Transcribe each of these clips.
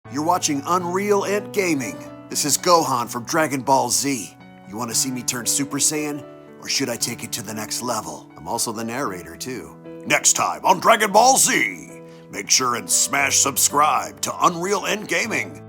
You're watching UnrealEntGaming. This is Gohan from Dragon Ball Z. You want to see me turn Super Saiyan? Or should I take it to the next level? I'm also the narrator, too. Next time on Dragon Ball Z, make sure and smash subscribe to UnrealEntGaming.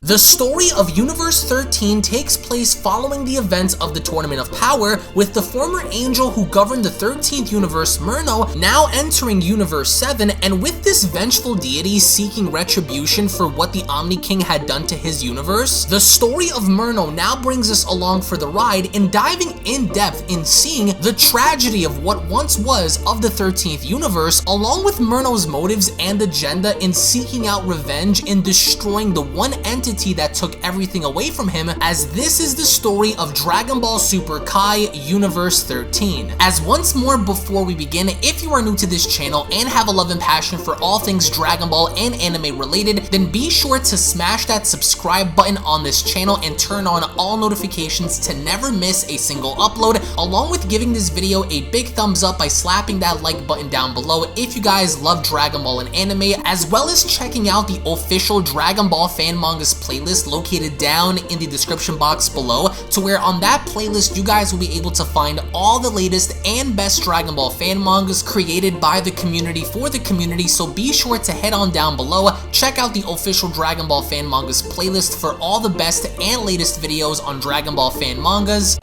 The story of Universe 13 takes place following the events of the Tournament of Power, with the former angel who governed the 13th universe, Merno, now entering Universe 7, and with this vengeful deity seeking retribution for what the Omni King had done to his universe. The story of Merno now brings us along for the ride in diving in depth in seeing the tragedy of what once was of the 13th universe, along with Merno's motives and agenda in seeking out revenge in destroying the one entity that took everything away from him, as this is the story of Dragon Ball Super Kai Universe 13. As once more before we begin, if you are new to this channel and have a love and passion for all things Dragon Ball and anime related, then be sure to smash that subscribe button on this channel and turn on all notifications to never miss a single upload, along with giving this video a big thumbs up by slapping that like button down below if you guys love Dragon Ball and anime, as well as checking out the official Dragon Ball fan mangas playlist located down in the description box below, to where on that playlist you guys will be able to find all the latest and best Dragon Ball fan mangas created by the community for the community. So be sure to head on down below, check out the official Dragon Ball fan mangas playlist for all the best and latest videos on Dragon Ball fan mangas.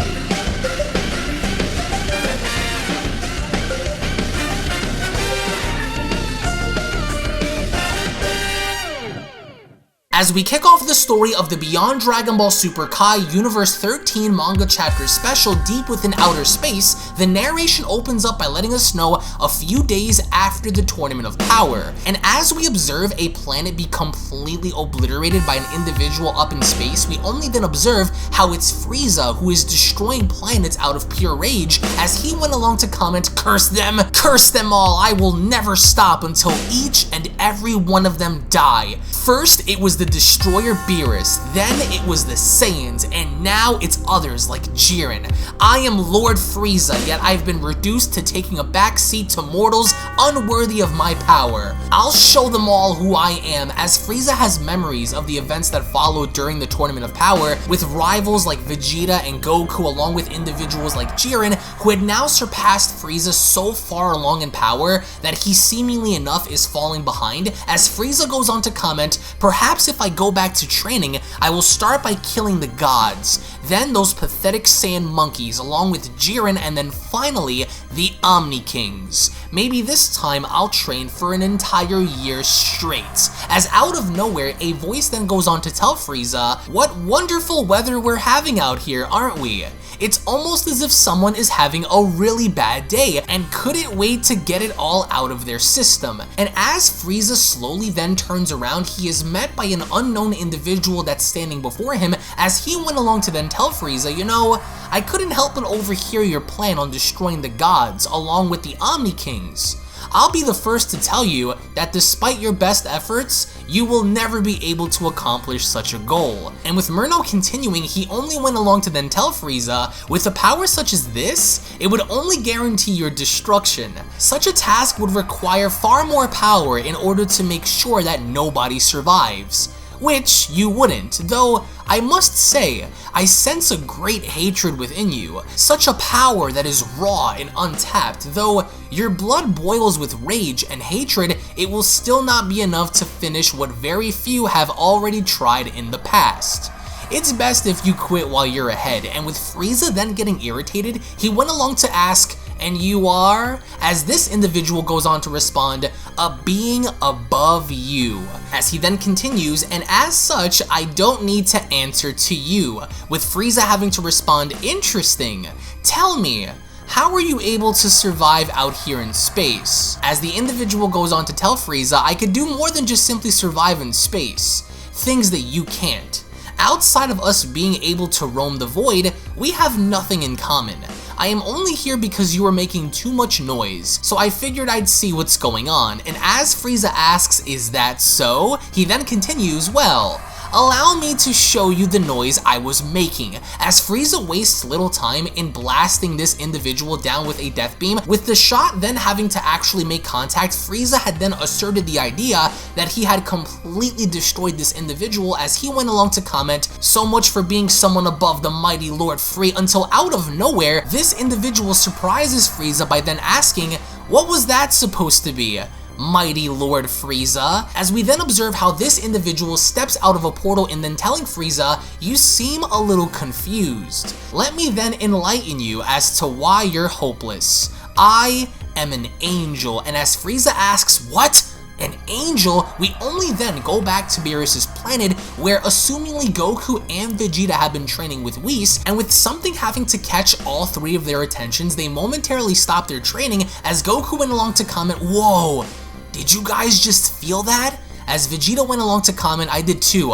As we kick off the story of the Beyond Dragon Ball Super Kai Universe 13 manga chapter special Deep Within Outer Space, the narration opens up by letting us know a few days after the Tournament of Power. And as we observe a planet be completely obliterated by an individual up in space, we only then observe how it's Frieza who is destroying planets out of pure rage, as he went along to comment, curse them all, I will never stop until each and every one of them die. First, it was the Destroyer Beerus, then it was the Saiyans, and now it's others like Jiren. I am Lord Frieza, yet I've been reduced to taking a backseat to mortals unworthy of my power. I'll show them all who I am, as Frieza has memories of the events that followed during the Tournament of Power, with rivals like Vegeta and Goku, along with individuals like Jiren, who had now surpassed Frieza so far along in power that he seemingly enough is falling behind, as Frieza goes on to comment, perhaps if I go back to training, I will start by killing the gods, then those pathetic Saiyan monkeys along with Jiren, and then finally the Omni Kings. Maybe this time I'll train for an entire year straight. As out of nowhere, a voice then goes on to tell Frieza, what wonderful weather we're having out here, aren't we? It's almost as if someone is having a really bad day and couldn't wait to get it all out of their system. And as Frieza slowly then turns around, he is met by an unknown individual that's standing before him, as he went along to then tell Frieza, you know, I couldn't help but overhear your plan on destroying the gods along with the Omni Kings. I'll be the first to tell you that despite your best efforts, you will never be able to accomplish such a goal. And with Merno continuing, he only went along to then tell Frieza, with a power such as this, it would only guarantee your destruction. Such a task would require far more power in order to make sure that nobody survives. Which you wouldn't, though I must say, I sense a great hatred within you, such a power that is raw and untapped. Though your blood boils with rage and hatred, it will still not be enough to finish what very few have already tried in the past. It's best if you quit while you're ahead. And with Frieza then getting irritated, he went along to ask, and you are? As this individual goes on to respond, a being above you. As he then continues, and as such, I don't need to answer to you. With Frieza having to respond, interesting. Tell me, how are you able to survive out here in space? As the individual goes on to tell Frieza, I could do more than just simply survive in space. Things that you can't. Outside of us being able to roam the void, we have nothing in common. I am only here because you are making too much noise, so I figured I'd see what's going on. And as Frieza asks, is that so? He then continues, well, allow me to show you the noise I was making, as Frieza wastes little time in blasting this individual down with a death beam. With the shot then having to actually make contact, Frieza had then asserted the idea that he had completely destroyed this individual, as he went along to comment, so much for being someone above the mighty Lord Free, until out of nowhere, this individual surprises Frieza by then asking, what was that supposed to be? Mighty Lord Frieza, as we then observe how this individual steps out of a portal and then telling Frieza, you seem a little confused. Let me then enlighten you as to why you're hopeless. I am an angel. And as Frieza asks, what? An angel? We only then go back to Beerus's planet, where assumingly Goku and Vegeta have been training with Whis, and with something having to catch all three of their attentions, they momentarily stop their training as Goku went along to comment, whoa, did you guys just feel that? As Vegeta went along to comment, I did too.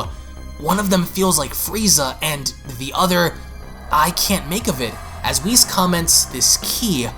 One of them feels like Frieza, and the other, I can't make of it. As Whis comments, this key,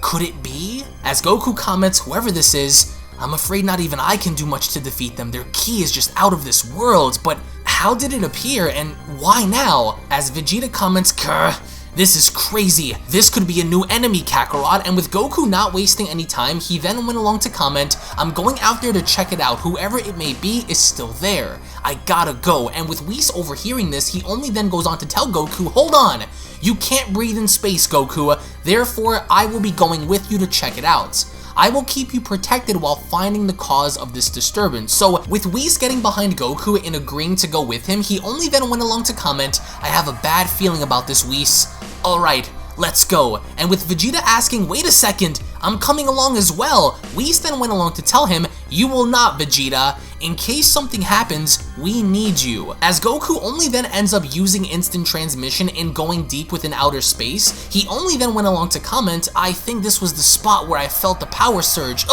could it be? As Goku comments, whoever this is, I'm afraid not even I can do much to defeat them. Their key is just out of this world, but how did it appear and why now? As Vegeta comments, grr, this is crazy. This could be a new enemy, Kakarot. And with Goku not wasting any time, he then went along to comment, I'm going out there to check it out. Whoever it may be is still there. I gotta go. And with Whis overhearing this, he only then goes on to tell Goku, hold on. You can't breathe in space, Goku. Therefore, I will be going with you to check it out. I will keep you protected while finding the cause of this disturbance. So with Whis getting behind Goku and agreeing to go with him, he only then went along to comment, I have a bad feeling about this, Whis. Alright, let's go. And with Vegeta asking, wait a second, I'm coming along as well, Whis then went along to tell him, you will not, Vegeta. In case something happens, we need you. As Goku only then ends up using instant transmission and going deep within outer space, he only then went along to comment, I think this was the spot where I felt the power surge.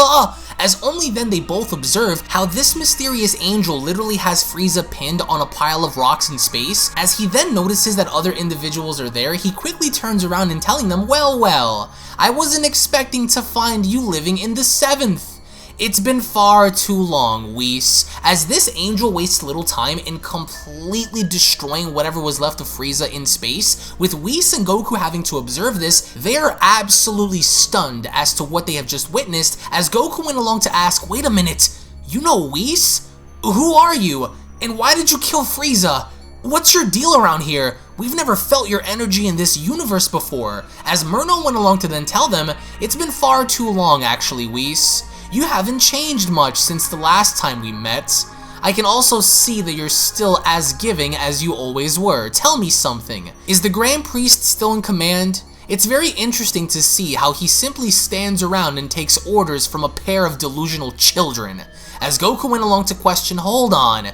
As only then they both observe how this mysterious angel literally has Frieza pinned on a pile of rocks in space. As he then notices that other individuals are there, he quickly turns around and telling them, well, I wasn't expecting to find you living in the 7th. It's been far too long, Whis, as this angel wastes little time in completely destroying whatever was left of Frieza in space. With Whis and Goku having to observe this, they are absolutely stunned as to what they have just witnessed, as Goku went along to ask, wait a minute, you know Whis? Who are you? And why did you kill Frieza? What's your deal around here? We've never felt your energy in this universe before. As Merno went along to then tell them, it's been far too long actually, Whis. You haven't changed much since the last time we met. I can also see that you're still as giving as you always were. Tell me something. Is the Grand Priest still in command? It's very interesting to see how he simply stands around and takes orders from a pair of delusional children. As Goku went along to question, hold on,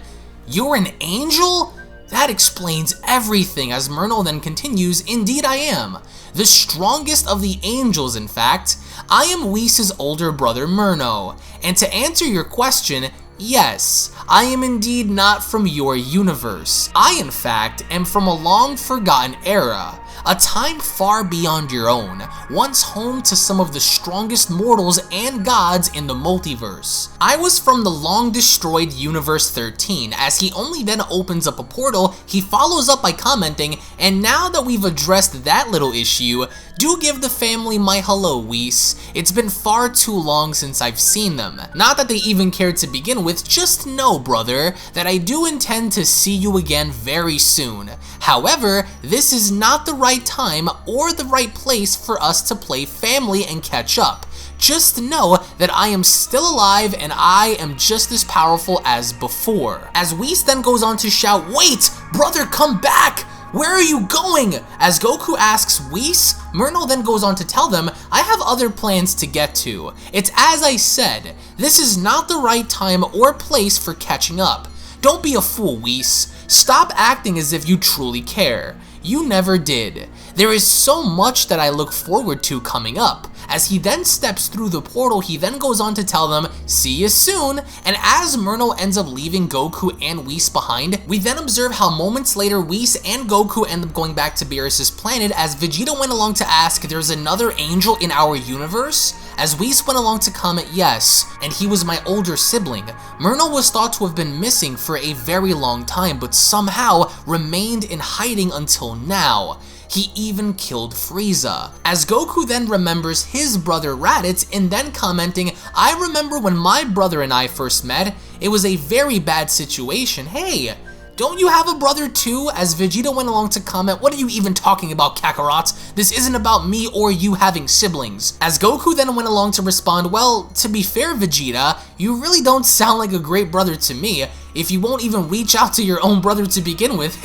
you're an angel? That explains everything. As Merno then continues, indeed I am. The strongest of the angels, in fact. I am Whis' older brother Merno. And to answer your question, yes, I am indeed not from your universe. I, in fact, am from a long forgotten era. A time far beyond your own, once home to some of the strongest mortals and gods in the multiverse. I was from the long destroyed Universe 13, as he only then opens up a portal, he follows up by commenting, and now that we've addressed that little issue, do give the family my hello, Whis. It's been far too long since I've seen them. Not that they even cared to begin with, just know, brother, that I do intend to see you again very soon. However, this is not the right time or the right place for us to play family and catch up. Just know that I am still alive and I am just as powerful as before. As Whis then goes on to shout, wait, brother, come back! Where are you going? As Goku asks Whis, Merno then goes on to tell them, I have other plans to get to. It's as I said, this is not the right time or place for catching up. Don't be a fool, Whis. Stop acting as if you truly care. You never did. There is so much that I look forward to coming up. As he then steps through the portal, he then goes on to tell them, "See you soon," and as Merno ends up leaving Goku and Whis behind, we then observe how moments later Whis and Goku end up going back to Beerus' planet as Vegeta went along to ask, "There's another angel in our universe?" As Whis went along to comment, "Yes, and he was my older sibling. Merno was thought to have been missing for a very long time, but somehow remained in hiding until now. He even killed Frieza." As Goku then remembers his brother Raditz and then commenting, "I remember when my brother and I first met, it was a very bad situation. Hey, don't you have a brother too?" As Vegeta went along to comment, "What are you even talking about, Kakarot? This isn't about me or you having siblings." As Goku then went along to respond, "Well, to be fair, Vegeta, you really don't sound like a great brother to me, if you won't even reach out to your own brother to begin with."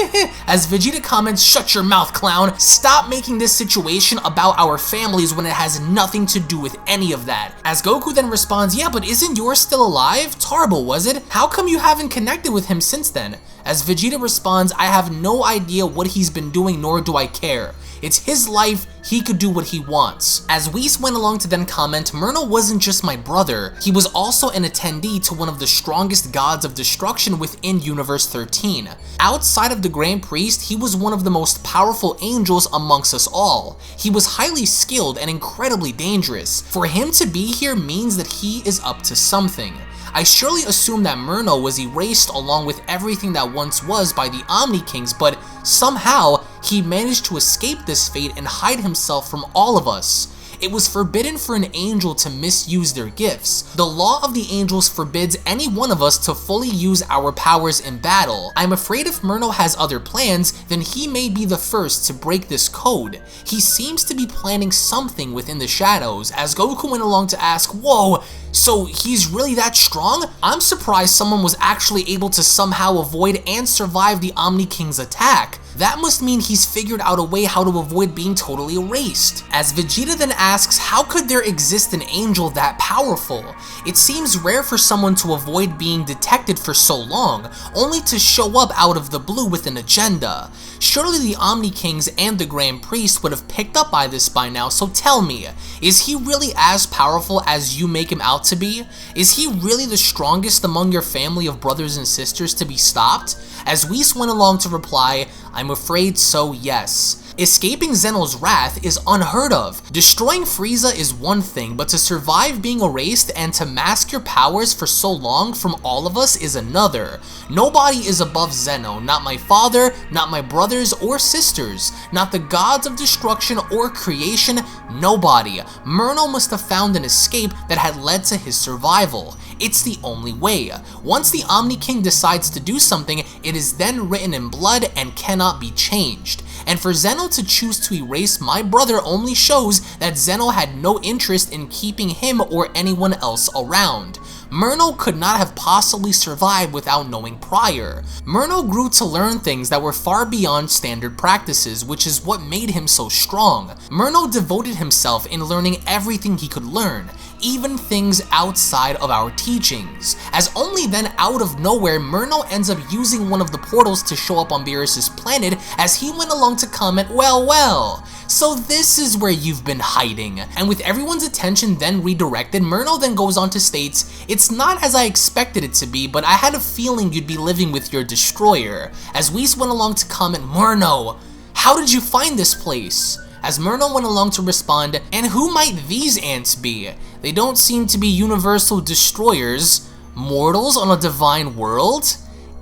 As Vegeta comments, "Shut your mouth, clown. Stop making this situation about our families when it has nothing to do with any of that." As Goku then responds, "Yeah, but isn't yours still alive? Tarble, was it? How come you haven't connected with him since then?" As Vegeta responds, "I have no idea what he's been doing, nor do I care. It's his life, he could do what he wants." As Whis went along to then comment, "Merno wasn't just my brother, he was also an attendee to one of the strongest gods of destruction within Universe 13. Outside of the Grand Priest, he was one of the most powerful angels amongst us all. He was highly skilled and incredibly dangerous. For him to be here means that he is up to something. I surely assume that Merno was erased along with everything that once was by the Omni Kings, but somehow he managed to escape this fate and hide himself from all of us. It was forbidden for an angel to misuse their gifts. The law of the angels forbids any one of us to fully use our powers in battle. I'm afraid if Merno has other plans, then he may be the first to break this code. He seems to be planning something within the shadows." As Goku went along to ask, "Whoa, so he's really that strong? I'm surprised someone was actually able to somehow avoid and survive the Omni King's attack. That must mean he's figured out a way how to avoid being totally erased." As Vegeta then asks, "How could there exist an angel that powerful? It seems rare for someone to avoid being detected for so long, only to show up out of the blue with an agenda. Surely the Omni Kings and the Grand Priest would have picked up by this by now, so tell me, is he really as powerful as you make him out to be? Is he really the strongest among your family of brothers and sisters to be stopped?" As Whis went along to reply, "I'm afraid so, yes. Escaping Zeno's wrath is unheard of. Destroying Frieza is one thing, but to survive being erased and to mask your powers for so long from all of us is another. Nobody is above Zeno, not my father, not my brothers or sisters, not the gods of destruction or creation, nobody. Merno must have found an escape that had led to his survival. It's the only way. Once the Omni King decides to do something, it is then written in blood and cannot be changed. And for Zeno to choose to erase my brother only shows that Zeno had no interest in keeping him or anyone else around. Merno could not have possibly survived without knowing prior. Merno grew to learn things that were far beyond standard practices, which is what made him so strong. Merno devoted himself in learning everything he could learn, even things outside of our teachings. As only then out of nowhere, Merno ends up using one of the portals to show up on Beerus' planet as he went along to comment, well, so this is where you've been hiding. And with everyone's attention then redirected, Merno then goes on to states, "It's not as I expected it to be, but I had a feeling you'd be living with your destroyer." As Whis went along to comment, "Merno, how did you find this place?" As Merno went along to respond, "And who might these ants be? They don't seem to be universal destroyers. Mortals on a divine world?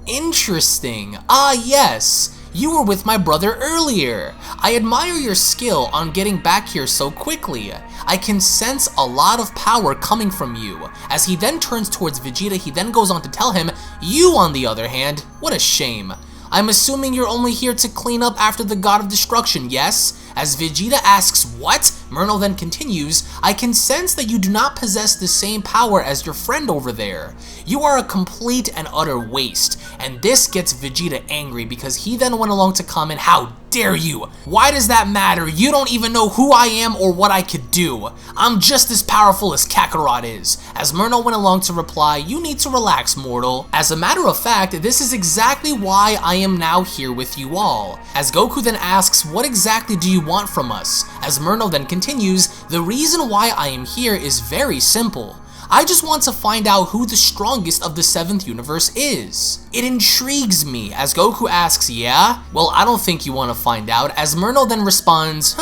Interesting. Ah yes, you were with my brother earlier. I admire your skill on getting back here so quickly. I can sense a lot of power coming from you." As he then turns towards Vegeta, he then goes on to tell him, "You on the other hand, what a shame. I'm assuming you're only here to clean up after the God of Destruction, yes?" As Vegeta asks, "What?" Merno then continues, "I can sense that you do not possess the same power as your friend over there. You are a complete and utter waste." And this gets Vegeta angry because he then went along to comment, "How dare you? Why does that matter? You don't even know who I am or what I could do. I'm just as powerful as Kakarot is." As Merno went along to reply, "You need to relax, mortal. As a matter of fact, this is exactly why I am now here with you all." As Goku then asks, "What exactly do you want from us?" As Merno then continues, continues, "The reason why I am here is very simple. I just want to find out who the strongest of the 7th universe is." It intrigues me, as Goku asks, "Yeah? Well, I don't think you want to find out," as Merno then responds,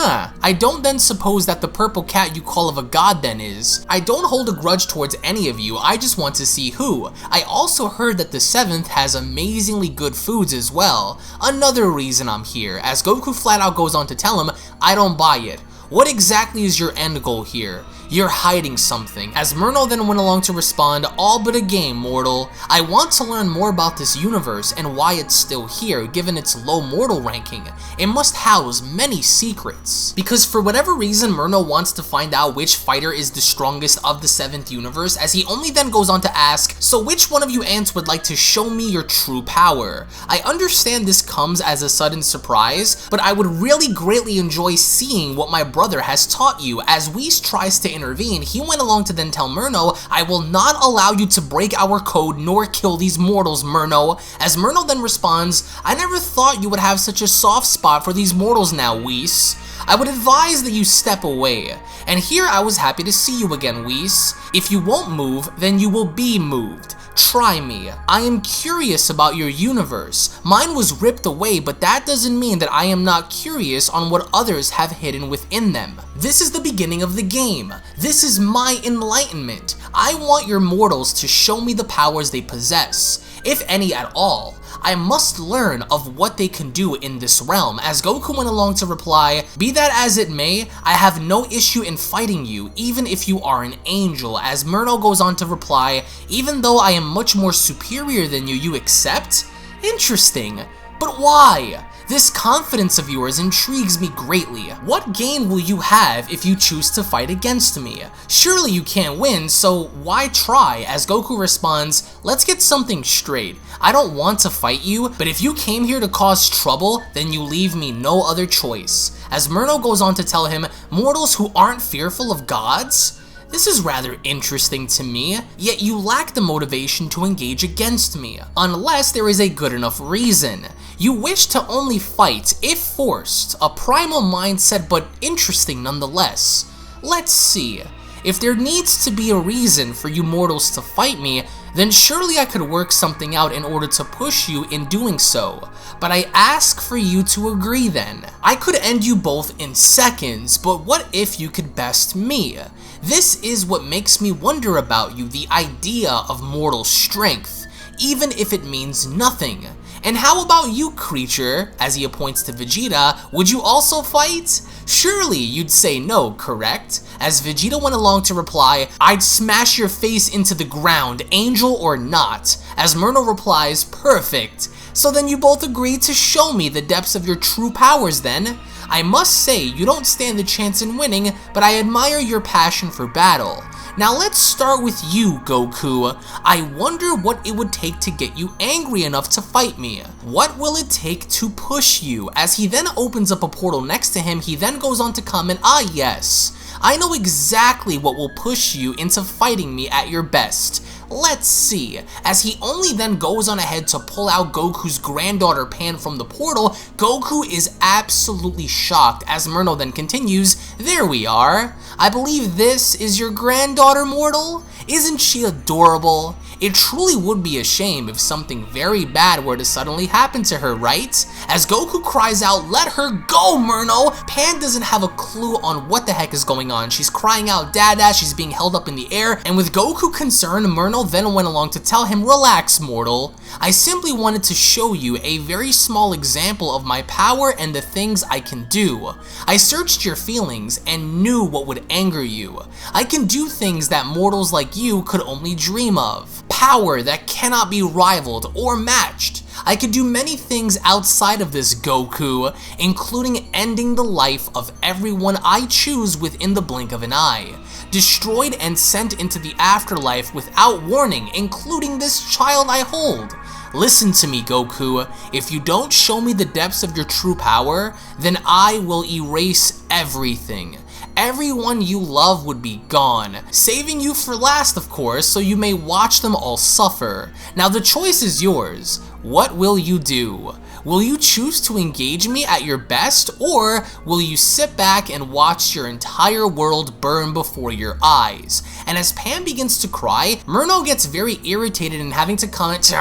"I don't then suppose that the purple cat you call of a god then is. I don't hold a grudge towards any of you, I just want to see who. I also heard that the 7th has amazingly good foods as well. Another reason I'm here," as Goku flat out goes on to tell him, "I don't buy it. What exactly is your end goal here? You're hiding something," as Merno then went along to respond, "All but a game, mortal. I want to learn more about this universe and why it's still here, given its low mortal ranking. It must house many secrets." Because for whatever reason, Merno wants to find out which fighter is the strongest of the 7th universe, as he only then goes on to ask, "So which one of you ants would like to show me your true power?" I understand this comes as a sudden surprise, but I would really greatly enjoy seeing what my brother has taught you. As Whis tries to intervene, he went along to then tell Merno, "I will not allow you to break our code nor kill these mortals, Merno." As Merno then responds, "I never thought you would have such a soft spot for these mortals now, Whis. I would advise that you step away. And here I was happy to see you again, Whis. If you won't move, then you will be moved. Try me. I am curious about your universe. Mine was ripped away, but that doesn't mean that I am not curious on what others have hidden within them. This is the beginning of the game. This is my enlightenment. I want your mortals to show me the powers they possess, if any at all. I must learn of what they can do in this realm." As Goku went along to reply, "Be that as it may, I have no issue in fighting you, even if you are an angel." As Merno goes on to reply, "Even though I am much more superior than you, you accept? Interesting. But why? This confidence of yours intrigues me greatly. What gain will you have if you choose to fight against me? Surely you can't win, so why try?" As Goku responds, "Let's get something straight. I don't want to fight you, but if you came here to cause trouble, then you leave me no other choice." As Merno goes on to tell him, "Mortals who aren't fearful of gods? This is rather interesting to me, yet you lack the motivation to engage against me, unless there is a good enough reason. You wish to only fight if forced, a primal mindset, but interesting nonetheless. Let's see. If there needs to be a reason for you mortals to fight me, then surely I could work something out in order to push you in doing so. But I ask for you to agree then. I could end you both in seconds, but what if you could best me? This is what makes me wonder about you, the idea of mortal strength, even if it means nothing. And how about you, creature?" As he points to Vegeta, "would you also fight? Surely you'd say no, correct?" As Vegeta went along to reply, "I'd smash your face into the ground, angel or not." As Merno replies, "Perfect. So then you both agree to show me the depths of your true powers then? I must say, you don't stand a chance in winning, but I admire your passion for battle. Now let's start with you, Goku. I wonder what it would take to get you angry enough to fight me. What will it take to push you?" As he then opens up a portal next to him, he then goes on to comment, "Ah yes, I know exactly what will push you into fighting me at your best. Let's see." As he only then goes on ahead to pull out Goku's granddaughter Pan from the portal, Goku is absolutely shocked. As Merno then continues, "There we are. I believe this is your granddaughter, mortal? Isn't she adorable? It truly would be a shame if something very bad were to suddenly happen to her, right?" As Goku cries out, "Let her go, Merno!" Pan doesn't have a clue on what the heck is going on. She's crying out, "Dada," she's being held up in the air, and with Goku concerned, Merno then went along to tell him, "Relax, mortal. I simply wanted to show you a very small example of my power and the things I can do. I searched your feelings and knew what would anger you. I can do things that mortals like you could only dream of. Power that cannot be rivaled or matched. I could do many things outside of this, Goku, including ending the life of everyone I choose within the blink of an eye. Destroyed and sent into the afterlife without warning, including this child I hold. Listen to me, Goku. If you don't show me the depths of your true power, then I will erase everything. Everyone you love would be gone, saving you for last, of course, so you may watch them all suffer. Now the choice is yours. What will you do? Will you choose to engage me at your best, or will you sit back and watch your entire world burn before your eyes? And as Pam begins to cry, Merno gets very irritated and having to comment,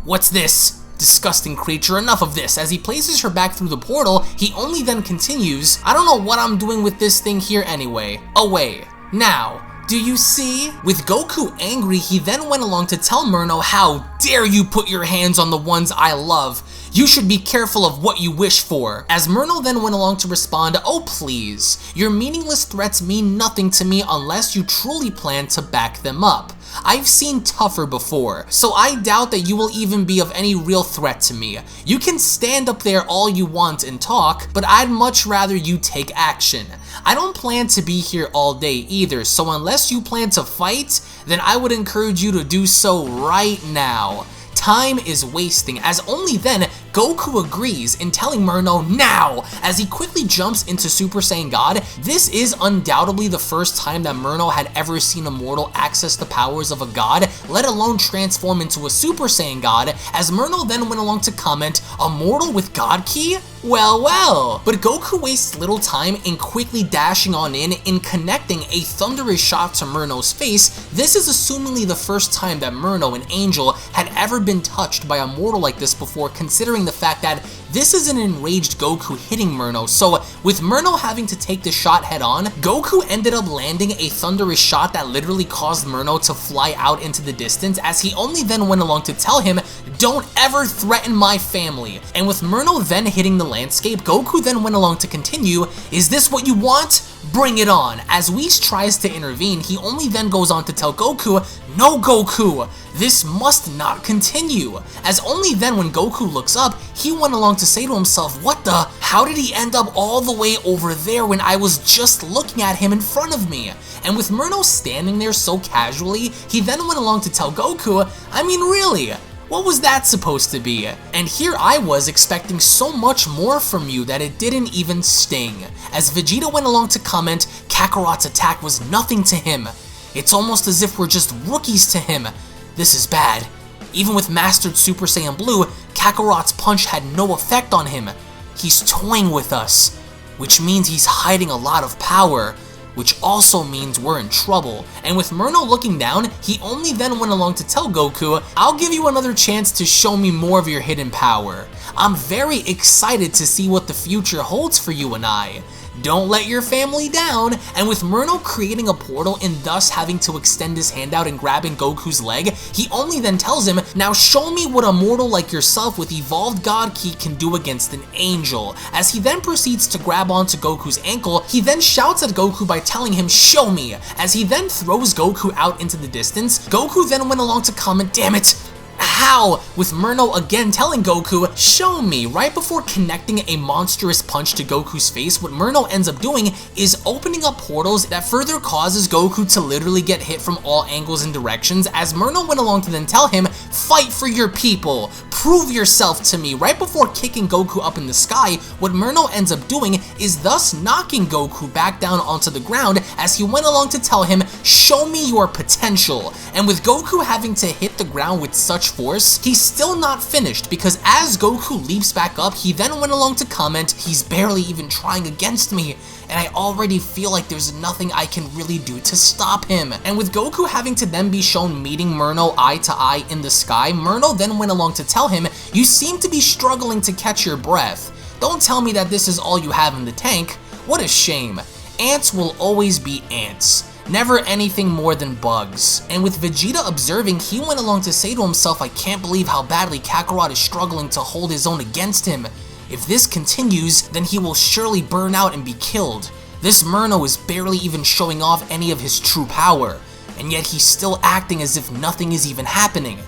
"What's this? Disgusting creature, enough of this." As he places her back through the portal, he only then continues, "I don't know what I'm doing with this thing here anyway. Away. Now, do you see?" With Goku angry, he then went along to tell Merno, "How dare you put your hands on the ones I love? You should be careful of what you wish for." As Merno then went along to respond, "Oh please, your meaningless threats mean nothing to me unless you truly plan to back them up. I've seen tougher before, so I doubt that you will even be of any real threat to me. You can stand up there all you want and talk, but I'd much rather you take action. I don't plan to be here all day either, so unless you plan to fight, then I would encourage you to do so right now. Time is wasting," as only then Goku agrees in telling Merno now as he quickly jumps into Super Saiyan God. This is undoubtedly the first time that Merno had ever seen a mortal access the powers of a god, let alone transform into a Super Saiyan God, as Merno then went along to comment, "A mortal with God Ki? Well, well." But Goku wastes little time in quickly dashing on in connecting a thunderous shot to Merno's face. This is assumingly the first time that Merno, an angel, had ever been touched by a mortal like this before, considering the fact that this is an enraged Goku hitting Merno. So with Merno having to take the shot head on, Goku ended up landing a thunderous shot that literally caused Merno to fly out into the distance, as he only then went along to tell him, "Don't ever threaten my family." And with Merno then hitting the landscape, Goku then went along to continue, "Is this what you want? Bring it on." As Whis tries to intervene, he only then goes on to tell Goku, "No, Goku, this must not continue." As only then when Goku looks up, he went along to say to himself, "What the? How did he end up all the way over there when I was just looking at him in front of me?" And with Merno standing there so casually, he then went along to tell Goku, "I mean, really? What was that supposed to be? And here I was expecting so much more from you that it didn't even sting." As Vegeta went along to comment, "Kakarot's attack was nothing to him. It's almost as if we're just rookies to him. This is bad. Even with Mastered Super Saiyan Blue, Kakarot's punch had no effect on him. He's toying with us, which means he's hiding a lot of power, which also means we're in trouble." And with Merno looking down, he only then went along to tell Goku, "I'll give you another chance to show me more of your hidden power. I'm very excited to see what the future holds for you and I. Don't let your family down." And with Merno creating a portal and thus having to extend his hand out and grabbing Goku's leg, he only then tells him, "Now show me what a mortal like yourself with evolved God Ki can do against an angel." As he then proceeds to grab onto Goku's ankle, he then shouts at Goku by telling him, "Show me." As he then throws Goku out into the distance, Goku then went along to comment, "Damn it, how?" With Merno again telling Goku, "Show me." Right before connecting a monstrous punch to Goku's face, what Merno ends up doing is opening up portals that further causes Goku to literally get hit from all angles and directions, as Merno went along to then tell him, "Fight for your people. Prove yourself to me." Right before kicking Goku up in the sky, what Merno ends up doing is thus knocking Goku back down onto the ground, as he went along to tell him, "Show me your potential." And with Goku having to hit the ground with such force, he's still not finished, because as Goku leaps back up, he then went along to comment, "He's barely even trying against me, and I already feel like there's nothing I can really do to stop him." And with Goku having to then be shown meeting Merno eye to eye in the sky, Merno then went along to tell him, "You seem to be struggling to catch your breath. Don't tell me that this is all you have in the tank. What a shame. Ants will always be ants. Never anything more than bugs." And with Vegeta observing, he went along to say to himself, "I can't believe how badly Kakarot is struggling to hold his own against him. If this continues, then he will surely burn out and be killed. This Merno is barely even showing off any of his true power, and yet he's still acting as if nothing is even happening.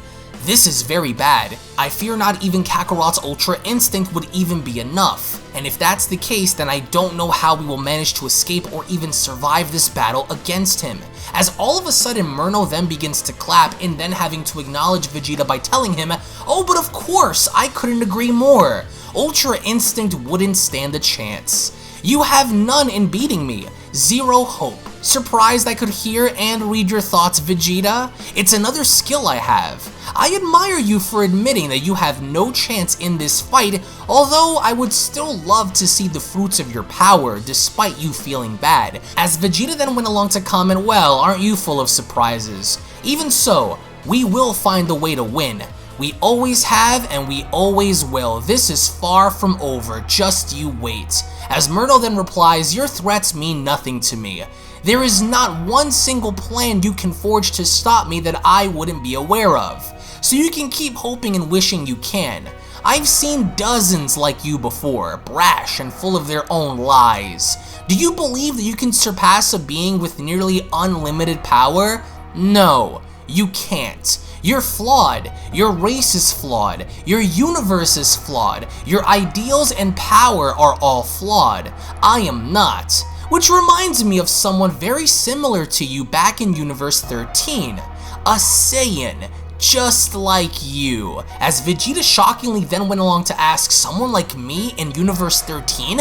This is very bad. I fear not even Kakarot's Ultra Instinct would even be enough. And if that's the case, then I don't know how we will manage to escape or even survive this battle against him." As all of a sudden Merno then begins to clap, and then having to acknowledge Vegeta by telling him, "Oh, but of course, I couldn't agree more. Ultra Instinct wouldn't stand a chance. You have none in beating me. Zero hope. Surprised I could hear and read your thoughts, Vegeta? It's another skill I have. I admire you for admitting that you have no chance in this fight, although I would still love to see the fruits of your power despite you feeling bad. As Vegeta then went along to comment, well, aren't you full of surprises? Even so, we will find a way to win. We always have and we always will. This is far from over, just you wait. As Merno then replies, your threats mean nothing to me. There is not one single plan you can forge to stop me that I wouldn't be aware of. So you can keep hoping and wishing you can. I've seen dozens like you before, brash and full of their own lies. Do you believe that you can surpass a being with nearly unlimited power? No, you can't. You're flawed, your race is flawed, your universe is flawed, your ideals and power are all flawed. I am not. Which reminds me of someone very similar to you back in Universe 13, a Saiyan, just like you. As Vegeta shockingly then went along to ask, someone like me in Universe 13?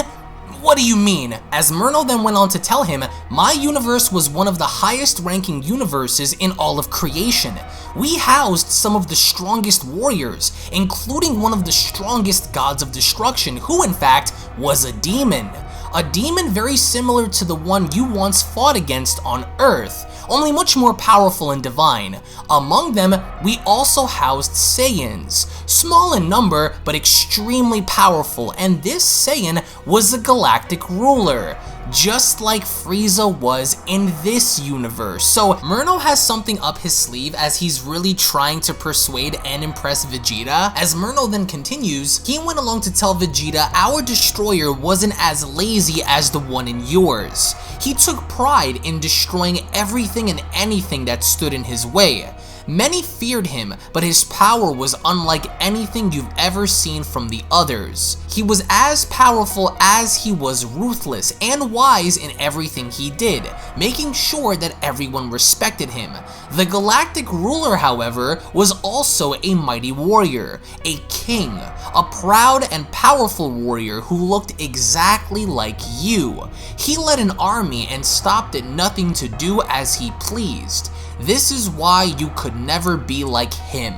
What do you mean? As Merno then went on to tell him, my universe was one of the highest ranking universes in all of creation. We housed some of the strongest warriors, including one of the strongest gods of destruction, who in fact was a demon. A demon very similar to the one you once fought against on Earth, only much more powerful and divine. Among them, we also housed Saiyans, small in number but extremely powerful, and this Saiyan was a galactic ruler, just like Frieza was in this universe. So Merno has something up his sleeve as he's really trying to persuade and impress Vegeta. As Merno then continues, he went along to tell Vegeta our destroyer wasn't as lazy as the one in yours. He took pride in destroying everything and anything that stood in his way. Many feared him, but his power was unlike anything you've ever seen from the others. He was as powerful as he was ruthless and wise in everything he did, making sure that everyone respected him. The galactic ruler, however, was also a mighty warrior, a king, a proud and powerful warrior who looked exactly like you. He led an army and stopped at nothing to do as he pleased. This is why you could never be like him.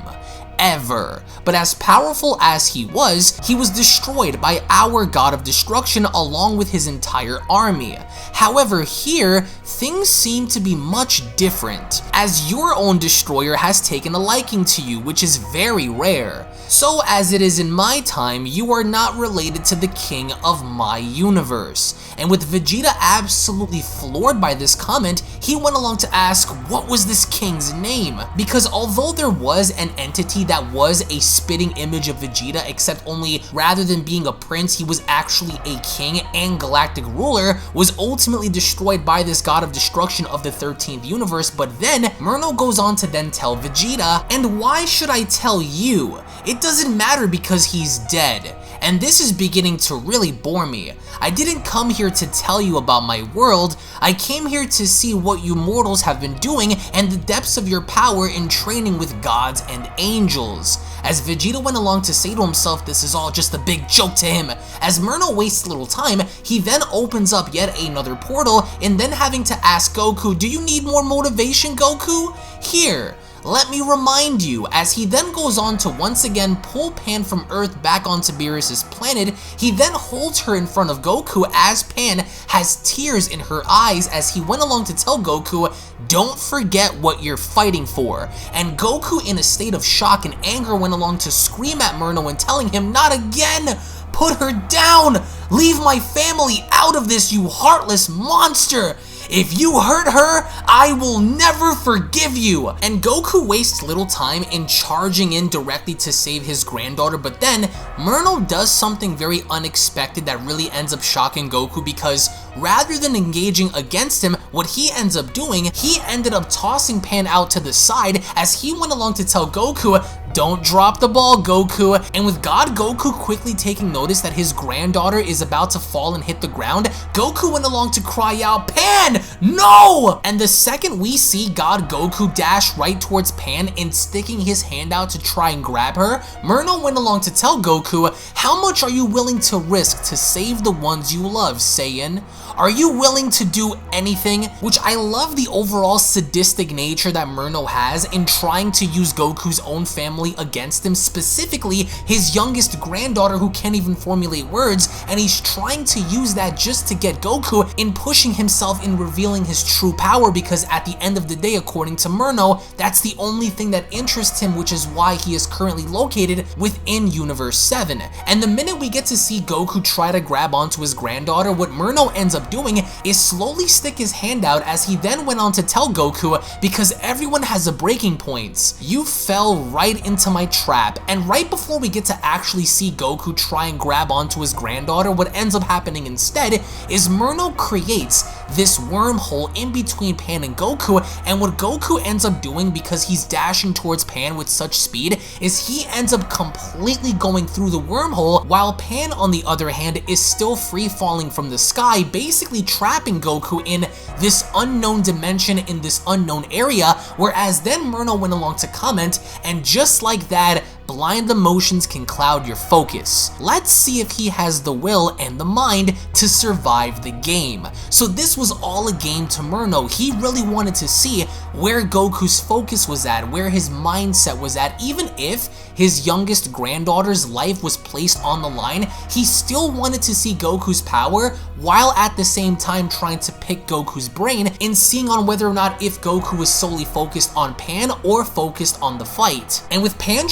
Ever. But as powerful as he was destroyed by our god of destruction along with his entire army. However, here, things seem to be much different, as your own destroyer has taken a liking to you, which is very rare. So as it is in my time, you are not related to the king of my universe. And with Vegeta absolutely floored by this comment, he went along to ask, what was this king's name? Because although there was an entity that was a spitting image of Vegeta, except only rather than being a prince, he was actually a king and galactic ruler, was ultimately destroyed by this god of destruction of the 13th universe. But then Merno goes on to then tell Vegeta, and why should I tell you? It doesn't matter because he's dead. And this is beginning to really bore me. I didn't come here to tell you about my world, I came here to see what you mortals have been doing and the depths of your power in training with gods and angels. As Vegeta went along to say to himself this is all just a big joke to him. As Merno wastes little time, he then opens up yet another portal and then having to ask Goku, do you need more motivation, Goku? Here. Let me remind you, as he then goes on to once again pull Pan from Earth back onto Beerus' planet, he then holds her in front of Goku as Pan has tears in her eyes as he went along to tell Goku, don't forget what you're fighting for. And Goku, in a state of shock and anger, went along to scream at Merno and telling him, not again! Put her down! Leave my family out of this, you heartless monster! If you hurt her, I will never forgive you! And Goku wastes little time in charging in directly to save his granddaughter, but then Merno does something very unexpected that really ends up shocking Goku, because rather than engaging against him, what he ends up doing, he ended up tossing Pan out to the side as he went along to tell Goku, don't drop the ball, Goku. And with God Goku quickly taking notice that his granddaughter is about to fall and hit the ground, Goku went along to cry out, Pan, no! And the second we see God Goku dash right towards Pan and sticking his hand out to try and grab her, Merno went along to tell Goku, how much are you willing to risk to save the ones you love, Saiyan? Are you willing to do anything? Which I love the overall sadistic nature that Merno has in trying to use Goku's own family against him, specifically his youngest granddaughter who can't even formulate words, and he's trying to use that just to get Goku in pushing himself in revealing his true power, because at the end of the day, according to Merno, that's the only thing that interests him, which is why he is currently located within Universe 7. And the minute we get to see Goku try to grab onto his granddaughter, what Merno ends up doing is slowly stick his hand out, as he then went on to tell Goku, because everyone has a breaking point. You fell right into my trap. And right before we get to actually see Goku try and grab onto his granddaughter, what ends up happening instead is Merno creates this wormhole in between Pan and Goku, and what Goku ends up doing, because he's dashing towards Pan with such speed, is he ends up completely going through the wormhole, while Pan on the other hand is still free falling from the sky, basically trapping Goku in this unknown dimension, in this unknown area. Whereas then Merno went along to comment, and just like that, blind emotions can cloud your focus. Let's see if he has the will and the mind to survive the game. So this was all a game to Merno. He really wanted to see where Goku's focus was at, where his mindset was at. Even if his youngest granddaughter's life was placed on the line, he still wanted to see Goku's power, while at the same time trying to pick Goku's brain in seeing on whether or not if Goku was solely focused on Pan or focused on the fight. And with Pan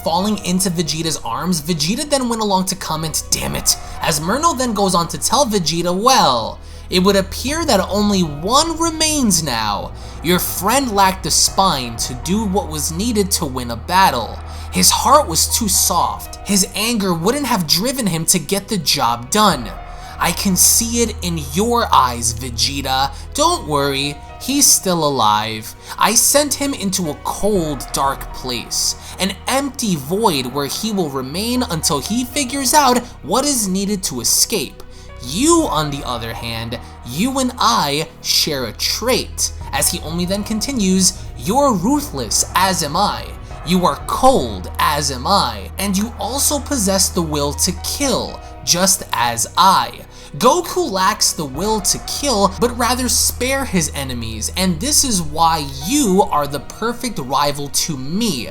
falling into Vegeta's arms, Vegeta then went along to comment, "Damn it," as Merno then goes on to tell Vegeta, "Well, it would appear that only one remains now. Your friend lacked the spine to do what was needed to win a battle. His heart was too soft. His anger wouldn't have driven him to get the job done. I can see it in your eyes, Vegeta. Don't worry, he's still alive. I sent him into a cold, dark place, an empty void where he will remain until he figures out what is needed to escape. You, on the other hand, you and I share a trait," as he only then continues, "You're ruthless, as am I. You are cold, as am I. And you also possess the will to kill, just as I. Goku lacks the will to kill, but rather spare his enemies, and this is why you are the perfect rival to me.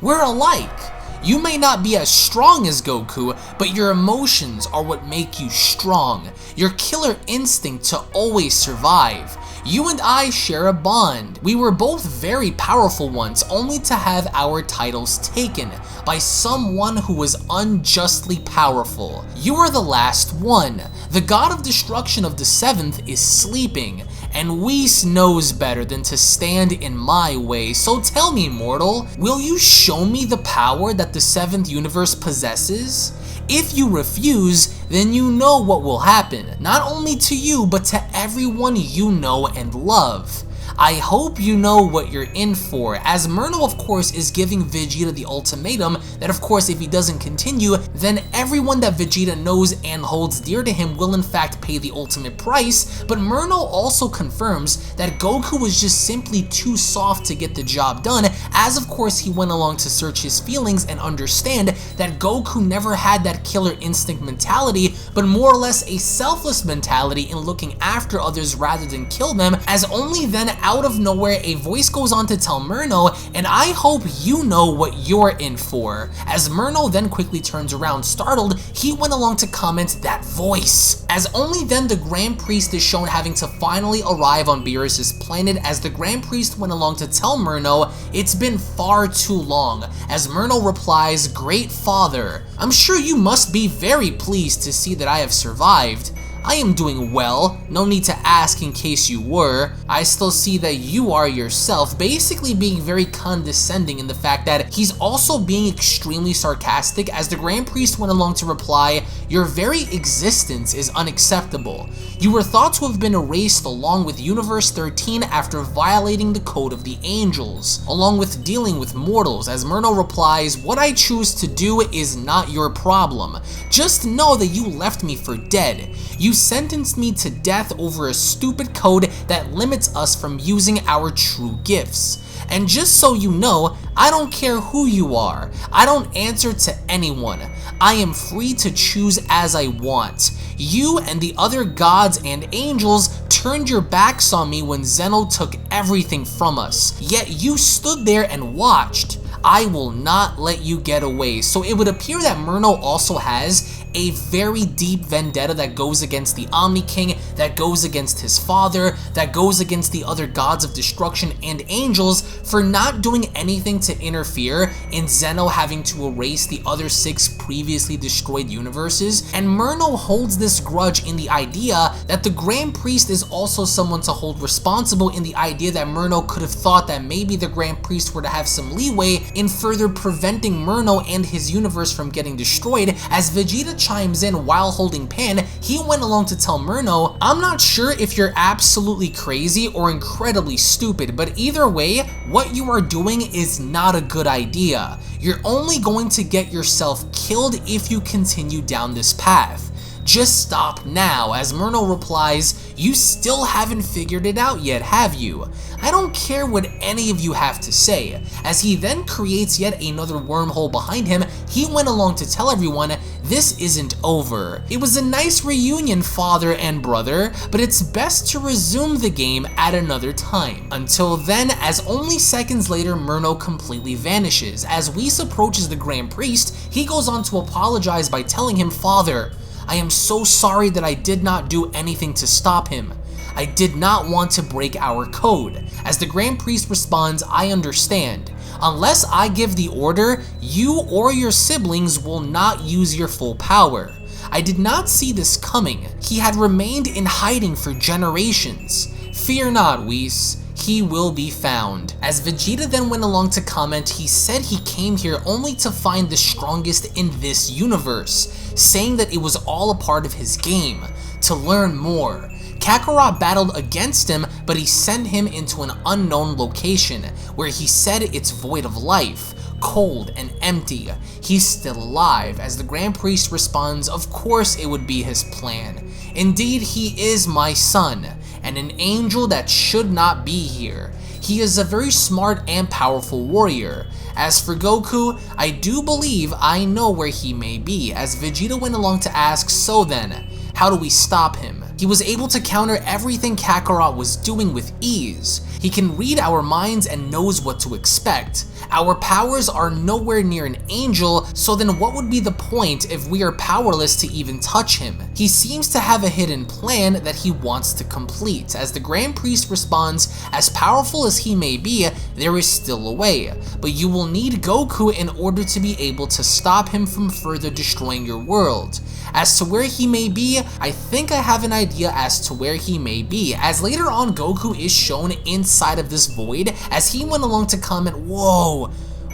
We're alike. You may not be as strong as Goku, but your emotions are what make you strong. Your killer instinct to always survive. You and I share a bond. We were both very powerful once, only to have our titles taken by someone who was unjustly powerful. You are the last one. The god of destruction of the 7th is sleeping, and Whis knows better than to stand in my way. So tell me, mortal, will you show me the power that the 7th universe possesses? If you refuse, then you know what will happen, not only to you, but to everyone you know and love. I hope you know what you're in for," as Merno of course is giving Vegeta the ultimatum that of course if he doesn't continue, then everyone that Vegeta knows and holds dear to him will in fact pay the ultimate price. But Merno also confirms that Goku was just simply too soft to get the job done, as of course he went along to search his feelings and understand that Goku never had that killer instinct mentality, but more or less a selfless mentality in looking after others rather than kill them, as only then out of nowhere a voice goes on to tell Merno, "And I hope you know what you're in for." As Merno then quickly turns around startled, he went along to comment, "That voice." As only then the Grand Priest is shown having to finally arrive on Beerus's planet, as the Grand Priest went along to tell Merno, "It's been far too long." As Merno replies, "Great Father, I'm sure you must be very pleased to see that I have survived. I am doing well, no need to ask in case you were. I still see that you are yourself," basically being very condescending in the fact that he's also being extremely sarcastic, as the Grand Priest went along to reply, "Your very existence is unacceptable. You were thought to have been erased along with Universe 13 after violating the code of the angels, along with dealing with mortals," as Merno replies, "What I choose to do is not your problem. Just know that you left me for dead. You sentenced me to death over a stupid code that limits us from using our true gifts. And just so you know, I don't care who you are. I don't answer to anyone. I am free to choose as I want. You and the other gods and angels turned your backs on me when Zeno took everything from us. Yet you stood there and watched. I will not let you get away. So it would appear that Merno also has a very deep vendetta that goes against the Omni King, that goes against his father, that goes against the other gods of destruction and angels for not doing anything to interfere in Zeno having to erase the other 6 previously destroyed universes. And Merno holds this grudge in the idea that the Grand Priest is also someone to hold responsible, in the idea that Merno could have thought that maybe the Grand Priest were to have some leeway in further preventing Merno and his universe from getting destroyed. As Vegeta chimes in while holding Pan, he went along to tell Merno, I'm not sure if you're absolutely crazy or incredibly stupid, but either way, what you are doing is not a good idea. You're only going to get yourself killed if you continue down this path. Just stop now. As Merno replies, you still haven't figured it out yet, have you? I don't care what any of you have to say. As he then creates yet another wormhole behind him, he went along to tell everyone, this isn't over. It was a nice reunion, father and brother, but it's best to resume the game at another time. Until then, as only seconds later, Merno completely vanishes. As Whis approaches the Grand Priest, he goes on to apologize by telling him, Father, I am so sorry that I did not do anything to stop him. I did not want to break our code. As the Grand Priest responds, I understand. Unless I give the order, you or your siblings will not use your full power. I did not see this coming. He had remained in hiding for generations. Fear not, Whis. He will be found. As Vegeta then went along to comment, he said he came here only to find the strongest in this universe, saying that it was all a part of his game, to learn more. Kakarot battled against him, but he sent him into an unknown location, where he said it's void of life, cold and empty. He's still alive. As the Grand Priest responds, of course it would be his plan. Indeed, he is my son, and an angel that should not be here. He is a very smart and powerful warrior. As for Goku, I do believe I know where he may be. As Vegeta went along to ask, so then, how do we stop him? He was able to counter everything Kakarot was doing with ease. He can read our minds and knows what to expect. Our powers are nowhere near an angel, so then what would be the point if we are powerless to even touch him? He seems to have a hidden plan that he wants to complete. As the Grand Priest responds, as powerful as he may be, there is still a way, but you will need Goku in order to be able to stop him from further destroying your world. As to where he may be, I think I have an idea as to where he may be, as later on Goku is shown inside of this void. As he went along to comment, whoa,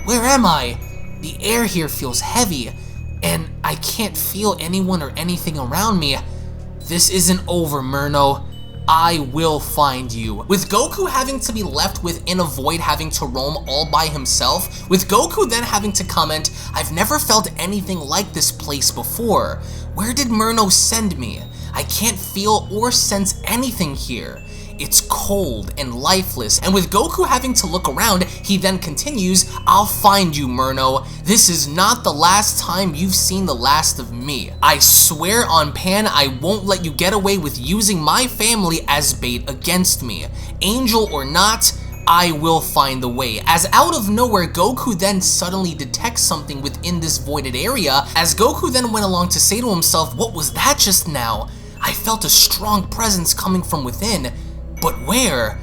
where am I? The air here feels heavy, and I can't feel anyone or anything around me. This isn't over, Merno. I will find you. With Goku having to be left within a void, having to roam all by himself, with Goku then having to comment, I've never felt anything like this place before. Where did Merno send me? I can't feel or sense anything here. It's cold and lifeless. And with Goku having to look around, he then continues, I'll find you, Merno. This is not the last time you've seen the last of me. I swear on Pan, I won't let you get away with using my family as bait against me. Angel or not, I will find the way. As out of nowhere, Goku then suddenly detects something within this voided area. As Goku then went along to say to himself, what was that just now? I felt a strong presence coming from within. But where?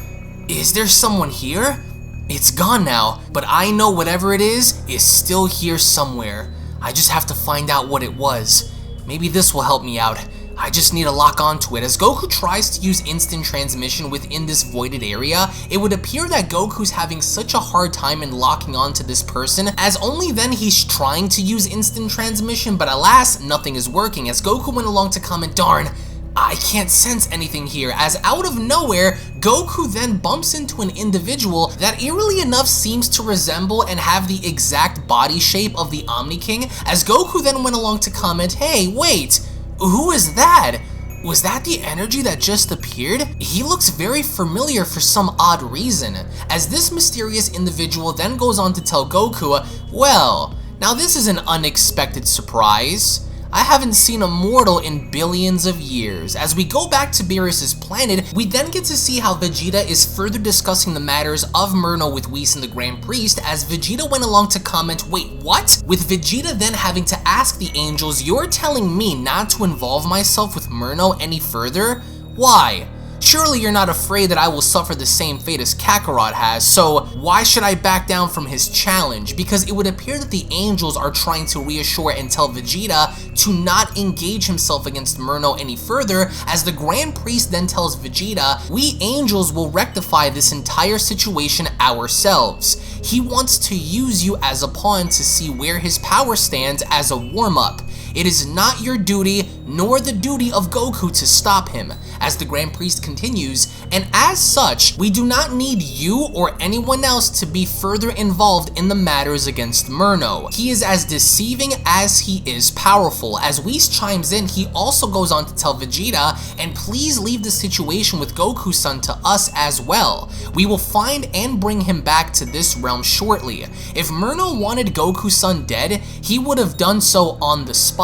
Is there someone here? It's gone now, but I know whatever it is still here somewhere. I just have to find out what it was. Maybe this will help me out. I just need to lock onto it. As Goku tries to use instant transmission within this voided area, it would appear that Goku's having such a hard time in locking onto this person, as only then he's trying to use instant transmission, but alas, nothing is working. As Goku went along to comment, darn, I can't sense anything here. As out of nowhere, Goku then bumps into an individual that eerily enough seems to resemble and have the exact body shape of the Omni King. As Goku then went along to comment, hey, wait, who is that? Was that the energy that just appeared? He looks very familiar for some odd reason. As this mysterious individual then goes on to tell Goku, well, now this is an unexpected surprise. I haven't seen a mortal in billions of years. As we go back to Beerus's planet, we then get to see how Vegeta is further discussing the matters of Merno with Whis and the Grand Priest, as Vegeta went along to comment, wait, what? With Vegeta then having to ask the angels, you're telling me not to involve myself with Merno any further? Why? Surely you're not afraid that I will suffer the same fate as Kakarot has, so why should I back down from his challenge? Because it would appear that the angels are trying to reassure and tell Vegeta to not engage himself against Merno any further, as the Grand Priest then tells Vegeta, we angels will rectify this entire situation ourselves. He wants to use you as a pawn to see where his power stands as a warm-up. It is not your duty, nor the duty of Goku to stop him, as the Grand Priest continues, and as such, we do not need you or anyone else to be further involved in the matters against Merno. He is as deceiving as he is powerful. As Whis chimes in, he also goes on to tell Vegeta, and please leave the situation with Goku-san to us as well. We will find and bring him back to this realm shortly. If Merno wanted Goku-san dead, he would have done so on the spot.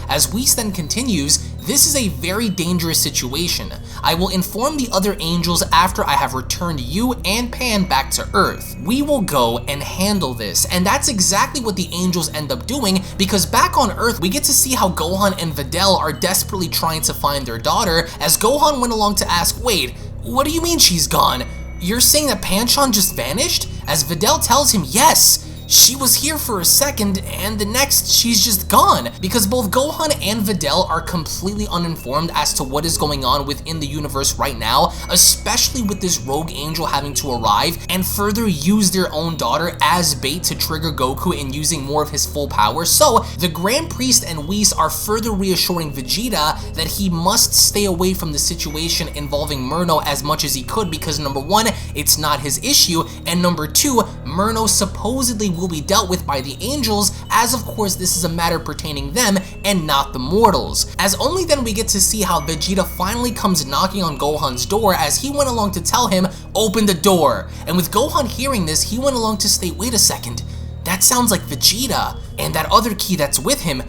As Whis then continues, this is a very dangerous situation. I will inform the other angels after I have returned you and Pan back to Earth. We will go and handle this, and that's exactly what the angels end up doing, because back on Earth we get to see how Gohan and Videl are desperately trying to find their daughter, as Gohan went along to ask, wait, what do you mean she's gone? You're saying that Panchan just vanished? As Videl tells him, yes, she was here for a second, and the next, she's just gone. Because both Gohan and Videl are completely uninformed as to what is going on within the universe right now, especially with this rogue angel having to arrive and further use their own daughter as bait to trigger Goku in using more of his full power. So, the Grand Priest and Whis are further reassuring Vegeta that he must stay away from the situation involving Merno as much as he could, because number one, it's not his issue, and number two, Merno supposedly will be dealt with by the angels, as of course this is a matter pertaining them and not the mortals. As only then we get to see how Vegeta finally comes knocking on Gohan's door, as he went along to tell him, open the door. And with Gohan hearing this, he went along to state, wait a second, that sounds like Vegeta, and that other key that's with him,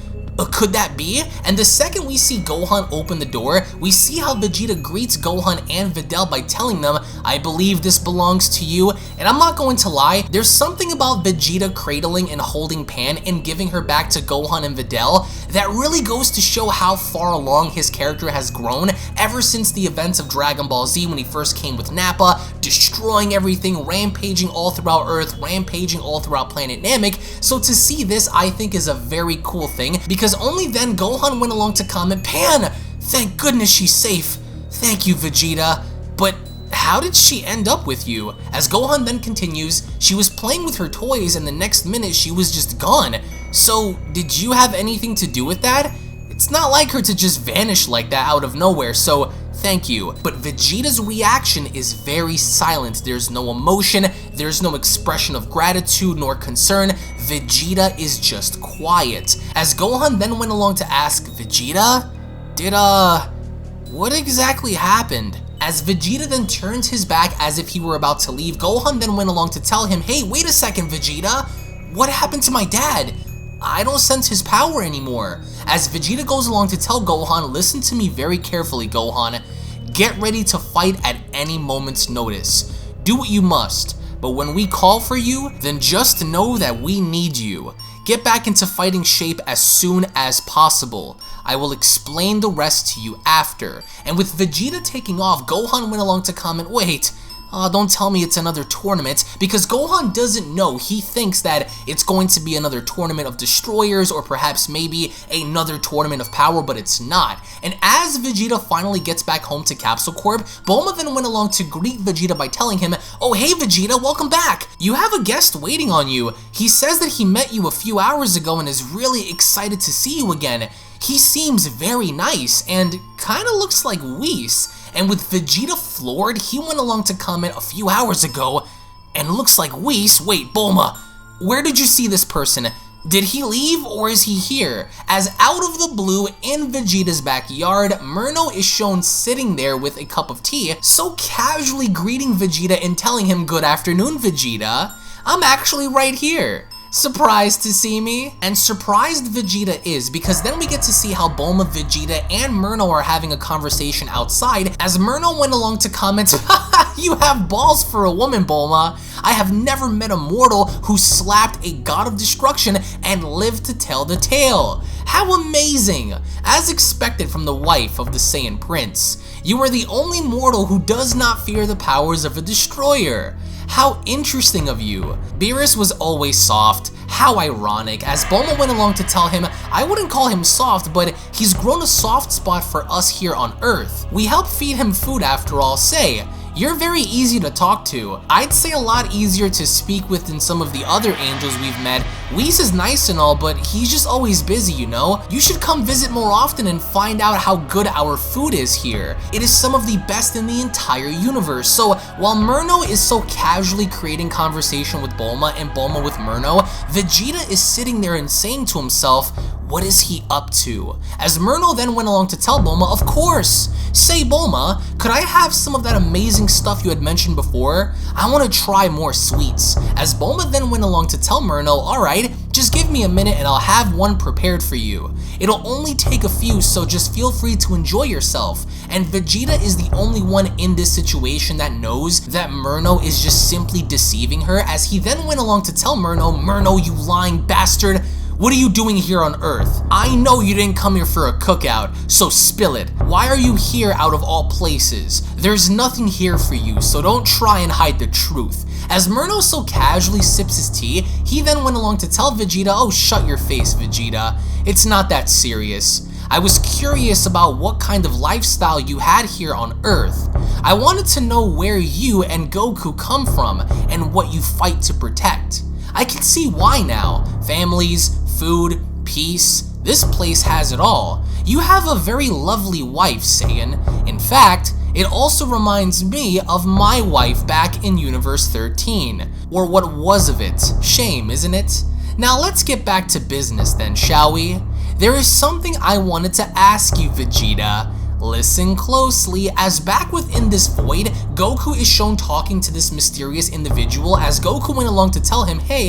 could that be? And the second we see Gohan open the door, we see how Vegeta greets Gohan and Videl by telling them, I believe this belongs to you. And I'm not going to lie, there's something about Vegeta cradling and holding Pan and giving her back to Gohan and Videl that really goes to show how far along his character has grown ever since the events of Dragon Ball Z, when he first came with Nappa, destroying everything, rampaging all throughout Earth, rampaging all throughout planet Namek. So to see this, I think, is a very cool thing, because only then Gohan went along to comment, Pan, thank goodness she's safe. Thank you, Vegeta. But how did she end up with you? As Gohan then continues, she was playing with her toys and the next minute she was just gone. So did you have anything to do with that? It's not like her to just vanish like that out of nowhere, so thank you. But Vegeta's reaction is very silent. There's no emotion, there's no expression of gratitude nor concern. Vegeta is just quiet. As Gohan then went along to ask, Vegeta? What exactly happened? As Vegeta then turns his back as if he were about to leave, Gohan then went along to tell him, hey, wait a second, Vegeta. What happened to my dad? I don't sense his power anymore. As Vegeta goes along to tell Gohan, listen to me very carefully, Gohan. Get ready to fight at any moment's notice. Do what you must, but when we call for you, then just know that we need you. Get back into fighting shape as soon as possible. I will explain the rest to you after. And with Vegeta taking off, Gohan went along to comment, wait, don't tell me it's another tournament, because Gohan doesn't know. He thinks that it's going to be another tournament of destroyers, or perhaps maybe another tournament of power, but it's not. And as Vegeta finally gets back home to Capsule Corp, Bulma then went along to greet Vegeta by telling him, oh hey Vegeta, welcome back! You have a guest waiting on you. He says that he met you a few hours ago and is really excited to see you again. He seems very nice, and kinda looks like Whis. And with Vegeta floored, he went along to comment a few hours ago, and looks like Whis. Wait, Bulma, where did you see this person? Did he leave, or is he here? As out of the blue, in Vegeta's backyard, Merno is shown sitting there with a cup of tea, so casually greeting Vegeta and telling him, good afternoon, Vegeta. I'm actually right here. Surprised to see me? And surprised Vegeta is, because then we get to see how Bulma, Vegeta, and Merno are having a conversation outside as Merno went along to comment, "Haha, you have balls for a woman, Bulma. I have never met a mortal who slapped a god of destruction and lived to tell the tale. How amazing! As expected from the wife of the Saiyan Prince, you are the only mortal who does not fear the powers of a destroyer. How interesting of you. Beerus was always soft. How ironic, as Bulma went along to tell him, I wouldn't call him soft, but he's grown a soft spot for us here on Earth. We help feed him food after all. Say, you're very easy to talk to. I'd say a lot easier to speak with than some of the other angels we've met. Whis is nice and all, but he's just always busy, you know? You should come visit more often and find out how good our food is here. It is some of the best in the entire universe. So while Merno is so casually creating conversation with Bulma and Bulma with Merno, Vegeta is sitting there and saying to himself, what is he up to? As Merno then went along to tell Bulma, of course! Say Bulma, could I have some of that amazing stuff you had mentioned before? I want to try more sweets. As Bulma then went along to tell Merno, alright, just give me a minute and I'll have one prepared for you. It'll only take a few, so just feel free to enjoy yourself. And Vegeta is the only one in this situation that knows that Merno is just simply deceiving her, as he then went along to tell Merno, Merno, you lying bastard! What are you doing here on Earth? I know you didn't come here for a cookout, so spill it. Why are you here out of all places? There's nothing here for you, so don't try and hide the truth. As Merno so casually sips his tea, he then went along to tell Vegeta, oh, shut your face, Vegeta. It's not that serious. I was curious about what kind of lifestyle you had here on Earth. I wanted to know where you and Goku come from and what you fight to protect. I can see why now. Families, food, peace, this place has it all. You have a very lovely wife, Saiyan. In fact, it also reminds me of my wife back in Universe 13, or what was of it. Shame, isn't it? Now let's get back to business then, shall we? There is something I wanted to ask you, Vegeta. Listen closely, as back within this void, Goku is shown talking to this mysterious individual as Goku went along to tell him, hey,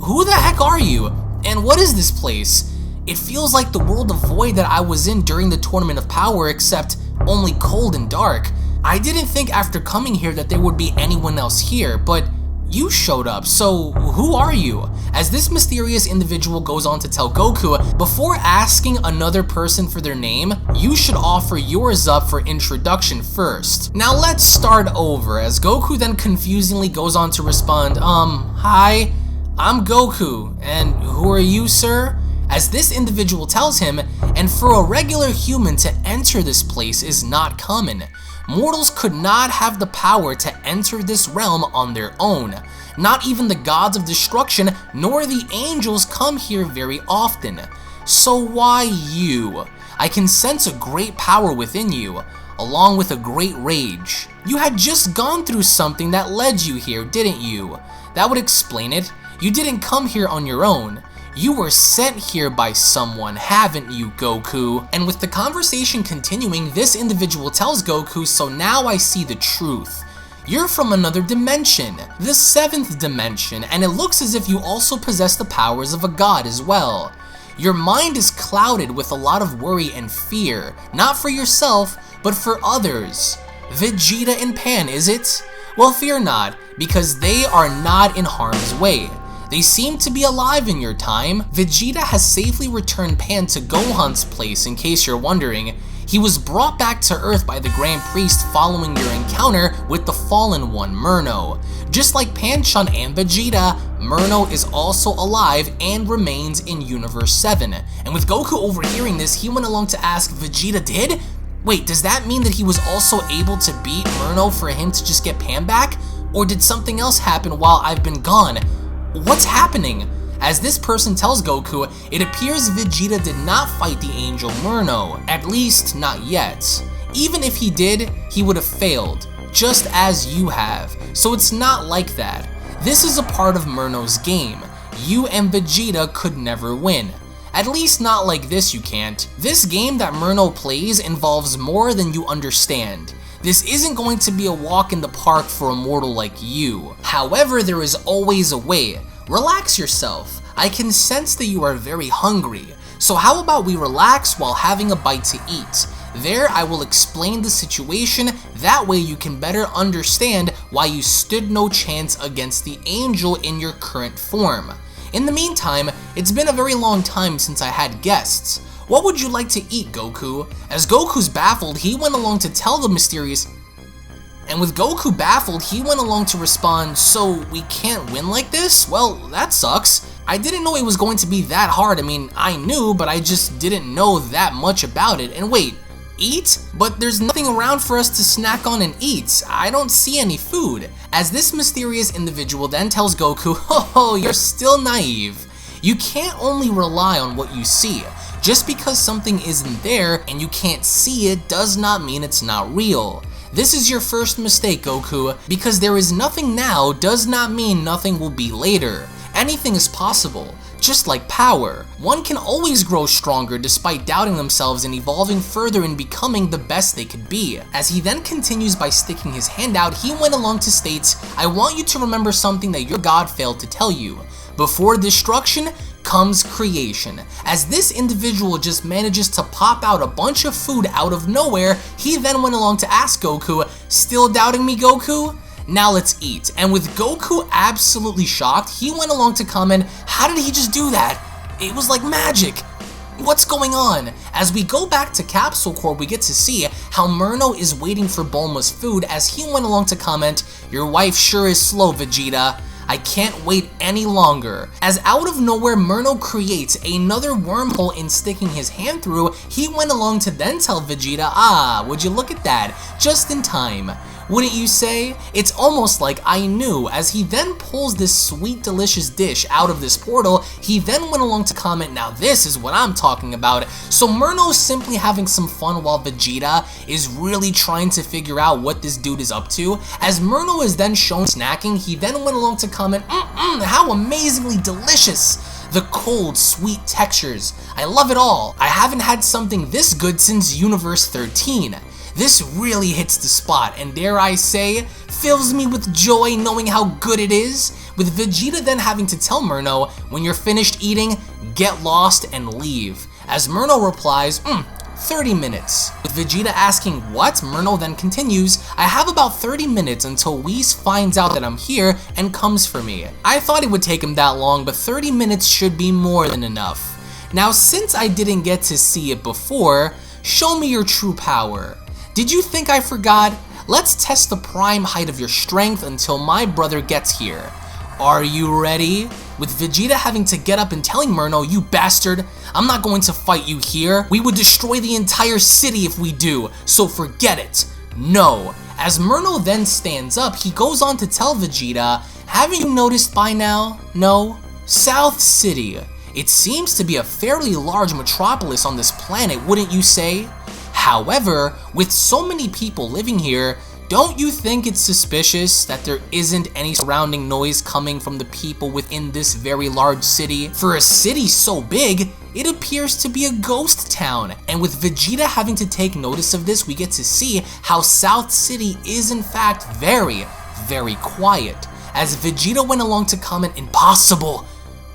who the heck are you? And what is this place? It feels like the world of void that I was in during the Tournament of Power, except only cold and dark. I didn't think after coming here that there would be anyone else here, but you showed up, so who are you? As this mysterious individual goes on to tell Goku, before asking another person for their name, you should offer yours up for introduction first. Now let's start over, as Goku then confusingly goes on to respond, hi, I'm Goku, and who are you, sir? As this individual tells him, and for a regular human to enter this place is not common. Mortals could not have the power to enter this realm on their own. Not even the gods of destruction nor the angels come here very often. So why you? I can sense a great power within you, along with a great rage. You had just gone through something that led you here, didn't you? That would explain it. You didn't come here on your own. You were sent here by someone, haven't you, Goku? And with the conversation continuing, this individual tells Goku, so now I see the truth. You're from another dimension, the 7th dimension, and it looks as if you also possess the powers of a god as well. Your mind is clouded with a lot of worry and fear, not for yourself, but for others. Vegeta and Pan, is it? Well, fear not, because they are not in harm's way. They seem to be alive in your time. Vegeta has safely returned Pan to Gohan's place, in case you're wondering. He was brought back to Earth by the Grand Priest following your encounter with the Fallen One, Merno. Just like Pan-chan and Vegeta, Merno is also alive and remains in Universe 7. And with Goku overhearing this, he went along to ask, Vegeta did? Wait, does that mean that he was also able to beat Merno for him to just get Pan back? Or did something else happen while I've been gone? What's happening? As this person tells Goku, it appears Vegeta did not fight the angel Merno, at least not yet. Even if he did, he would have failed, just as you have, so it's not like that. This is a part of Merno's game. You and Vegeta could never win. At least not like this you can't. This game that Merno plays involves more than you understand. This isn't going to be a walk in the park for a mortal like you. However, there is always a way. Relax yourself. I can sense that you are very hungry. So how about we relax while having a bite to eat? There I will explain the situation, that way you can better understand why you stood no chance against the angel in your current form. In the meantime, it's been a very long time since I had guests. What would you like to eat, Goku? As Goku's baffled, he went along to tell the mysterious... And with Goku baffled, he went along to respond, so we can't win like this? Well, that sucks. I didn't know it was going to be that hard. I mean, I knew, but I just didn't know that much about it. And wait, eat? But there's nothing around for us to snack on and eat. I don't see any food. As this mysterious individual then tells Goku, oh, you're still naive. You can't only rely on what you see. Just because something isn't there and you can't see it does not mean it's not real. This is your first mistake, Goku, because there is nothing now does not mean nothing will be later. Anything is possible, just like power. One can always grow stronger despite doubting themselves and evolving further and becoming the best they could be. As he then continues by sticking his hand out, he went along to state, I want you to remember something that your God failed to tell you. Before destruction comes creation. As this individual just manages to pop out a bunch of food out of nowhere, he then went along to ask Goku, still doubting me, Goku? Now let's eat. And with Goku absolutely shocked, he went along to comment, how did he just do that? It was like magic. What's going on? As we go back to Capsule Corp, we get to see how Merno is waiting for Bulma's food as he went along to comment, your wife sure is slow, Vegeta. I can't wait any longer. As out of nowhere, Merno creates another wormhole in sticking his hand through, he went along to then tell Vegeta, would you look at that, just in time. Wouldn't you say? It's almost like I knew. As he then pulls this sweet delicious dish out of this portal, he then went along to comment, now this is what I'm talking about. So Merno's simply having some fun while Vegeta is really trying to figure out what this dude is up to. As Merno is then shown snacking, he then went along to comment, how amazingly delicious. The cold, sweet textures. I love it all. I haven't had something this good since Universe 13. This really hits the spot, and dare I say, fills me with joy knowing how good it is, with Vegeta then having to tell Merno, when you're finished eating, get lost and leave. As Merno replies, 30 minutes. With Vegeta asking what, Merno then continues, I have about 30 minutes until Whis finds out that I'm here and comes for me. I thought it would take him that long, but 30 minutes should be more than enough. Now, since I didn't get to see it before, show me your true power. Did you think I forgot? Let's test the prime height of your strength until my brother gets here. Are you ready? With Vegeta having to get up and telling Merno, you bastard, I'm not going to fight you here. We would destroy the entire city if we do, so forget it. No. As Merno then stands up, he goes on to tell Vegeta, haven't you noticed by now? No? South City. It seems to be a fairly large metropolis on this planet, wouldn't you say? However, with so many people living here, don't you think it's suspicious that there isn't any surrounding noise coming from the people within this very large city? For a city so big, it appears to be a ghost town. And with Vegeta having to take notice of this, we get to see how South City is in fact very, very quiet. As Vegeta went along to comment, impossible.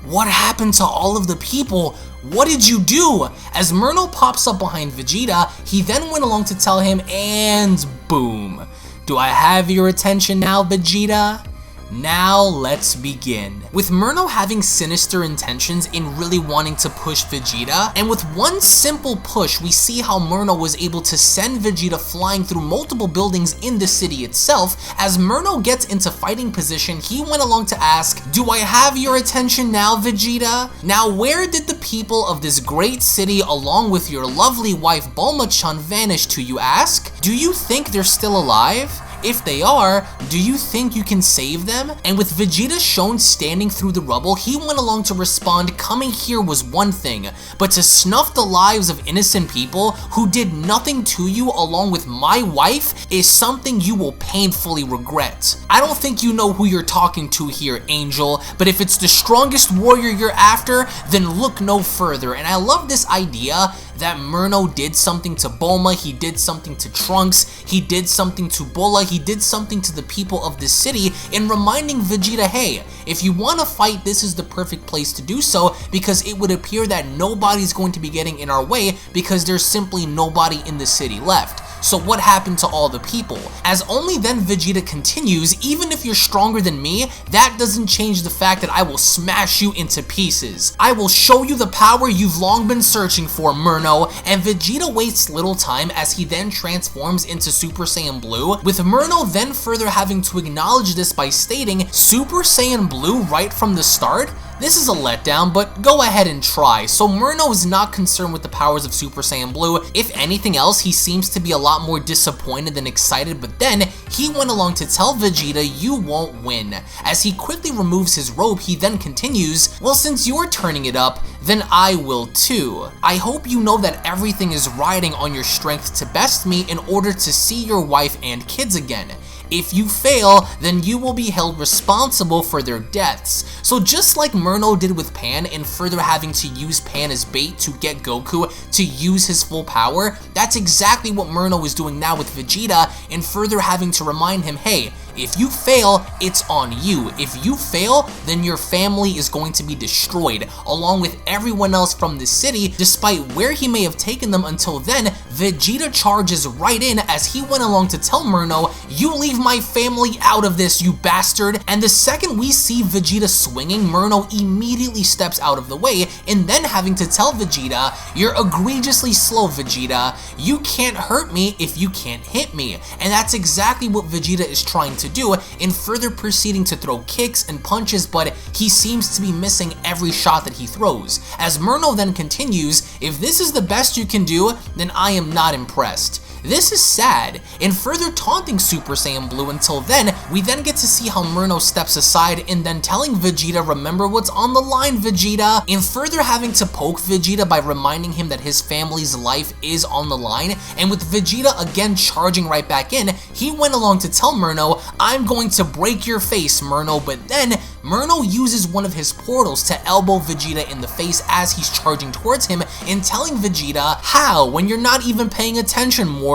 What happened to all of the people? What did you do? As Merno pops up behind Vegeta, he then went along to tell him, and boom. Do I have your attention now, Vegeta? Now let's begin. With Merno having sinister intentions in really wanting to push Vegeta, and with one simple push, we see how Merno was able to send Vegeta flying through multiple buildings in the city itself. As Merno gets into fighting position, he went along to ask, do I have your attention now, Vegeta? Now where did the people of this great city along with your lovely wife Bulma-chan vanish to, you ask? Do you think they're still alive? If they are, do you think you can save them? And with Vegeta shown standing through the rubble, he went along to respond, coming here was one thing, but to snuff the lives of innocent people who did nothing to you along with my wife is something you will painfully regret. I don't think you know who you're talking to here, Angel, but if it's the strongest warrior you're after, then look no further. And I love this idea that Merno did something to Bulma, he did something to Trunks, he did something to Bulla, he did something to the people of this city, in reminding Vegeta, hey, if you want to fight, this is the perfect place to do so, because it would appear that nobody's going to be getting in our way because there's simply nobody in the city left. So what happened to all the people? As only then Vegeta continues, even if you're stronger than me, that doesn't change the fact that I will smash you into pieces. I will show you the power you've long been searching for, Merno. And Vegeta wastes little time as he then transforms into Super Saiyan Blue, with Merno then further having to acknowledge this by stating, Super Saiyan Blue right from the start? This is a letdown, but go ahead and try. So Merno is not concerned with the powers of Super Saiyan Blue. If anything else, he seems to be a lot more disappointed than excited, but then he went along to tell Vegeta, you won't win. As he quickly removes his robe, he then continues, well, since you're turning it up, then I will too. I hope you know that everything is riding on your strength to best me in order to see your wife and kids again. If you fail, then you will be held responsible for their deaths. So just like Merno did with Pan in further having to use Pan as bait to get Goku to use his full power, that's exactly what Merno is doing now with Vegeta in further having to remind him, hey, if you fail, it's on you. If you fail, then your family is going to be destroyed, along with everyone else from the city, despite where he may have taken them until then. Vegeta charges right in as he went along to tell Merno, you leave my family out of this, you bastard. And the second we see Vegeta swinging, Merno immediately steps out of the way, and then having to tell Vegeta, you're egregiously slow, Vegeta. You can't hurt me if you can't hit me. And that's exactly what Vegeta is trying to do, in further proceeding to throw kicks and punches, but he seems to be missing every shot that he throws. As Merno then continues, if this is the best you can do, then I am not impressed. This is sad, and further taunting Super Saiyan Blue until then, we then get to see how Merno steps aside and then telling Vegeta, remember what's on the line, Vegeta, and further having to poke Vegeta by reminding him that his family's life is on the line. And with Vegeta again charging right back in, he went along to tell Merno, I'm going to break your face, Merno, but then Merno uses one of his portals to elbow Vegeta in the face as he's charging towards him and telling Vegeta, how, when you're not even paying attention, mortal?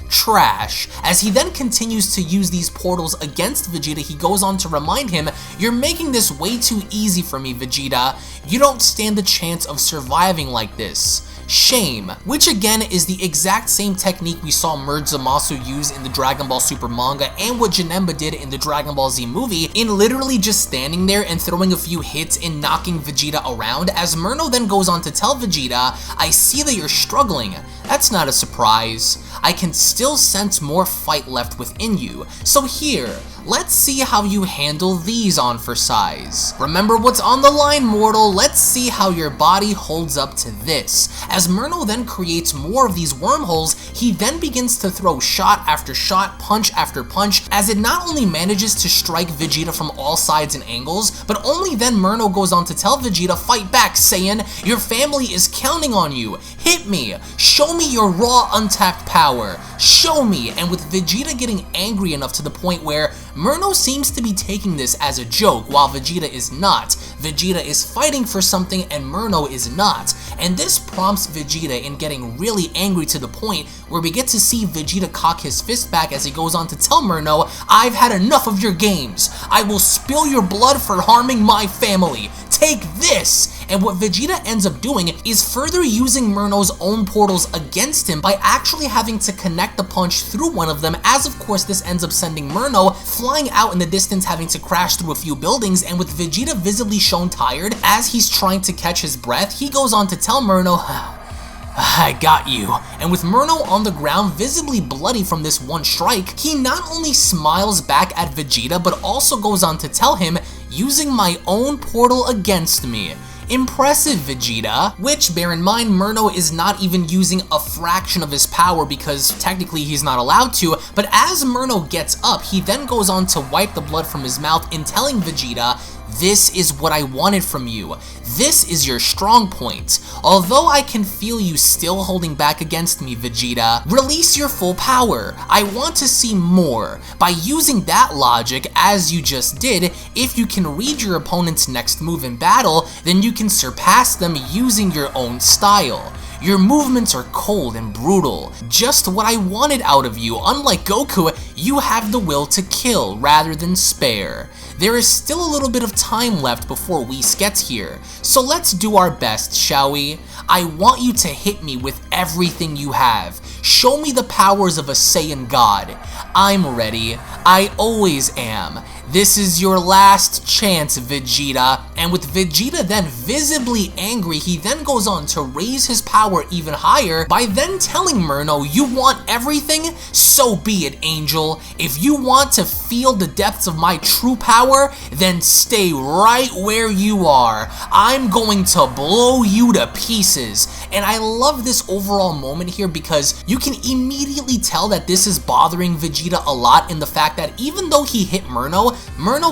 Trash. As he then continues to use these portals against Vegeta, he goes on to remind him, you're making this way too easy for me, Vegeta. You don't stand a chance of surviving like this. Shame. Which again is the exact same technique we saw Merge Zamasu use in the Dragon Ball Super manga and what Janemba did in the Dragon Ball Z movie, in literally just standing there and throwing a few hits and knocking Vegeta around. As Merno then goes on to tell Vegeta, I see that you're struggling. That's not a surprise. I can still sense more fight left within you. So here, let's see how you handle these on for size. Remember what's on the line, mortal. Let's see how your body holds up to this. As Merno then creates more of these wormholes, he then begins to throw shot after shot, punch after punch, as it not only manages to strike Vegeta from all sides and angles, but only then Merno goes on to tell Vegeta, fight back, Saiyan. Your family is counting on you. Hit me. Show me your raw, untapped power. Show me. And with Vegeta getting angry enough to the point where Merno seems to be taking this as a joke while Vegeta is not. Vegeta is fighting for something and Merno is not. And this prompts Vegeta in getting really angry to the point where we get to see Vegeta cock his fist back as he goes on to tell Merno, I've had enough of your games. I will spill your blood for harming my family. Take this! And what Vegeta ends up doing is further using Merno's own portals against him by actually having to connect the punch through one of them, as of course this ends up sending Merno flying out in the distance, having to crash through a few buildings. And with Vegeta visibly shown tired as he's trying to catch his breath, he goes on to tell Merno, I got you. And with Merno on the ground, visibly bloody from this one strike, he not only smiles back at Vegeta, but also goes on to tell him, using my own portal against me. Impressive, Vegeta. Which, bear in mind, Merno is not even using a fraction of his power because technically he's not allowed to, but as Merno gets up, he then goes on to wipe the blood from his mouth in telling Vegeta, this is what I wanted from you. This is your strong point. Although I can feel you still holding back against me, Vegeta, release your full power. I want to see more. By using that logic, as you just did, if you can read your opponent's next move in battle, then you can surpass them using your own style. Your movements are cold and brutal, just what I wanted out of you. Unlike Goku, you have the will to kill rather than spare. There is still a little bit of time left before Whis gets here, so let's do our best, shall we? I want you to hit me with everything you have. Show me the powers of a Saiyan God. I'm ready. I always am. This is your last chance, Vegeta. And with Vegeta then visibly angry, he then goes on to raise his power even higher by then telling Merno, you want everything? So be it, Angel. If you want to feel the depths of my true power, then stay right where you are. I'm going to blow you to pieces. And I love this overall moment here because you can immediately tell that this is bothering Vegeta a lot in the fact that even though he hit Merno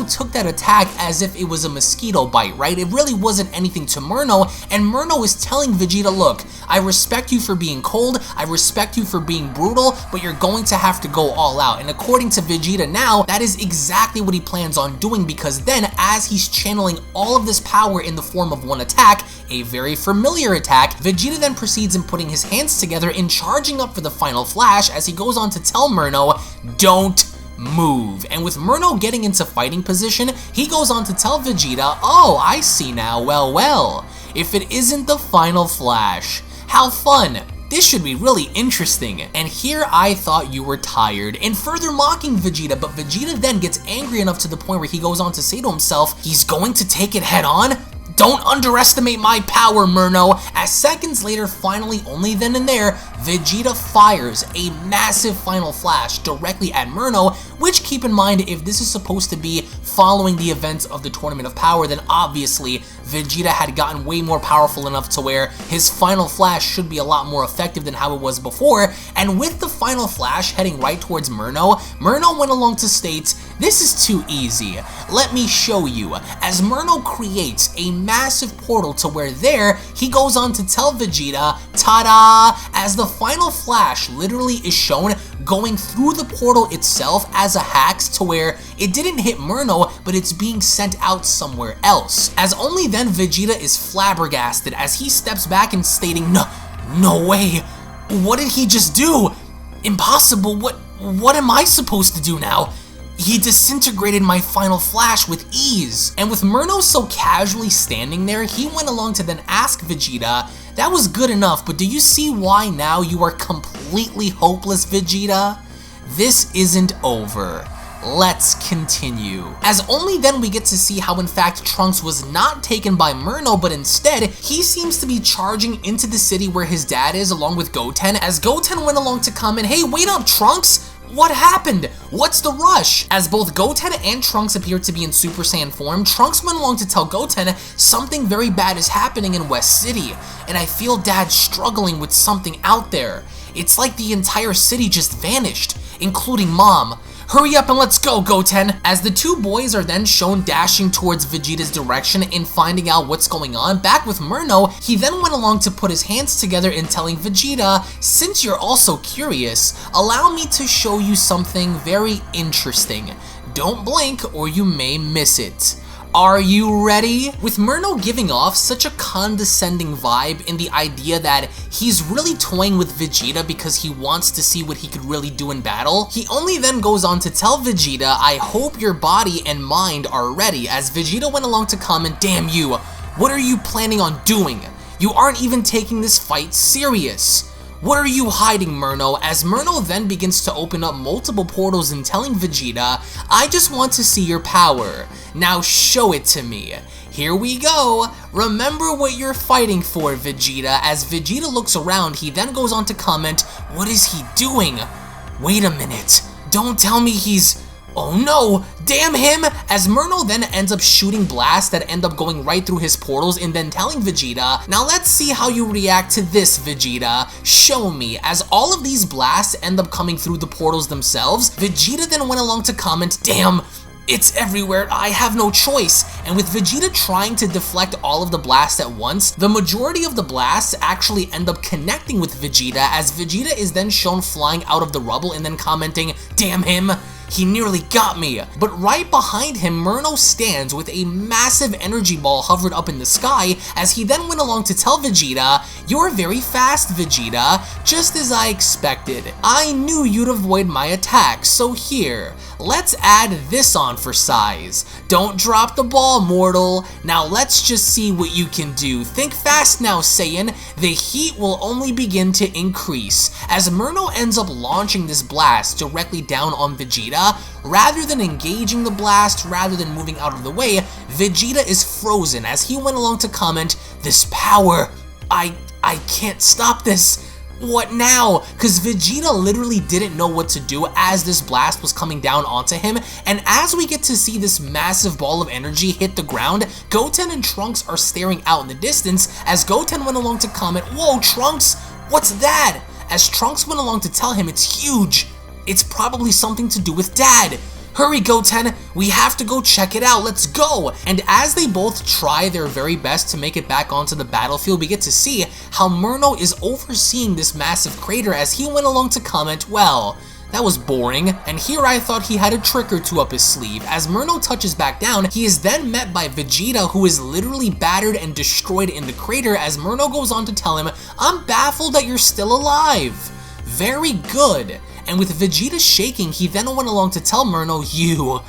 took that attack as if it was a mosquito bite, right? It really wasn't anything to Merno, and Merno is telling Vegeta, look, I respect you for being cold, I respect you for being brutal, but you're going to have to go all out. And according to Vegeta now, that is exactly what he plans on doing, because then as he's channeling all of this power in the form of one attack, a very familiar attack, Vegeta then proceeds in putting his hands together and charging up for the final flash as he goes on to tell Merno, don't move. And with Merno getting into fighting position, he goes on to tell Vegeta, oh, I see now, well, if it isn't the final flash, how fun. This should be really interesting. And here I thought you were tired, and further mocking Vegeta, but Vegeta then gets angry enough to the point where he goes on to say to himself, he's going to take it head on? Don't underestimate my power, Merno. As seconds later, finally, only then and there, Vegeta fires a massive final flash directly at Merno, which, keep in mind, if this is supposed to be following the events of the Tournament of Power, then obviously Vegeta had gotten way more powerful enough to where his final flash should be a lot more effective than how it was before. And with the final flash heading right towards Merno, Merno went along to state, this is too easy. Let me show you. As Merno creates a massive portal to where there, he goes on to tell Vegeta, ta-da, as the final flash literally is shown going through the portal itself as a hex to where it didn't hit Merno, but it's being sent out somewhere else. As only then Vegeta is flabbergasted as he steps back and stating, no way, what did he just do? Impossible, what am I supposed to do now? He disintegrated my final flash with ease. And with Merno so casually standing there, he went along to then ask Vegeta, that was good enough, but do you see why now you are completely hopeless, Vegeta? This isn't over. Let's continue. As only then we get to see how in fact Trunks was not taken by Merno, but instead he seems to be charging into the city where his dad is along with Goten, as Goten went along to comment, hey, wait up, Trunks! What happened? What's the rush? As both Goten and Trunks appear to be in Super Saiyan form, Trunks went along to tell Goten something very bad is happening in West City, and I feel Dad struggling with something out there. It's like the entire city just vanished, including Mom. Hurry up and let's go, Goten! As the two boys are then shown dashing towards Vegeta's direction in finding out what's going on, back with Merno, he then went along to put his hands together in telling Vegeta, since you're also curious, allow me to show you something very interesting. Don't blink or you may miss it. Are you ready? With Merno giving off such a condescending vibe in the idea that he's really toying with Vegeta because he wants to see what he could really do in battle, he only then goes on to tell Vegeta, I hope your body and mind are ready, as Vegeta went along to comment, damn you, what are you planning on doing? You aren't even taking this fight serious. What are you hiding, Merno? As Merno then begins to open up multiple portals and telling Vegeta, I just want to see your power. Now show it to me. Here we go. Remember what you're fighting for, Vegeta. As Vegeta looks around, he then goes on to comment, what is he doing? Wait a minute. Don't tell me he's... Oh no, damn him! As Merno then ends up shooting blasts that end up going right through his portals and then telling Vegeta, now let's see how you react to this, Vegeta. Show me. As all of these blasts end up coming through the portals themselves, Vegeta then went along to comment, damn, it's everywhere, I have no choice. And with Vegeta trying to deflect all of the blasts at once, the majority of the blasts actually end up connecting with Vegeta, as Vegeta is then shown flying out of the rubble and then commenting, damn him. He nearly got me. But right behind him, Merno stands with a massive energy ball hovered up in the sky as he then went along to tell Vegeta, "You're very fast, Vegeta, just as I expected. I knew you'd avoid my attack, so here, let's add this on for size. Don't drop the ball, mortal. Now let's just see what you can do. Think fast now, Saiyan. The heat will only begin to increase." As Merno ends up launching this blast directly down on Vegeta, rather than engaging the blast, rather than moving out of the way, Vegeta is frozen as he went along to comment, "This power, I can't stop this. What now?" Because Vegeta literally didn't know what to do as this blast was coming down onto him, and as we get to see this massive ball of energy hit the ground, Goten and Trunks are staring out in the distance as Goten went along to comment, "Whoa, Trunks, what's that?" As Trunks went along to tell him it's huge. It's probably something to do with Dad. "Hurry, Goten, we have to go check it out, let's go!" And as they both try their very best to make it back onto the battlefield, we get to see how Merno is overseeing this massive crater as he went along to comment, "Well, that was boring, and here I thought he had a trick or two up his sleeve." As Merno touches back down, he is then met by Vegeta, who is literally battered and destroyed in the crater as Merno goes on to tell him, "I'm baffled that you're still alive." Very good. And with Vegeta shaking, he then went along to tell Merno, "You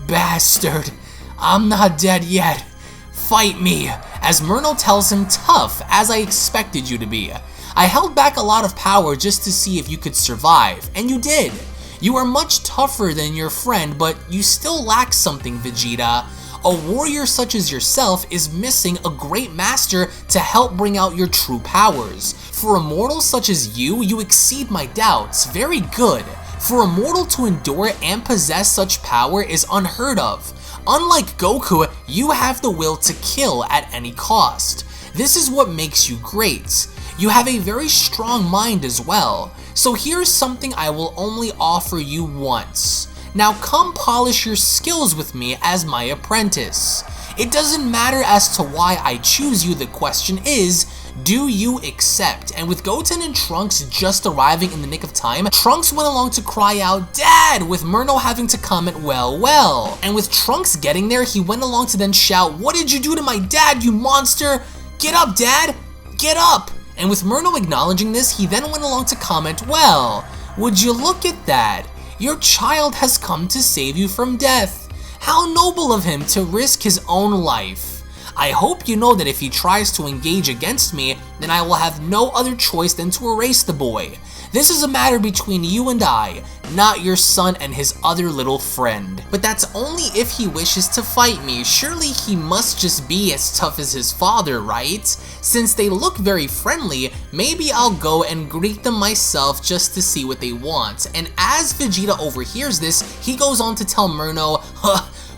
bastard, I'm not dead yet. Fight me." As Merno tells him, "Tough, as I expected you to be. I held back a lot of power just to see if you could survive, and you did. You are much tougher than your friend, but you still lack something, Vegeta. A warrior such as yourself is missing a great master to help bring out your true powers. For a mortal such as you exceed my doubts. Very good. For a mortal to endure and possess such power is unheard of. Unlike Goku, you have the will to kill at any cost. This is what makes you great. You have a very strong mind as well. So here's something I will only offer you once. Now come polish your skills with me as my apprentice. It doesn't matter as to why I choose you, the question is, do you accept?" And with Goten and Trunks just arriving in the nick of time, Trunks went along to cry out, "Dad!" with Merno having to comment, "Well, well." And with Trunks getting there, he went along to then shout, "What did you do to my dad, you monster? Get up, Dad! Get up!" And with Merno acknowledging this, he then went along to comment, "Well, would you look at that? Your child has come to save you from death. How noble of him to risk his own life. I hope you know that if he tries to engage against me, then I will have no other choice than to erase the boy. This is a matter between you and I, not your son and his other little friend. But that's only if he wishes to fight me. Surely he must just be as tough as his father, right? Since they look very friendly, maybe I'll go and greet them myself just to see what they want." And as Vegeta overhears this, he goes on to tell Merno,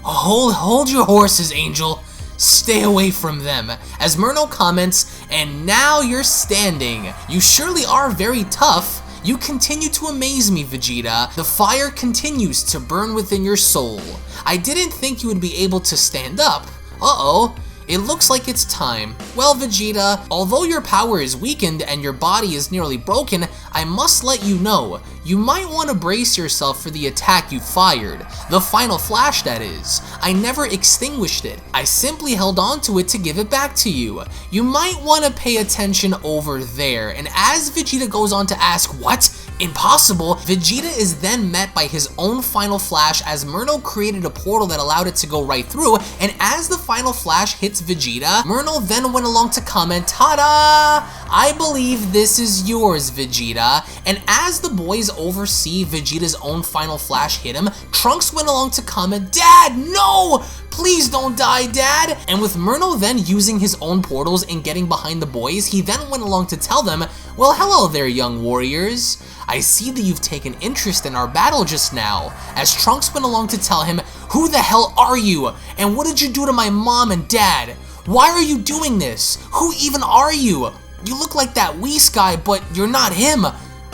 Hold your horses, Angel. Stay away from them." As Merno comments, "And now you're standing. You surely are very tough. You continue to amaze me, Vegeta. The fire continues to burn within your soul. I didn't think you would be able to stand up. Uh-oh. It looks like it's time. Well, Vegeta, although your power is weakened and your body is nearly broken, I must let you know, you might want to brace yourself for the attack you fired. The final flash, that is. I never extinguished it. I simply held on to it to give it back to you. You might want to pay attention over there." And as Vegeta goes on to ask, "What? Impossible?" Vegeta is then met by his own final flash as Merno created a portal that allowed it to go right through, and as the final flash hits Vegeta, Merno then went along to comment, "Ta-da! I believe this is yours, Vegeta." And as the boys oversee Vegeta's own final flash hit him, Trunks went along to comment, "Dad, no! Please don't die, Dad!" And with Merno then using his own portals and getting behind the boys, he then went along to tell them, "Well, hello there, young warriors. I see that you've taken interest in our battle just now." As Trunks went along to tell him, "Who the hell are you? And what did you do to my mom and dad? Why are you doing this? Who even are you? You look like that Whis guy, but you're not him.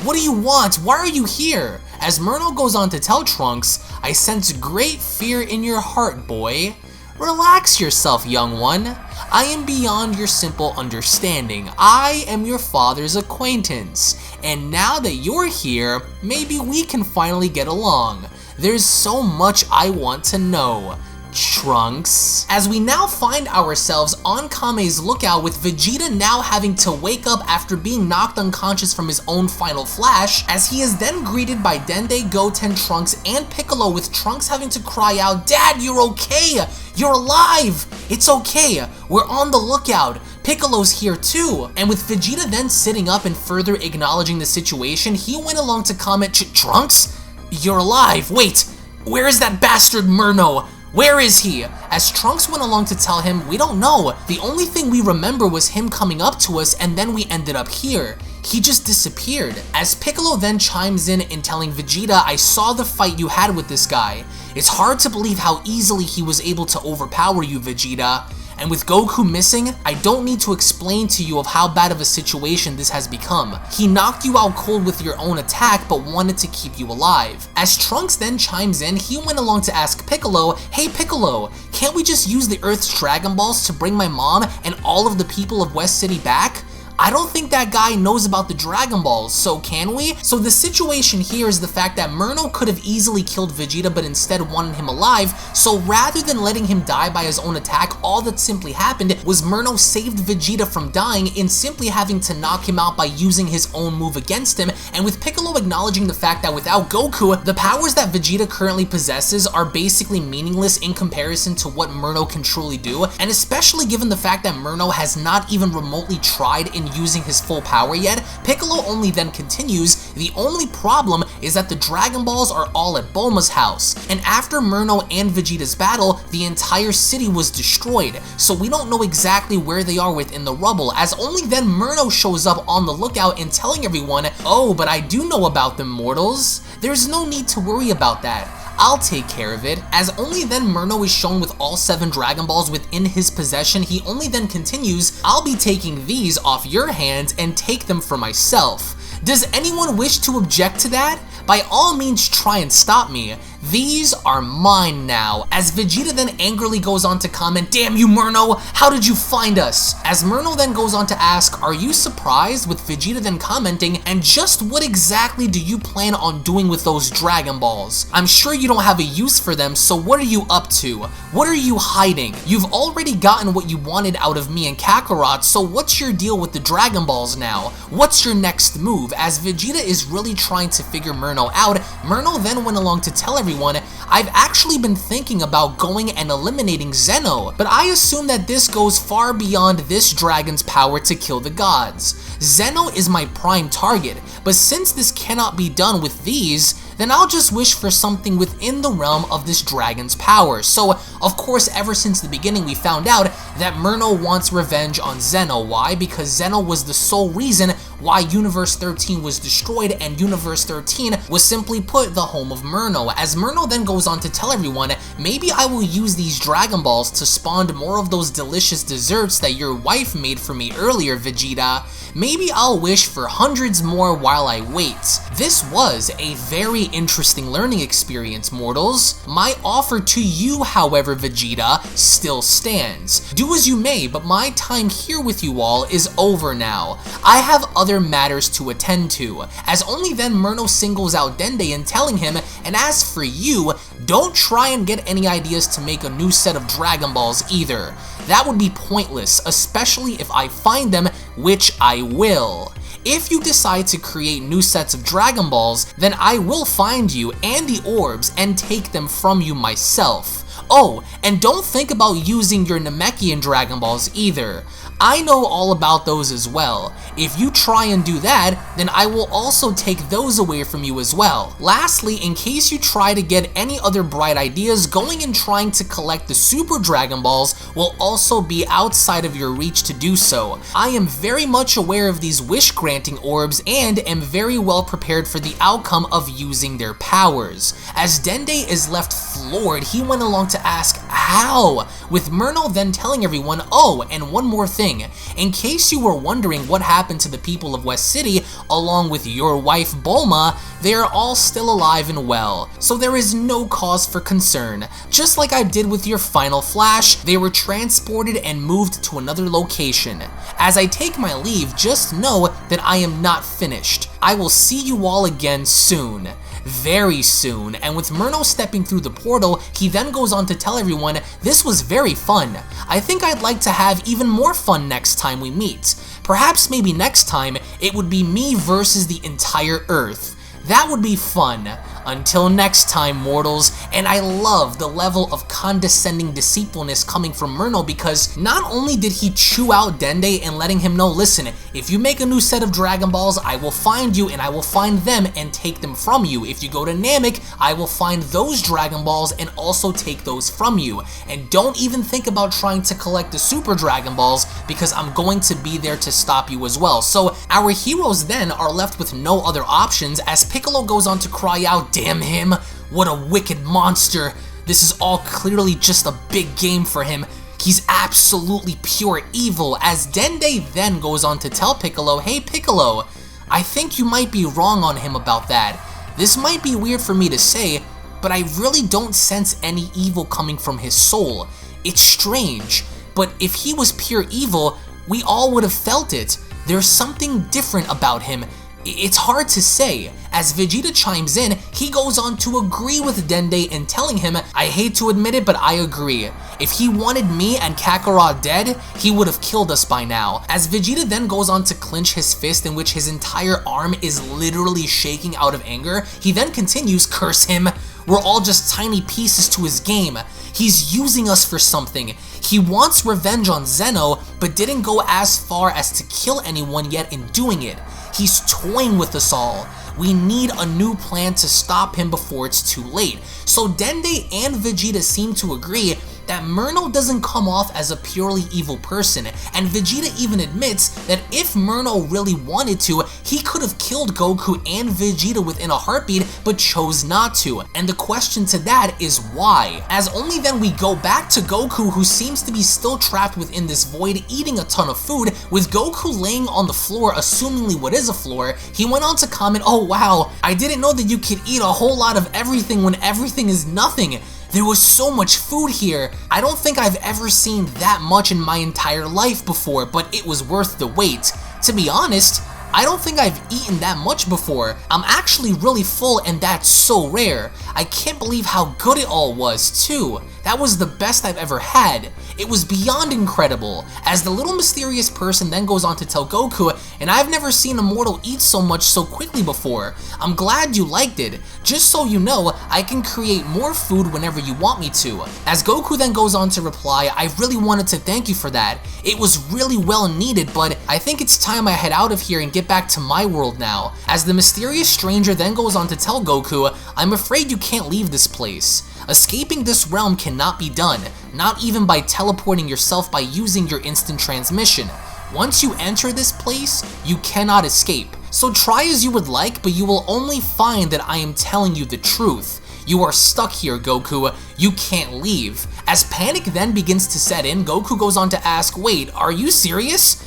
What do you want? Why are you here?" As Merno goes on to tell Trunks, "I sense great fear in your heart, boy. Relax yourself, young one. I am beyond your simple understanding. I am your father's acquaintance. And now that you're here, maybe we can finally get along. There's so much I want to know. Trunks. As we now find ourselves on Kame's lookout, with Vegeta now having to wake up after being knocked unconscious from his own final flash, as he is then greeted by Dende, Goten, Trunks, and Piccolo, with Trunks having to cry out, "Dad, you're okay! You're alive! It's okay! We're on the lookout! Piccolo's here too!" And with Vegeta then sitting up and further acknowledging the situation, he went along to comment, "Trunks? You're alive! Wait! Where is that bastard Merno? Where is he?" As Trunks went along to tell him, "We don't know. The only thing we remember was him coming up to us, and then we ended up here. He just disappeared." As Piccolo then chimes in telling Vegeta, "I saw the fight you had with this guy. It's hard to believe how easily he was able to overpower you, Vegeta. And with Goku missing, I don't need to explain to you of how bad of a situation this has become. He knocked you out cold with your own attack, but wanted to keep you alive." As Trunks then chimes in, he went along to ask Piccolo, "Hey Piccolo, can't we just use the Earth's Dragon Balls to bring my mom and all of the people of West City back? I don't think that guy knows about the Dragon Balls, so can we?" So the situation here is the fact that Merno could have easily killed Vegeta, but instead wanted him alive, so rather than letting him die by his own attack, all that simply happened was Merno saved Vegeta from dying in simply having to knock him out by using his own move against him, and with Piccolo acknowledging the fact that without Goku, the powers that Vegeta currently possesses are basically meaningless in comparison to what Merno can truly do, and especially given the fact that Merno has not even remotely tried in using his full power yet, Piccolo only then continues, "The only problem is that the Dragon Balls are all at Bulma's house, and after Merno and Vegeta's battle, the entire city was destroyed, so we don't know exactly where they are within the rubble," as only then Merno shows up on the lookout and telling everyone, "Oh, but I do know about them, mortals. There's no need to worry about that. I'll take care of it." As only then Merno is shown with all 7 Dragon Balls within his possession, he only then continues, "I'll be taking these off your hands and take them for myself. Does anyone wish to object to that? By all means try and stop me. These are mine now." As Vegeta then angrily goes on to comment, "Damn you Merno, how did you find us?" As Merno then goes on to ask, "Are you surprised?" with Vegeta then commenting, "And just what exactly do you plan on doing with those Dragon Balls? I'm sure you don't have a use for them, so what are you up to? What are you hiding? You've already gotten what you wanted out of me and Kakarot, so what's your deal with the Dragon Balls now? What's your next move?" As Vegeta is really trying to figure Merno out, Merno then went along to tell everyone, "I've actually been thinking about going and eliminating Zeno, but I assume that this goes far beyond this dragon's power to kill the gods. Zeno is my prime target, but since this cannot be done with these, then I'll just wish for something within the realm of this dragon's power." So, of course, ever since the beginning we found out that Merno wants revenge on Zeno. Why? Because Zeno was the sole reason why Universe 13 was destroyed, and Universe 13 was simply put the home of Merno. As Merno then goes on to tell everyone, "Maybe I will use these Dragon Balls to spawn more of those delicious desserts that your wife made for me earlier, Vegeta. Maybe I'll wish for hundreds more while I wait." This was a very interesting learning experience, mortals. My offer to you, however, Vegeta, still stands. Do as you may, but my time here with you all is over now. I have other matters to attend to. As only then Merno singles out Dende and telling him, "And as for you, don't try and get any ideas to make a new set of Dragon Balls either. That would be pointless, especially if I find them, which I will. If you decide to create new sets of Dragon Balls, then I will find you and the orbs and take them from you myself. Oh, and don't think about using your Namekian Dragon Balls either. I know all about those as well. If you try and do that, then I will also take those away from you as well. Lastly, in case you try to get any other bright ideas, going and trying to collect the Super Dragon Balls will also be outside of your reach to do so. I am very much aware of these wish-granting orbs and am very well prepared for the outcome of using their powers." As Dende is left floored, he went along to ask, "How?" with Merno then telling everyone, "Oh, and one more thing. In case you were wondering what happened to the people of West City, along with your wife Bulma, they are all still alive and well, so there is no cause for concern. Just like I did with your final flash, they were transported and moved to another location. As I take my leave, just know that I am not finished. I will see you all again soon. very soon. And with Merno stepping through the portal, he then goes on to tell everyone, "This was very fun. I think I'd like to have even more fun next time we meet. Perhaps maybe next time it would be me versus the entire Earth. That would be fun. Until next time, mortals." And I love the level of condescending deceitfulness coming from Merno, because not only did he chew out Dende and letting him know, "Listen, if you make a new set of Dragon Balls, I will find you and I will find them and take them from you. If you go to Namek, I will find those Dragon Balls and also take those from you. And don't even think about trying to collect the Super Dragon Balls, because I'm going to be there to stop you as well." So our heroes then are left with no other options, as Piccolo goes on to cry out, "Damn him, what a wicked monster. This is all clearly just a big game for him. He's absolutely pure evil," as Dende then goes on to tell Piccolo, "Hey Piccolo, I think you might be wrong on him about that. This might be weird for me to say, but I really don't sense any evil coming from his soul. It's strange, but if he was pure evil, we all would have felt it. There's something different about him. It's hard to say." As Vegeta chimes in, he goes on to agree with Dende and telling him, "I hate to admit it, but I agree. If he wanted me and Kakarot dead, he would have killed us by now." As Vegeta then goes on to clench his fist, in which his entire arm is literally shaking out of anger, he then continues, "Curse him. We're all just tiny pieces to his game. He's using us for something. He wants revenge on Zeno, but didn't go as far as to kill anyone yet in doing it. He's toying with us all. We need a new plan to stop him before it's too late." So Dende and Vegeta seem to agree that Merno doesn't come off as a purely evil person, and Vegeta even admits that if Merno really wanted to, he could have killed Goku and Vegeta within a heartbeat, but chose not to. And the question to that is why? As only then we go back to Goku, who seems to be still trapped within this void, eating a ton of food. With Goku laying on the floor, assumingly what is a floor, he went on to comment, "Oh wow, I didn't know that you could eat a whole lot of everything when everything is nothing. There was so much food here. I don't think I've ever seen that much in my entire life before, but it was worth the wait. To be honest, I don't think I've eaten that much before. I'm actually really full, and that's so rare. I can't believe how good it all was, too. That was the best I've ever had. It was beyond incredible." As the little mysterious person then goes on to tell Goku, "And I've never seen a mortal eat so much so quickly before. I'm glad you liked it. Just so you know, I can create more food whenever you want me to." As Goku then goes on to reply, "I really wanted to thank you for that. It was really well needed, but I think it's time I head out of here and get back to my world now." As the mysterious stranger then goes on to tell Goku, "I'm afraid you can't leave this place. Escaping this realm cannot be done, not even by teleporting yourself by using your instant transmission. Once you enter this place, you cannot escape. So try as you would like, but you will only find that I am telling you the truth. You are stuck here, Goku. You can't leave." As panic then begins to set in, Goku goes on to ask, "Wait, are you serious?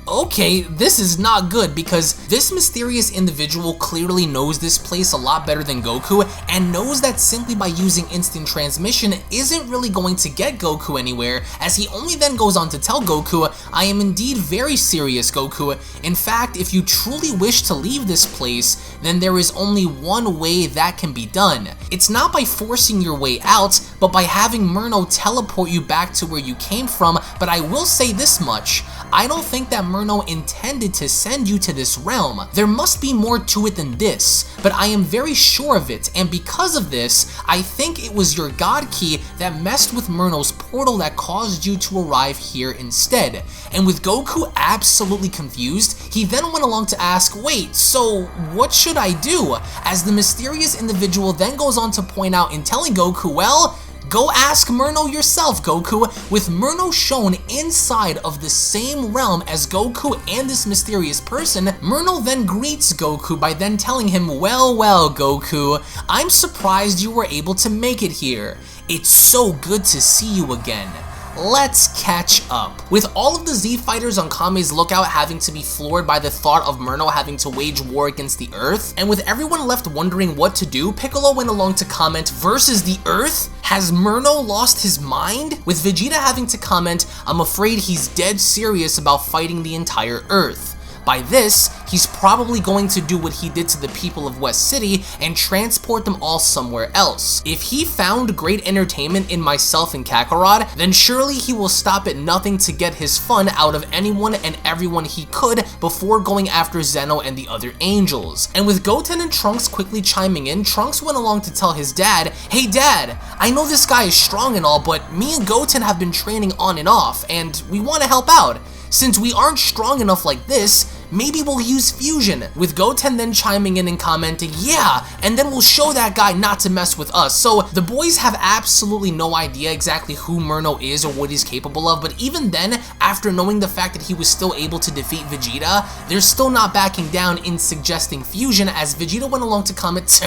Okay, this is not good," because this mysterious individual clearly knows this place a lot better than Goku, and knows that simply by using instant transmission isn't really going to get Goku anywhere, as he only then goes on to tell Goku, "I am indeed very serious, Goku. In fact, if you truly wish to leave this place, then there is only one way that can be done. It's not by forcing your way out, but by having Merno teleport you back to where you came from, but I will say this much. I don't think that Merno intended to send you to this realm. There must be more to it than this, but I am very sure of it, and because of this, I think it was your God Key that messed with Merno's portal that caused you to arrive here instead." And with Goku absolutely confused, he then went along to ask, "Wait, so what should I do?" As the mysterious individual then goes on to point out in telling Goku, "Well, go ask Merno yourself, Goku." With Merno shown inside of the same realm as Goku and this mysterious person, Merno then greets Goku by then telling him, well, Goku, I'm surprised you were able to make it here. It's so good to see you again. Let's catch up." With all of the Z fighters on Kame's lookout having to be floored by the thought of Merno having to wage war against the Earth, and with everyone left wondering what to do, Piccolo went along to comment, "Versus the Earth? Has Merno lost his mind?" With Vegeta having to comment, "I'm afraid he's dead serious about fighting the entire Earth." By this, he's probably going to do what he did to the people of West City and transport them all somewhere else. If he found great entertainment in myself and Kakarot, then surely he will stop at nothing to get his fun out of anyone and everyone he could before going after Zeno and the other angels. And with Goten and Trunks quickly chiming in, Trunks went along to tell his dad, "Hey dad, I know this guy is strong and all, but me and Goten have been training on and off, and we want to help out. Since we aren't strong enough like this, maybe we'll use fusion," with Goten then chiming in and commenting, "Yeah, and then we'll show that guy not to mess with us." So the boys have absolutely no idea exactly who Merno is or what he's capable of, but even then, after knowing the fact that he was still able to defeat Vegeta, they're still not backing down in suggesting fusion, as Vegeta went along to comment,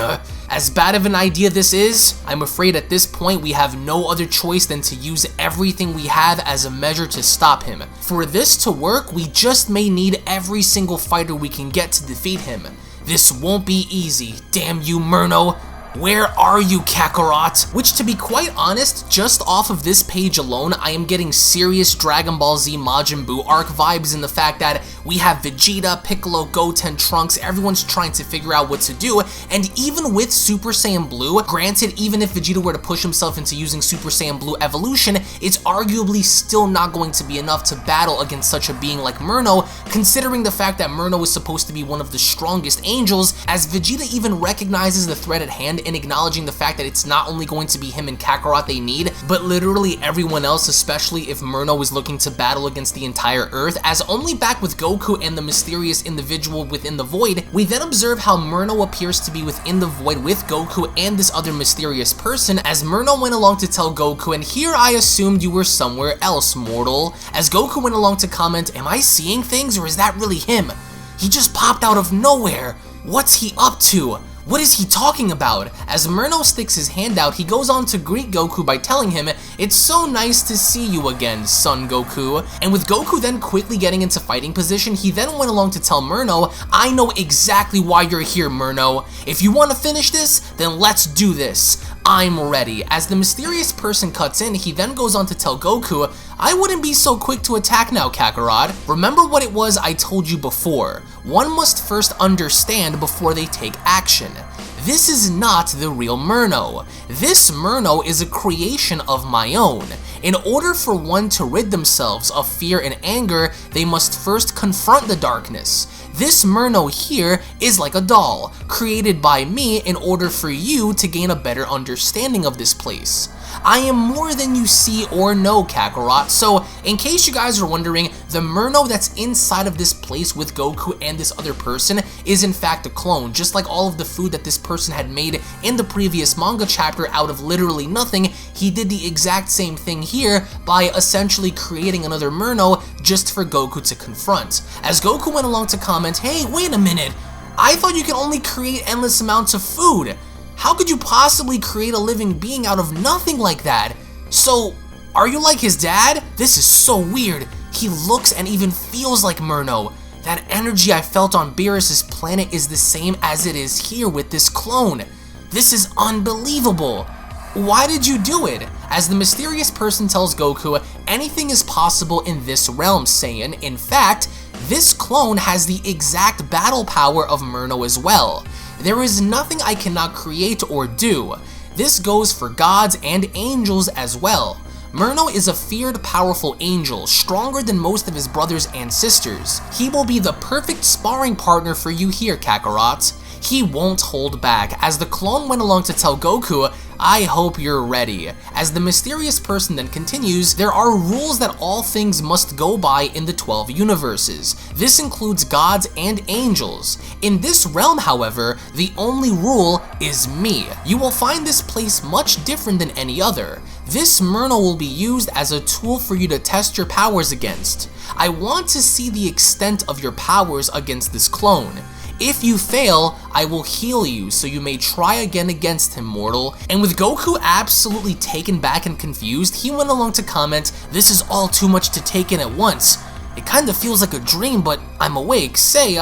"As bad of an idea this is, I'm afraid at this point we have no other choice than to use everything we have as a measure to stop him. For this to work, we just may need every single fighter we can get to defeat him. This won't be easy, damn you Merno. Where are you, Kakarot?" Which, to be quite honest, just off of this page alone, I am getting serious Dragon Ball Z Majin Buu arc vibes in the fact that we have Vegeta, Piccolo, Goten, Trunks, everyone's trying to figure out what to do, and even with Super Saiyan Blue, granted, even if Vegeta were to push himself into using Super Saiyan Blue evolution, it's arguably still not going to be enough to battle against such a being like Merno, considering the fact that Merno is supposed to be one of the strongest angels, as Vegeta even recognizes the threat at hand in acknowledging the fact that it's not only going to be him and Kakarot they need, but literally everyone else, especially if Merno is looking to battle against the entire Earth, as only back with Goku and the mysterious individual within the void, we then observe how Merno appears to be within the void with Goku and this other mysterious person, as Merno went along to tell Goku, "And here I assumed you were somewhere else, mortal," as Goku went along to comment, "Am I seeing things, or is that really him? He just popped out of nowhere. What's he up to? What is he talking about?" As Merno sticks his hand out, he goes on to greet Goku by telling him, "It's so nice to see you again, Son Goku." And with Goku then quickly getting into fighting position, he then went along to tell Merno, "I know exactly why you're here, Merno. If you want to finish this, then let's do this. I'm ready." As the mysterious person cuts in, he then goes on to tell Goku, "I wouldn't be so quick to attack now, Kakarot. Remember what it was I told you before. One must first understand before they take action. This is not the real Merno. This Merno is a creation of my own. In order for one to rid themselves of fear and anger, they must first confront the darkness. This Merno here is like a doll, created by me in order for you to gain a better understanding of this place. I am more than you see or know, Kakarot." So, in case you guys are wondering, the Merno that's inside of this place with Goku and this other person is in fact a clone, just like all of the food that this person had made in the previous manga chapter out of literally nothing. He did the exact same thing here by essentially creating another Merno just for Goku to confront. As Goku went along to comment, "Hey, wait a minute, I thought you could only create endless amounts of food. How could you possibly create a living being out of nothing like that? So, are you like his dad? This is so weird. He looks and even feels like Merno. That energy I felt on Beerus's planet is the same as it is here with this clone. This is unbelievable. Why did you do it?" As the mysterious person tells Goku, "Anything is possible in this realm, Saiyan. In fact, this clone has the exact battle power of Merno as well. There is nothing I cannot create or do. This goes for gods and angels as well. Merno is a feared, powerful angel, stronger than most of his brothers and sisters. He will be the perfect sparring partner for you here, Kakarot. He won't hold back." As the clone went along to tell Goku, "I hope you're ready." As the mysterious person then continues, "There are rules that all things must go by in the 12 universes. This includes gods and angels. In this realm, however, the only rule is me. You will find this place much different than any other. This Merno will be used as a tool for you to test your powers against. I want to see the extent of your powers against this clone. If you fail, I will heal you so you may try again against him, mortal." And with Goku absolutely taken back and confused, he went along to comment, "This is all too much to take in at once. It kinda feels like a dream, but I'm awake. Say,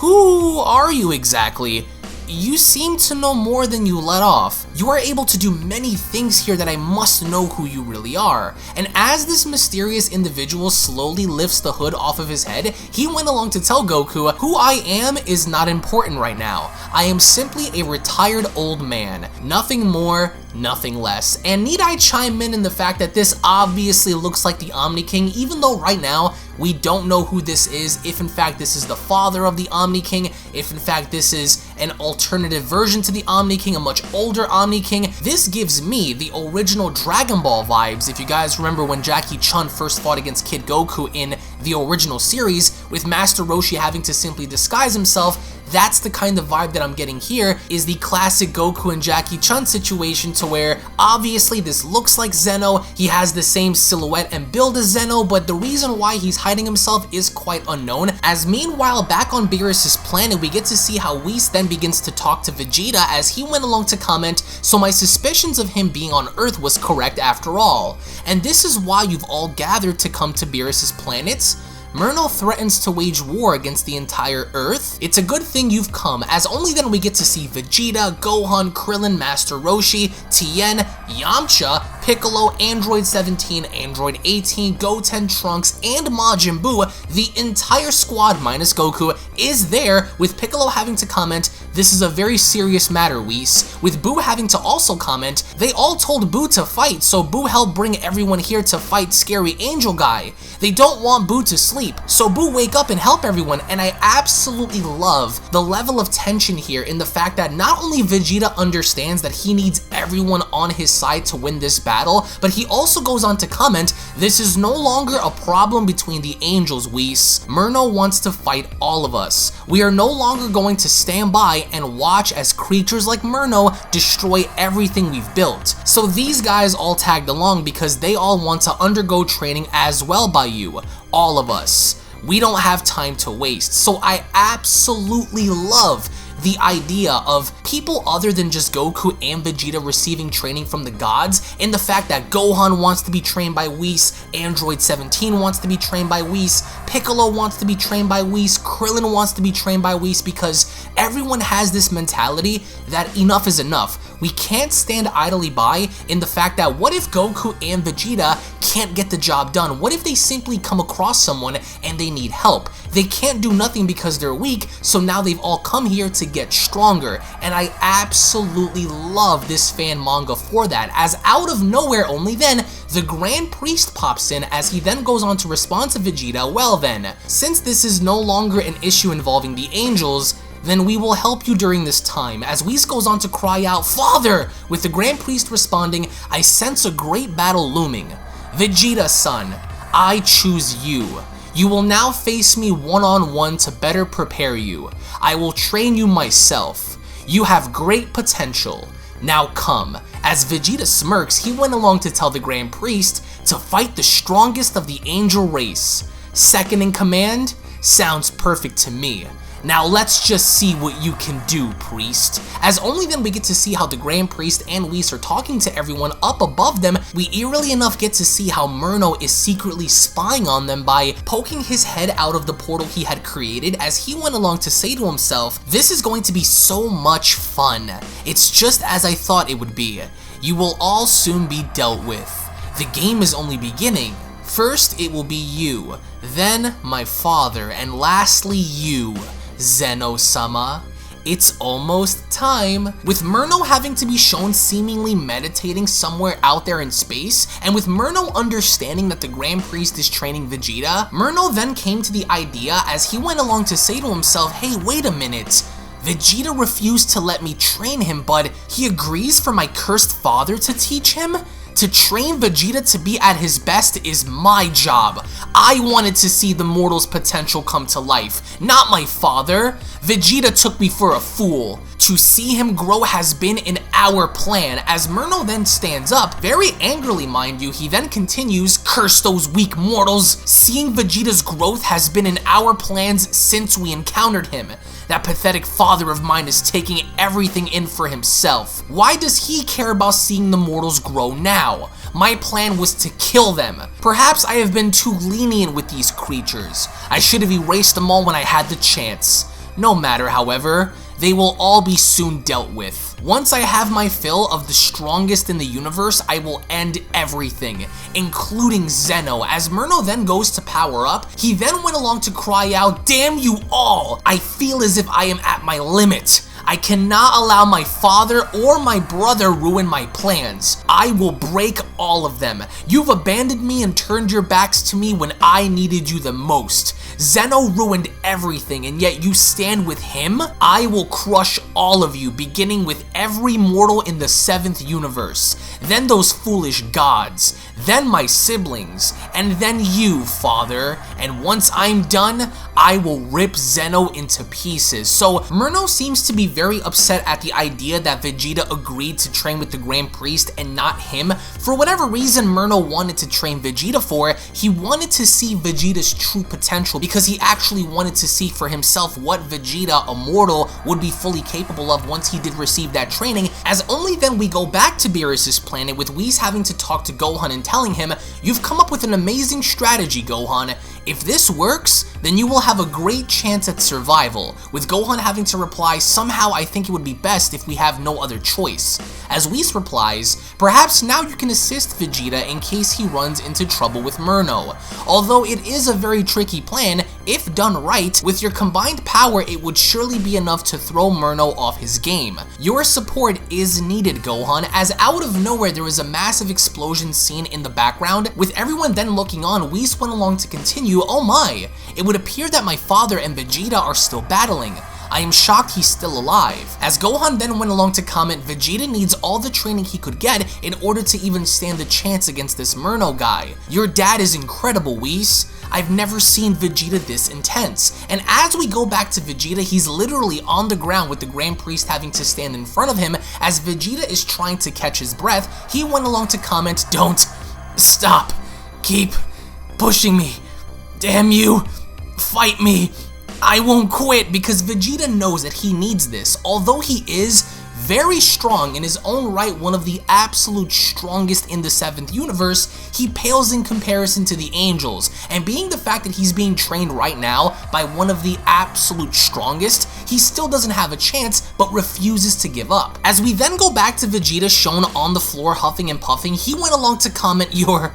who are you exactly? you seem to know more than you let off. You are able to do many things here that I must know who you really are. And as this mysterious individual slowly lifts the hood off of his head, he went along to tell Goku, who I am is not important right now. I am simply a retired old man. Nothing more, nothing less. And need I chime in the fact that this obviously looks like the Omni King, even though right now we don't know who this is, if in fact this is the father of the Omni King, if in fact this is an alternative version to the Omni King, a much older Omni King. This gives me the original Dragon Ball vibes. If you guys remember when Jackie Chun first fought against Kid Goku in the original series, with Master Roshi having to simply disguise himself, that's the kind of vibe that I'm getting here, is the classic Goku and Jackie Chun situation, to where obviously this looks like Zeno, he has the same silhouette and build as Zeno, but the reason why he's hiding himself is quite unknown, as meanwhile back on Beerus' planet we get to see how Whis then begins to talk to Vegeta as he went along to comment, so my suspicions of him being on Earth was correct after all, and this is why you've all gathered to come to Beerus' planets. Merno threatens to wage war against the entire Earth. It's a good thing you've come, as only then we get to see Vegeta, Gohan, Krillin, Master Roshi, Tien, Yamcha, Piccolo, Android 17, Android 18, Goten, Trunks, and Majin Buu. The entire squad minus Goku is there, with Piccolo having to comment, "This is a very serious matter, Whis," with Buu having to also comment, "They all told Buu to fight, so Buu helped bring everyone here to fight Scary Angel Guy. They don't want Buu to sleep, so Buu wake up and help everyone." And I absolutely love the level of tension here in the fact that not only Vegeta understands that he needs everyone on his side to win this battle, but he also goes on to comment, "This is no longer a problem between the angels, Whis. Merno wants to fight all of us. We are no longer going to stand by and watch as creatures like Merno destroy everything we've built." So these guys all tagged along because they all want to undergo training as well by you, all of us. We don't have time to waste. So I absolutely love the idea of people other than just Goku and Vegeta receiving training from the gods, and the fact that Gohan wants to be trained by Whis, Android 17 wants to be trained by Whis, Piccolo wants to be trained by Whis, Krillin wants to be trained by Whis, because everyone has this mentality that enough is enough. We can't stand idly by in the fact that what if Goku and Vegeta can't get the job done? What if they simply come across someone and they need help? They can't do nothing because they're weak, so now they've all come here to get stronger. And I absolutely love this fan manga for that, as out of nowhere only then, the Grand Priest pops in as he then goes on to respond to Vegeta, "Well then, since this is no longer an issue involving the angels, then we will help you during this time," as Whis goes on to cry out, "Father!" with the Grand Priest responding, "I sense a great battle looming. Vegeta, son, I choose you. You will now face me one-on-one to better prepare you. I will train you myself. You have great potential. Now come." As Vegeta smirks, he went along to tell the Grand Priest to fight the strongest of the angel race. Second in command? Sounds perfect to me. Now let's just see what you can do, Priest. As only then we get to see how the Grand Priest and Whis are talking to everyone up above them, we eerily enough get to see how Merno is secretly spying on them by poking his head out of the portal he had created, as he went along to say to himself, "This is going to be so much fun. It's just as I thought it would be. You will all soon be dealt with. The game is only beginning. First it will be you, then my father, and lastly you, Zeno-sama. It's almost time." With Merno having to be shown seemingly meditating somewhere out there in space, and with Merno understanding that the Grand Priest is training Vegeta, Merno then came to the idea as he went along to say to himself, "Hey, wait a minute. Vegeta refused to let me train him, but he agrees for my cursed father to teach him? To train Vegeta to be at his best is my job. I wanted to see the mortal's potential come to life, not my father. Vegeta took me for a fool. To see him grow has been in our plan." As Merno then stands up, very angrily mind you, he then continues, "Curse those weak mortals. Seeing Vegeta's growth has been in our plans since we encountered him. That pathetic father of mine is taking everything in for himself. Why does he care about seeing the mortals grow now? My plan was to kill them. Perhaps I have been too lenient with these creatures. I should have erased them all when I had the chance. No matter, however, they will all be soon dealt with. Once I have my fill of the strongest in the universe, I will end everything, including Zeno. As Merno then goes to power up, he then went along to cry out, "Damn you all! I feel as if I am at my limit. I cannot allow my father or my brother ruin my plans. I will break all of them. You've abandoned me and turned your backs to me when I needed you the most. Zeno ruined everything, and yet you stand with him? I will crush all of you, beginning with every mortal in the 7th universe, then those foolish gods, then my siblings, and then you, father. And once I'm done, I will rip Zeno into pieces." So Merno seems to be very upset at the idea that Vegeta agreed to train with the Grand Priest and not him. For whatever reason Merno wanted to train Vegeta for, he wanted to see Vegeta's true potential, because he actually wanted to see for himself what Vegeta, a mortal, would be fully capable of once he did receive that training, as only then we go back to Beerus' planet with Whis having to talk to Gohan and telling him, "You've come up with an amazing strategy, Gohan. If this works, then you will have a great chance at survival," with Gohan having to reply, "Somehow I think it would be best if we have no other choice." As Whis replies, "Perhaps now you can assist Vegeta in case he runs into trouble with Merno. Although it is a very tricky plan, if done right, with your combined power it would surely be enough to throw Merno off his game. Your support is needed, Gohan," as out of nowhere there is a massive explosion scene in the background. With everyone then looking on, Whis went along to continue, "Oh my, it would appear that my father and Vegeta are still battling. I am shocked he's still alive." As Gohan then went along to comment, "Vegeta needs all the training he could get in order to even stand a chance against this Merno guy. Your dad is incredible, Whis. I've never seen Vegeta this intense." And as we go back to Vegeta, he's literally on the ground with the Grand Priest having to stand in front of him. As Vegeta is trying to catch his breath, he went along to comment, "Don't stop. Keep pushing me. Damn you. Fight me. I won't quit," because Vegeta knows that he needs this. Although he is very strong in his own right, one of the absolute strongest in the 7th universe, he pales in comparison to the angels. And being the fact that he's being trained right now by one of the absolute strongest, he still doesn't have a chance but refuses to give up. As we then go back to Vegeta shown on the floor huffing and puffing, he went along to comment, "You're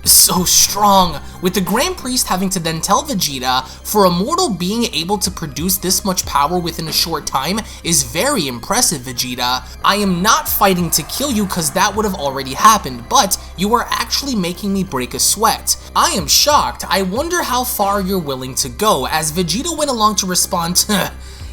so strong," with the Grand Priest having to then tell Vegeta, "For a mortal being able to produce this much power within a short time is very impressive, Vegeta. I am not fighting to kill you because that would have already happened, but you are actually making me break a sweat. I am shocked. I wonder how far you're willing to go," as Vegeta went along to respond,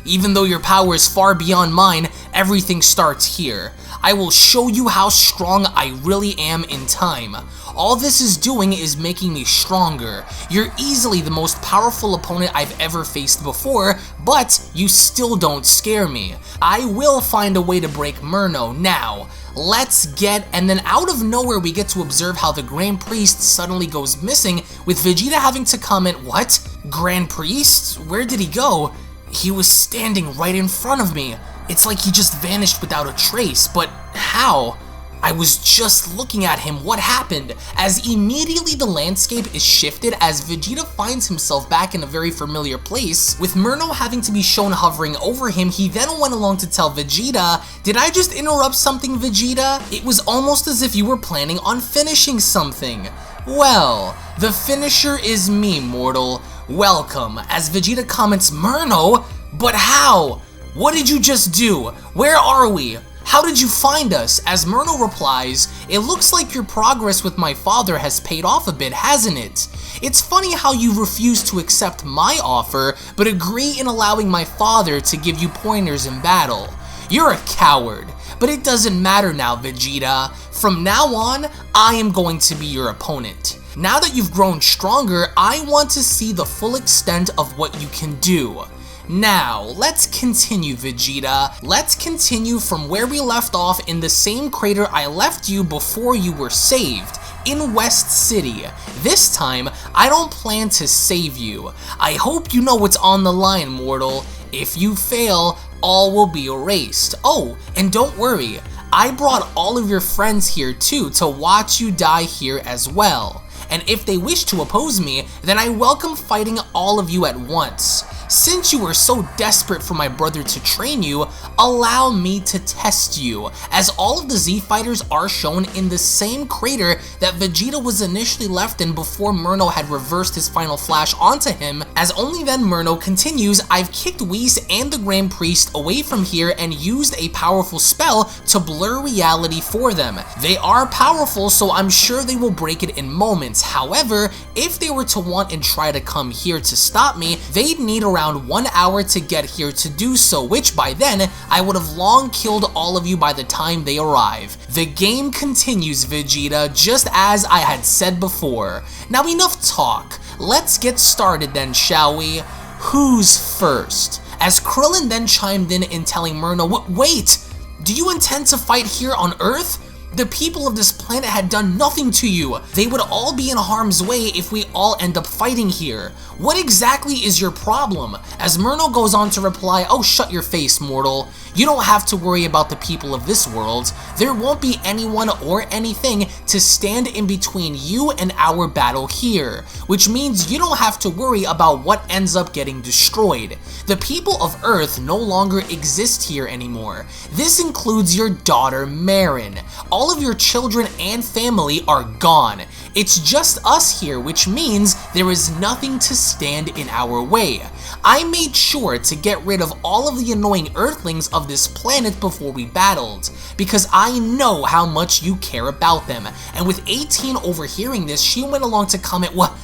"Even though your power is far beyond mine, everything starts here. I will show you how strong I really am in time. All this is doing is making me stronger. You're easily the most powerful opponent I've ever faced before, but you still don't scare me. I will find a way to break Merno. Now, let's get..." And then out of nowhere we get to observe how the Grand Priest suddenly goes missing, with Vegeta having to comment, "What? Grand Priest? Where did he go? He was standing right in front of me. It's like he just vanished without a trace, but how? I was just looking at him, what happened?" As immediately the landscape is shifted as Vegeta finds himself back in a very familiar place, with Merno having to be shown hovering over him. He then went along to tell Vegeta, "Did I just interrupt something, Vegeta? It was almost as if you were planning on finishing something." "Well, the finisher is me, mortal. Welcome," as Vegeta comments, "Merno? But how? What did you just do? Where are we? How did you find us?" As Merno replies, "It looks like your progress with my father has paid off a bit, hasn't it? It's funny how you refuse to accept my offer, but agree in allowing my father to give you pointers in battle. You're a coward, but it doesn't matter now, Vegeta. From now on, I am going to be your opponent. Now that you've grown stronger, I want to see the full extent of what you can do. Now, let's continue, Vegeta. Let's continue from where we left off in the same crater I left you before you were saved, in West City. This time, I don't plan to save you. I hope you know what's on the line, mortal. If you fail, all will be erased. Oh, and don't worry, I brought all of your friends here too to watch you die here as well. And if they wish to oppose me, then I welcome fighting all of you at once. Since you were so desperate for my brother to train you, allow me to test you, as all of the Z fighters are shown in the same crater that Vegeta was initially left in before Merno had reversed his final flash onto him. As only then Merno continues, I've kicked Whis and the Grand Priest away from here and used a powerful spell to blur reality for them. They are powerful, so I'm sure they will break it in moments. However, if they were to want and try to come here to stop me, they'd need around 1 hour to get here to do so, which by then, I would have long killed all of you by the time they arrive. The game continues, Vegeta, just as I had said before. Now enough talk, let's get started then, shall we? Who's first? As Krillin then chimed in telling Merno, wait! Do you intend to fight here on Earth? The people of this planet had done nothing to you. They would all be in harm's way if we all end up fighting here. What exactly is your problem? As Merno goes on to reply, oh, shut your face, mortal. You don't have to worry about the people of this world. There won't be anyone or anything to stand in between you and our battle here, which means you don't have to worry about what ends up getting destroyed. The people of Earth no longer exist here anymore. This includes your daughter, Marin. All of your children and family are gone. It's just us here, which means there is nothing to stand in our way. I made sure to get rid of all of the annoying Earthlings of this planet before we battled, because I know how much you care about them. And with 18 overhearing this, she went along to comment, what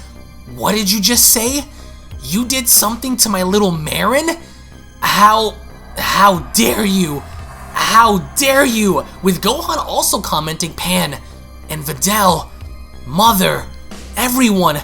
did you just say? You did something to my little Marin? How dare you? How dare you? With Gohan also commenting, Pan and Videl, Mother, everyone,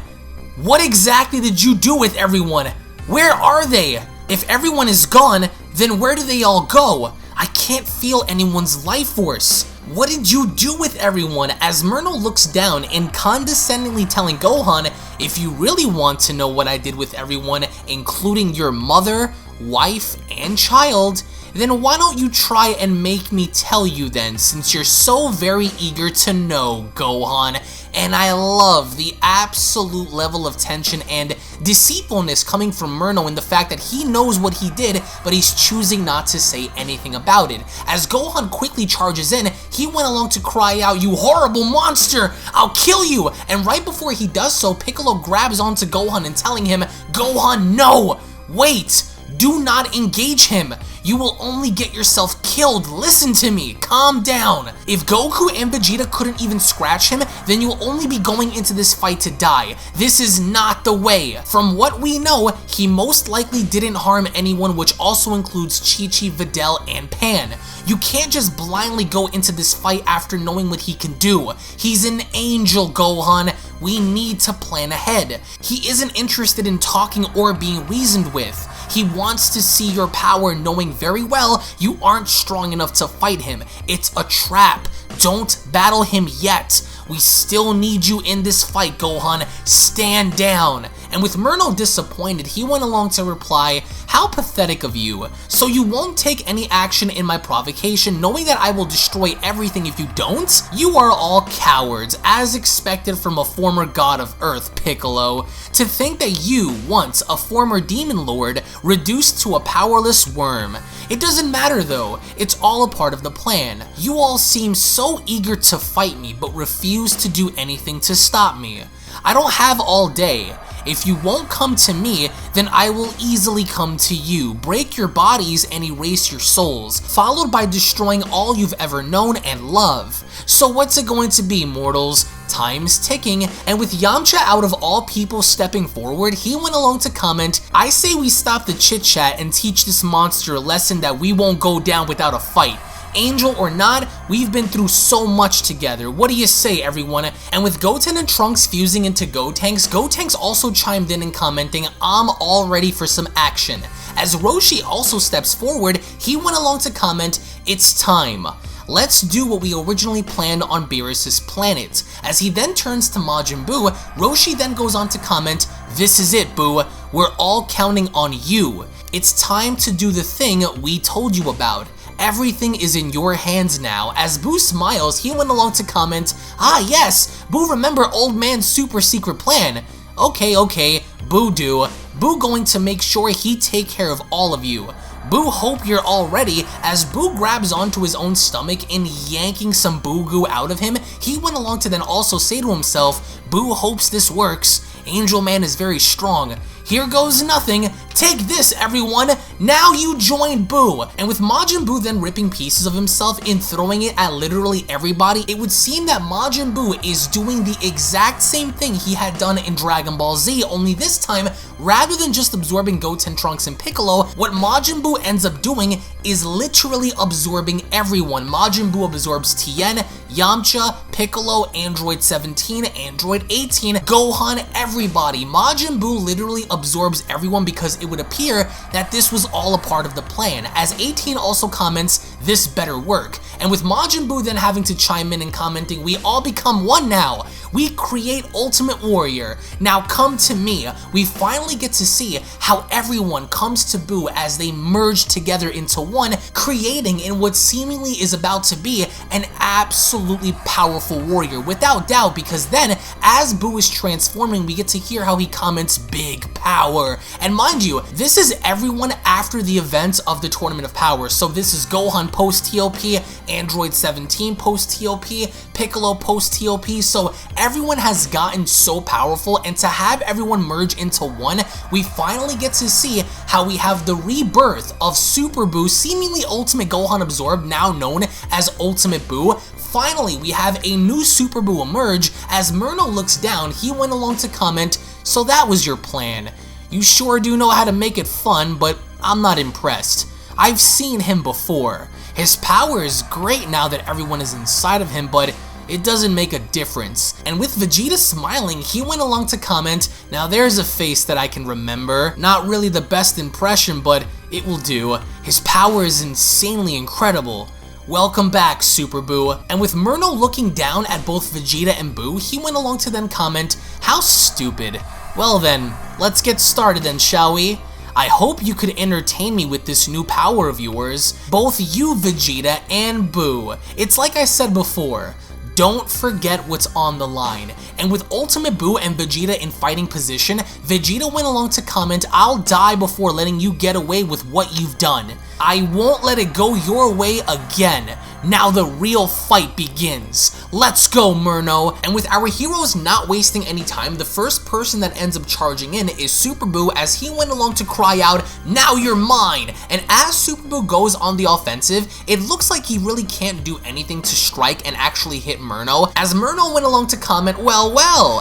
what exactly did you do with everyone? Where are they? If everyone is gone, then where do they all go? I can't feel anyone's life force. What did you do with everyone? As Merno looks down and condescendingly telling Gohan, if you really want to know what I did with everyone, including your mother, wife, and child, then why don't you try and make me tell you then, since you're so very eager to know, Gohan. And I love the absolute level of tension and deceitfulness coming from Merno in the fact that he knows what he did, but he's choosing not to say anything about it. As Gohan quickly charges in, he went along to cry out, you horrible monster, I'll kill you! And right before he does so, Piccolo grabs onto Gohan and telling him, Gohan, no! Wait! Do not engage him. You will only get yourself killed. Listen to me. Calm down. If Goku and Vegeta couldn't even scratch him, then you'll only be going into this fight to die. This is not the way. From what we know, he most likely didn't harm anyone, which also includes Chi-Chi, Videl, and Pan. You can't just blindly go into this fight after knowing what he can do. He's an angel, Gohan. We need to plan ahead. He isn't interested in talking or being reasoned with. He wants to see your power, knowing very well you aren't strong enough to fight him. It's a trap. Don't battle him yet. We still need you in this fight, Gohan. Stand down. And with Merno disappointed, he went along to reply, how pathetic of you. So you won't take any action in my provocation, knowing that I will destroy everything if you don't? You are all cowards, as expected from a former god of Earth, Piccolo. To think that you, once a former demon lord, reduced to a powerless worm. It doesn't matter though, it's all a part of the plan. You all seem so eager to fight me, but refuse to do anything to stop me. I don't have all day. If you won't come to me, then I will easily come to you, break your bodies and erase your souls, followed by destroying all you've ever known and love. So what's it going to be, mortals? Time's ticking, and with Yamcha out of all people stepping forward, he went along to comment, I say we stop the chit-chat and teach this monster a lesson that we won't go down without a fight. Angel or not, we've been through so much together. What do you say, everyone? And with Goten and Trunks fusing into Gotenks also chimed in and commenting, I'm all ready for some action. As Roshi also steps forward, he went along to comment, it's time. Let's do what we originally planned on Beerus' planet. As he then turns to Majin Buu, Roshi then goes on to comment, this is it, Buu. We're all counting on you. It's time to do the thing we told you about. Everything is in your hands now. As Buu smiles, he went along to comment, ah yes, Buu remember old man's super secret plan. Okay, Boo do. Boo going to make sure he take care of all of you. Boo hope you're all ready. As Boo grabs onto his own stomach and yanking some boo goo out of him, he went along to then also say to himself, Boo hopes this works. Angel Man is very strong. Here goes nothing. Take this, everyone. Now you join Boo. And with Majin Buu then ripping pieces of himself and throwing it at literally everybody, it would seem that Majin Buu is doing the exact same thing he had done in Dragon Ball Z, only this time, rather than just absorbing Goten, Trunks, and Piccolo, what Majin Buu ends up doing is literally absorbing everyone. Majin Buu absorbs Tien, Yamcha, Piccolo, Android 17, Android 18, Gohan, everybody. Majin Buu literally absorbs everyone because it would appear that this was all a part of the plan. As 18 also comments, this better work. And with Majin Buu then having to chime in and commenting, we all become one now. We create Ultimate Warrior. Now come to me. We finally get to see how everyone comes to Buu as they merge together into one, creating in what seemingly is about to be an absolutely powerful warrior, without doubt, because then as Buu is transforming, we get to hear how he comments big power. And mind you, this is everyone after the events of the Tournament of Power. So this is Gohan post-TOP, Android 17 post-TOP, Piccolo post-TOP, so everyone has gotten so powerful, and to have everyone merge into one, we finally get to see how we have the rebirth of Super Buu, seemingly Ultimate Gohan absorbed, now known as Ultimate Buu. Finally, we have a new Super Buu emerge. As Merno looks down, he went along to comment, so that was your plan. You sure do know how to make it fun, but I'm not impressed. I've seen him before. His power is great now that everyone is inside of him, but it doesn't make a difference. And with Vegeta smiling, he went along to comment, now there's a face that I can remember. Not really the best impression, but it will do. His power is insanely incredible. Welcome back, Super Buu. And with Merno looking down at both Vegeta and Buu, he went along to then comment, how stupid. Well then, let's get started then, shall we? I hope you could entertain me with this new power of yours, both you, Vegeta, and Buu. It's like I said before, don't forget what's on the line. And with Ultimate Buu and Vegeta in fighting position, Vegeta went along to comment, I'll die before letting you get away with what you've done. I won't let it go your way again. Now the real fight begins. Let's go, Merno. And with our heroes not wasting any time, the first person that ends up charging in is Super Buu, as he went along to cry out, now you're mine. And as Super Buu goes on the offensive, it looks like he really can't do anything to strike and actually hit Merno, as Merno went along to comment, well.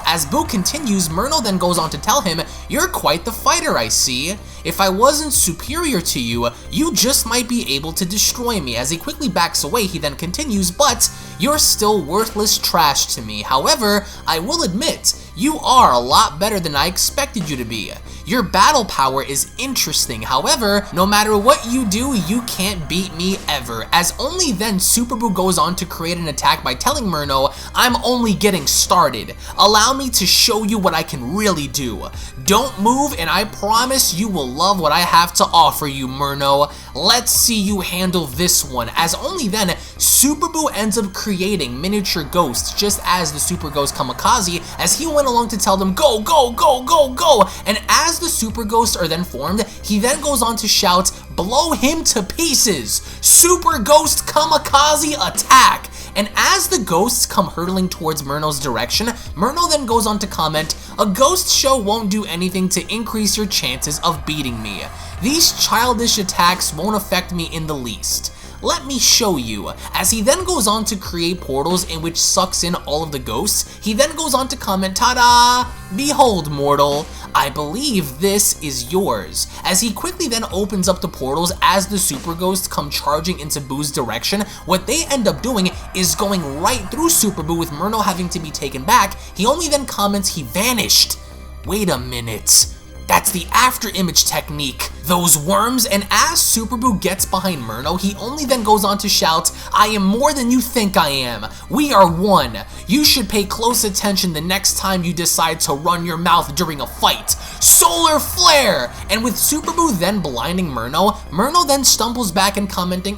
As Buu continues, Merno then goes on to tell him, you're quite the fighter, I see. If I wasn't superior to you, you just might be able to destroy me. As he quickly backs away, he then continues, but you're still worthless trash to me. However, I will admit, you are a lot better than I expected you to be. Your battle power is interesting. However, no matter what you do, you can't beat me ever. As only then Super Buu goes on to create an attack by telling Merno, I'm only getting started. Allow me to show you what I can really do. Don't move and I promise you will love what I have to offer you, Merno. Let's see you handle this one. As only then, Super Buu ends up creating miniature ghosts just as the Super Ghost Kamikaze, as he went along to tell them, go, go, go, go, go. And as the Super Ghosts are then formed, he then goes on to shout, blow him to pieces. Super Ghost Kamikaze attack. And as the ghosts come hurtling towards Merno's direction, Merno then goes on to comment, a ghost show won't do anything to increase your chances of beating me. These childish attacks won't affect me in the least. Let me show you. As he then goes on to create portals in which sucks in all of the ghosts, he then goes on to comment, ta-da! Behold, mortal, I believe this is yours. As he quickly then opens up the portals as the Super Ghosts come charging into Buu's direction, what they end up doing is going right through Super Buu, with Merno having to be taken back. He only then comments he vanished. Wait a minute. That's the after image technique. Those worms. And as Super Buu gets behind Merno, he only then goes on to shout, I am more than you think I am. We are one. You should pay close attention the next time you decide to run your mouth during a fight. Solar flare. And with Super Buu then blinding Merno, Merno then stumbles back and commenting,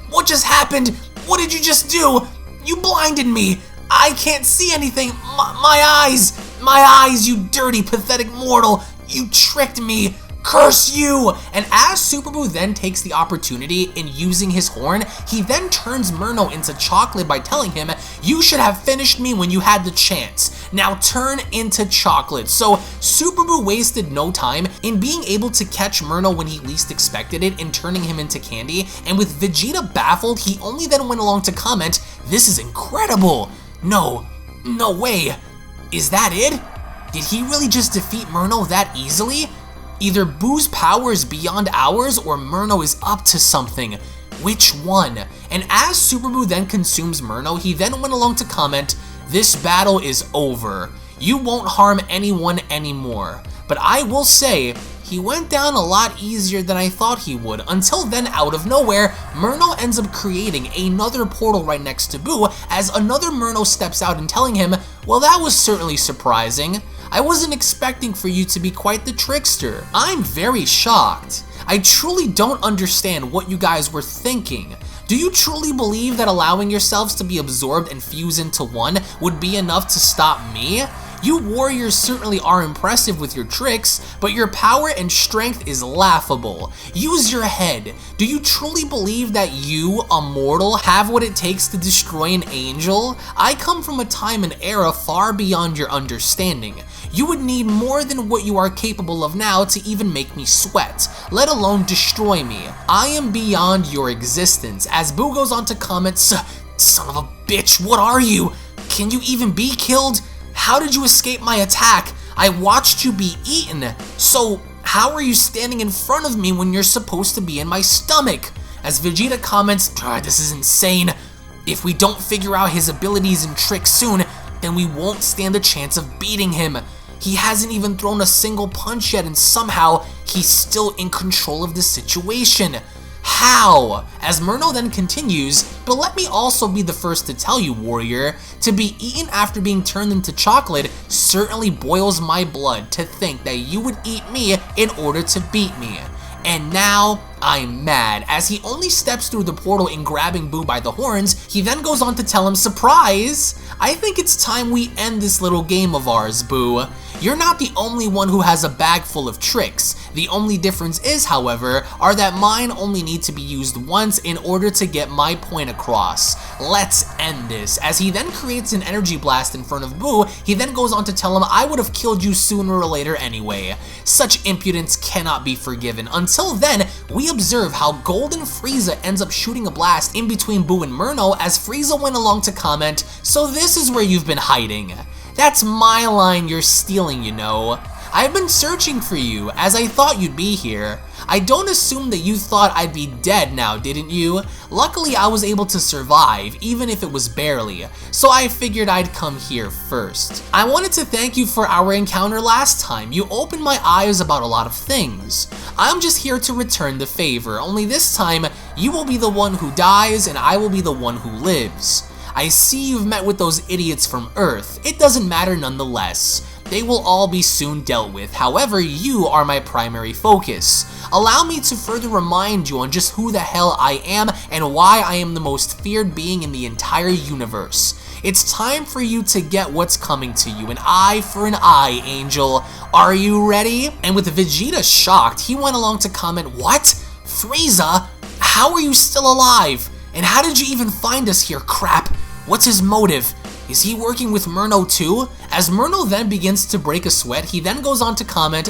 what just happened? What did you just do? You blinded me. I can't see anything. My eyes. My eyes, you dirty, pathetic mortal! You tricked me! Curse you! And as Super Buu then takes the opportunity in using his horn, he then turns Merno into chocolate by telling him, you should have finished me when you had the chance. Now turn into chocolate. So Super Buu wasted no time in being able to catch Merno when he least expected it and turning him into candy. And with Vegeta baffled, he only then went along to comment, this is incredible. No way. Is that it? Did he really just defeat Merno that easily? Either Buu's power is beyond ours or Merno is up to something. Which one? And as Super Buu then consumes Merno, he then went along to comment, this battle is over. You won't harm anyone anymore. But I will say, he went down a lot easier than I thought he would, until then out of nowhere, Merno ends up creating another portal right next to Buu as another Merno steps out and telling him, well, that was certainly surprising. I wasn't expecting for you to be quite the trickster. I'm very shocked. I truly don't understand what you guys were thinking. Do you truly believe that allowing yourselves to be absorbed and fuse into one would be enough to stop me? You warriors certainly are impressive with your tricks, but your power and strength is laughable. Use your head. Do you truly believe that you, a mortal, have what it takes to destroy an angel? I come from a time and era far beyond your understanding. You would need more than what you are capable of now to even make me sweat, let alone destroy me. I am beyond your existence. As Buu goes on to comment, son of a bitch, what are you? Can you even be killed? How did you escape my attack? I watched you be eaten. So how are you standing in front of me when you're supposed to be in my stomach? As Vegeta comments, this is insane. If we don't figure out his abilities and tricks soon, then we won't stand a chance of beating him. He hasn't even thrown a single punch yet and somehow he's still in control of the situation. How? As Merno then continues, but let me also be the first to tell you, warrior, to be eaten after being turned into chocolate certainly boils my blood to think that you would eat me in order to beat me. And now, I'm mad. As he only steps through the portal in grabbing Buu by the horns, he then goes on to tell him, surprise! I think it's time we end this little game of ours, Buu. You're not the only one who has a bag full of tricks. The only difference is, however, are that mine only need to be used once in order to get my point across. Let's end this. As he then creates an energy blast in front of Buu, he then goes on to tell him, I would have killed you sooner or later anyway. Such impudence cannot be forgiven. Until then, we observe how Golden Frieza ends up shooting a blast in between Buu and Merno as Frieza went along to comment, so this is where you've been hiding. That's my line you're stealing, you know. I've been searching for you, as I thought you'd be here. I don't assume that you thought I'd be dead now, didn't you? Luckily, I was able to survive, even if it was barely, so I figured I'd come here first. I wanted to thank you for our encounter last time. You opened my eyes about a lot of things. I'm just here to return the favor, only this time, you will be the one who dies and I will be the one who lives. I see you've met with those idiots from Earth. It doesn't matter nonetheless. They will all be soon dealt with. However, you are my primary focus. Allow me to further remind you on just who the hell I am and why I am the most feared being in the entire universe. It's time for you to get what's coming to you, an eye for an eye, Angel. Are you ready? And with Vegeta shocked, he went along to comment, what? Frieza? How are you still alive? And how did you even find us here, crap? What's his motive? Is he working with Merno too? As Merno then begins to break a sweat, he then goes on to comment,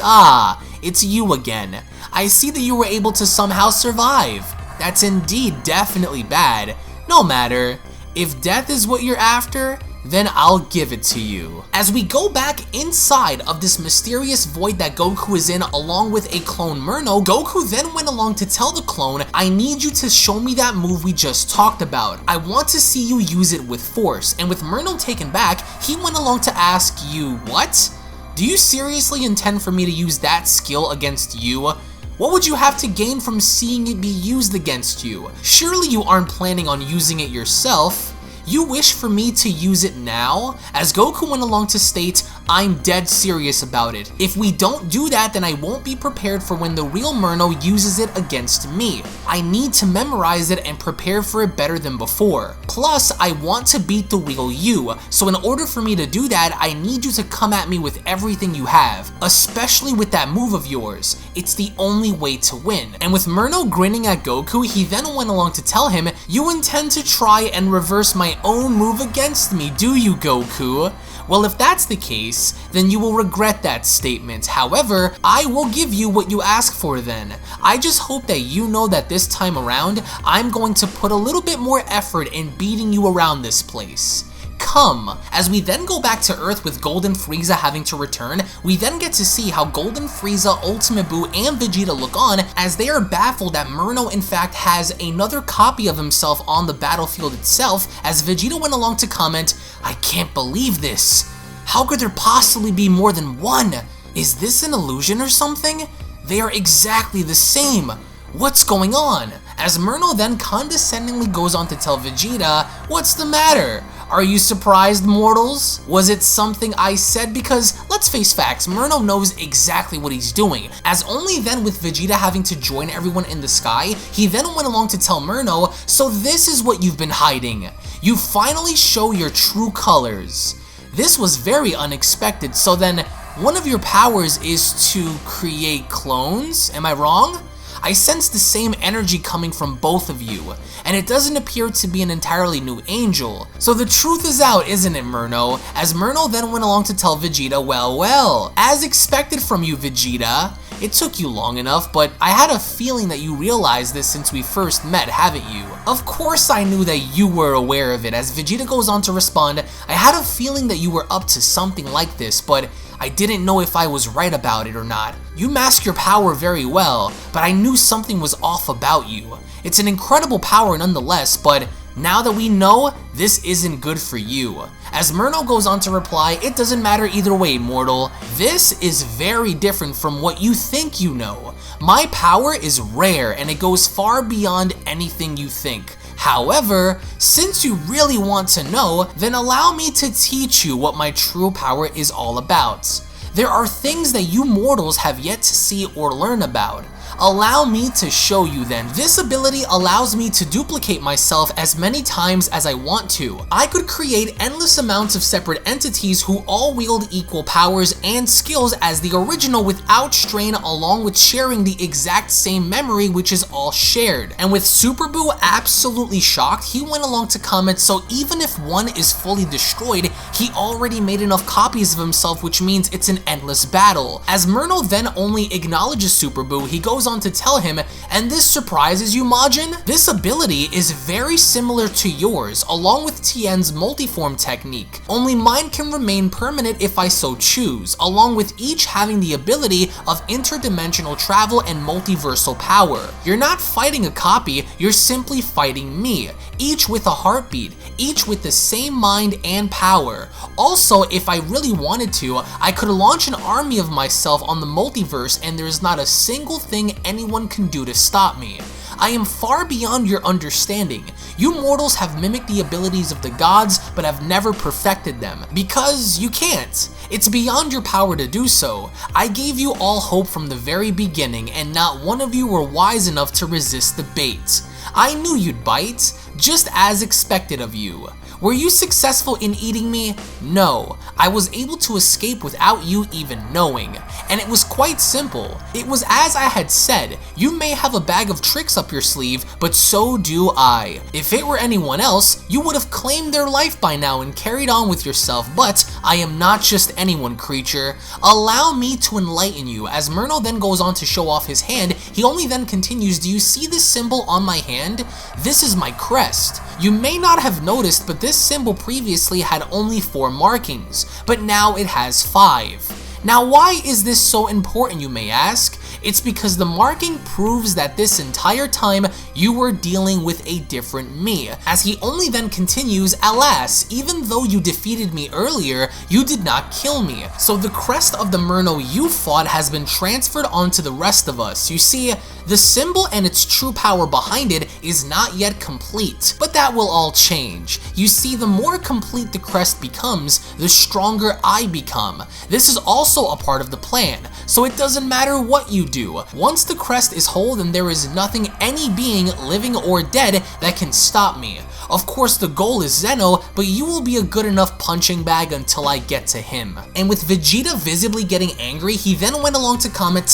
it's you again. I see that you were able to somehow survive. That's indeed definitely bad. No matter. If death is what you're after, then I'll give it to you. As we go back inside of this mysterious void that Goku is in along with a clone Merno, Goku then went along to tell the clone, I need you to show me that move we just talked about. I want to see you use it with force. And with Merno taken back, he went along to ask you, what? Do you seriously intend for me to use that skill against you? What would you have to gain from seeing it be used against you? Surely you aren't planning on using it yourself. You wish for me to use it now? As Goku went along to state, I'm dead serious about it. If we don't do that, then I won't be prepared for when the real Merno uses it against me. I need to memorize it and prepare for it better than before. Plus, I want to beat the real you, so in order for me to do that, I need you to come at me with everything you have, especially with that move of yours. It's the only way to win. And with Merno grinning at Goku, he then went along to tell him, "You intend to try and reverse my own move against me, do you, Goku?" Well, if that's the case, then you will regret that statement. However, I will give you what you ask for then. I just hope that you know that this time around, I'm going to put a little bit more effort in beating you around this place. Come. As we then go back to Earth with Golden Frieza having to return, we then get to see how Golden Frieza, Ultimate Buu, and Vegeta look on as they are baffled that Merno in fact has another copy of himself on the battlefield itself, as Vegeta went along to comment, "I can't believe this. How could there possibly be more than one? Is this an illusion or something? They are exactly the same. What's going on?" As Merno then condescendingly goes on to tell Vegeta, "What's the matter? Are you surprised, mortals? Was it something I said?" Because, let's face facts, Merno knows exactly what he's doing, as only then with Vegeta having to join everyone in the sky, he then went along to tell Merno, "So this is what you've been hiding. You finally show your true colors." This was very unexpected, so then one of your powers is to create clones? Am I wrong? I sense the same energy coming from both of you, and it doesn't appear to be an entirely new angel. So the truth is out, isn't it, Merno? As Merno then went along to tell Vegeta, well, as expected from you, Vegeta. It took you long enough, but I had a feeling that you realized this since we first met, haven't you? Of course I knew that you were aware of it. As Vegeta goes on to respond, I had a feeling that you were up to something like this, but I didn't know if I was right about it or not. You mask your power very well, but I knew something was off about you. It's an incredible power nonetheless, but now that we know, this isn't good for you. As Merno goes on to reply, "It doesn't matter either way, mortal. This is very different from what you think you know. My power is rare and it goes far beyond anything you think. However, since you really want to know, then allow me to teach you what my true power is all about. There are things that you mortals have yet to see or learn about. Allow me to show you then. This ability allows me to duplicate myself as many times as I want to. I could create endless amounts of separate entities who all wield equal powers and skills as the original without strain, along with sharing the exact same memory, which is all shared." And with Super Buu absolutely shocked, he went along to comment, "So even if one is fully destroyed, he already made enough copies of himself, which means it's an endless battle." As Merno then only acknowledges Super Buu, he goes on to tell him, "And this surprises you, Majin? This ability is very similar to yours, along with Tien's multiform technique, only mine can remain permanent if I so choose, along with each having the ability of interdimensional travel and multiversal power. You're not fighting a copy, you're simply fighting me, each with a heartbeat, each with the same mind and power. Also, if I really wanted to, I could launch an army of myself on the multiverse and there is not a single thing anyone can do to stop me. I am far beyond your understanding. You mortals have mimicked the abilities of the gods, but have never perfected them, because you can't. It's beyond your power to do so. I gave you all hope from the very beginning, and not one of you were wise enough to resist the bait. I knew you'd bite, just as expected of you. Were you successful in eating me? No. I was able to escape without you even knowing. And it was quite simple. It was as I had said, you may have a bag of tricks up your sleeve, but so do I. If it were anyone else, you would have claimed their life by now and carried on with yourself, but I am not just anyone, creature. Allow me to enlighten you." As Merno then goes on to show off his hand, he only then continues, "Do you see this symbol on my hand? This is my crest. You may not have noticed, but this symbol previously had only 4 markings, but now it has 5. Now why is this so important, you may ask? It's because the marking proves that this entire time you were dealing with a different me, as he only then continues, alas, even though you defeated me earlier, you did not kill me. So the crest of the Merno you fought has been transferred onto the rest of us. You see, the symbol and its true power behind it is not yet complete, but that will all change. You see, the more complete the crest becomes, the stronger I become. This is also a part of the plan, so it doesn't matter what you do. Once the crest is whole, then there is nothing any being, living or dead, that can stop me. Of course, the goal is Zeno, but you will be a good enough punching bag until I get to him. And with Vegeta visibly getting angry, he then went along to comment,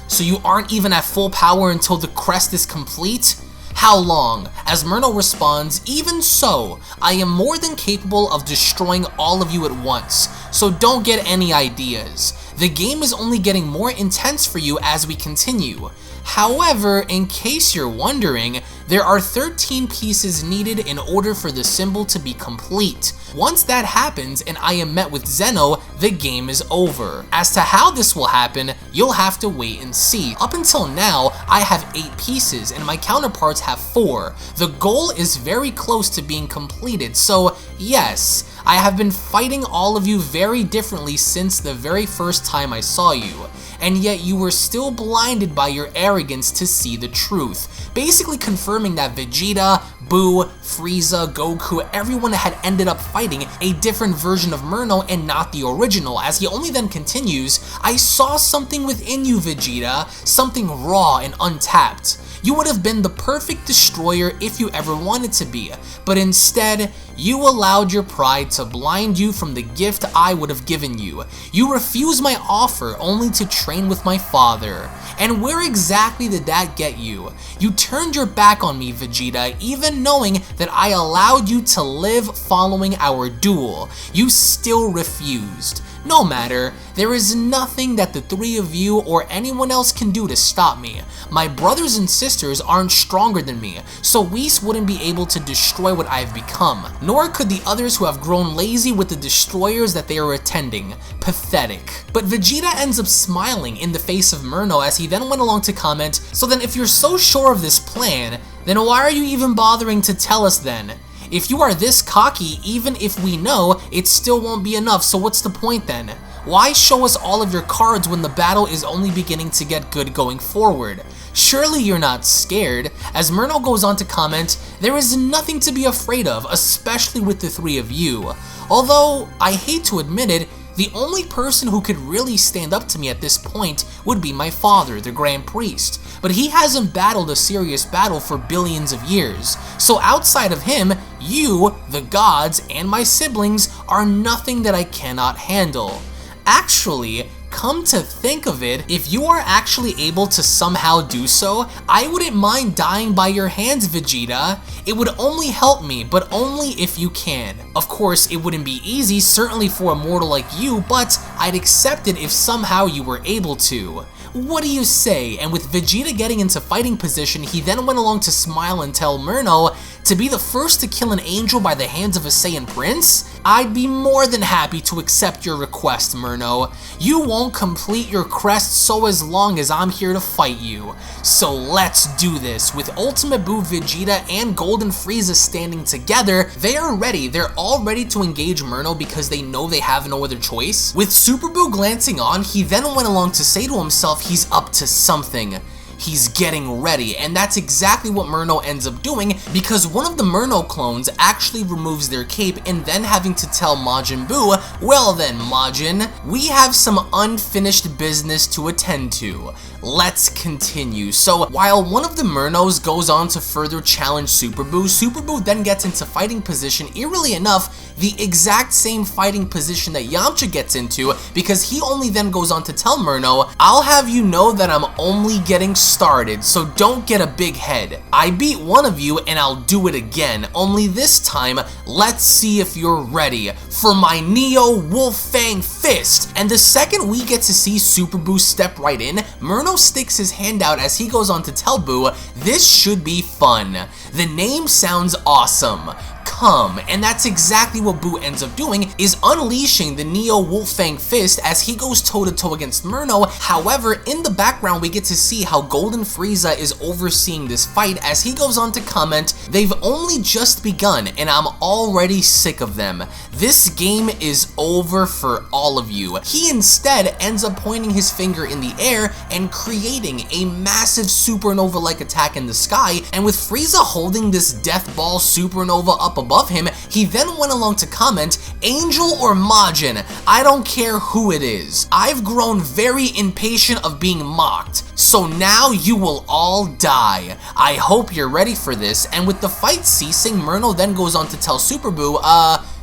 "So you aren't even at full power until the crest is complete? How long?" As Merno responds, "Even so, I am more than capable of destroying all of you at once, so don't get any ideas. The game is only getting more intense for you as we continue. However, in case you're wondering, there are 13 pieces needed in order for the symbol to be complete. Once that happens and I am met with Zeno, the game is over. As to how this will happen, you'll have to wait and see. Up until now, I have 8 pieces and my counterparts have 4. The goal is very close to being completed, so yes, I have been fighting all of you very differently since the very first time I saw you. And yet you were still blinded by your arrogance to see the truth, basically confirming that Vegeta, Boo, Frieza, Goku, everyone had ended up fighting a different version of Merno and not the original. As he only then continues, "I saw something within you, Vegeta, something raw and untapped. You would have been the perfect destroyer if you ever wanted to be, but instead, you allowed your pride to blind you from the gift I would have given you. You refused my offer only to train with my father. And where exactly did that get you? You turned your back on me, Vegeta, even knowing that I allowed you to live following our duel. You still refused. No matter, there is nothing that the 3 of you or anyone else can do to stop me. My brothers and sisters aren't stronger than me, so Whis wouldn't be able to destroy what I've become. Nor could the others who have grown lazy with the destroyers that they are attending. Pathetic." But Vegeta ends up smiling in the face of Merno as he then went along to comment, "So then if you're so sure of this plan, then why are you even bothering to tell us then? If you are this cocky, even if we know, it still won't be enough, so what's the point then? Why show us all of your cards when the battle is only beginning to get good going forward? Surely you're not scared." As Merno goes on to comment, "There is nothing to be afraid of, especially with the 3 of you. Although, I hate to admit it, the only person who could really stand up to me at this point would be my father, the Grand Priest. But he hasn't battled a serious battle for billions of years. So outside of him, you, the gods, and my siblings are nothing that I cannot handle. Actually, come to think of it, if you are actually able to somehow do so, I wouldn't mind dying by your hands, Vegeta. It would only help me, but only if you can. Of course, it wouldn't be easy, certainly for a mortal like you, but I'd accept it if somehow you were able to. What do you say?" And with Vegeta getting into fighting position, he then went along to smile and tell Merno, "To be the first to kill an angel by the hands of a Saiyan prince? I'd be more than happy to accept your request, Merno. You won't complete your crest so as long as I'm here to fight you. So let's do this." With Ultimate Boo, Vegeta, and Golden Frieza standing together, they are ready. They're all ready to engage Merno because they know they have no other choice. With Super Boo glancing on, he then went along to say to himself he's up to something. He's getting ready, and that's exactly what Merno ends up doing, because one of the Merno clones actually removes their cape and then having to tell Majin Buu, "Well then, Majin, we have some unfinished business to attend to. Let's continue." So while one of the Mernos goes on to further challenge Super Buu then gets into fighting position, eerily enough, the exact same fighting position that Yamcha gets into, because he only then goes on to tell Merno, "I'll have you know that I'm only getting started, so don't get a big head. I beat one of you and I'll do it again, only this time, let's see if you're ready for my Neo Wolf Fang Fist." And the second we get to see Super Buu step right in, Merno sticks his hand out as he goes on to tell Buu, "This should be fun. The name sounds awesome. come, and that's exactly what Boo ends up doing, is unleashing the Neo Wolfang Fist as he goes toe-to-toe against Merno. However, in the background we get to see how Golden Frieza is overseeing this fight as he goes on to comment, "They've only just begun and I'm already sick of them. This game is over for all of you." He instead ends up pointing his finger in the air and creating a massive supernova-like attack in the sky, and with Frieza holding this death ball supernova up above him, he then went along to comment, "Angel or Majin, I don't care who it is. I've grown very impatient of being mocked, so now you will all die. I hope you're ready for this." And with the fight ceasing, Merno then goes on to tell Super Boo,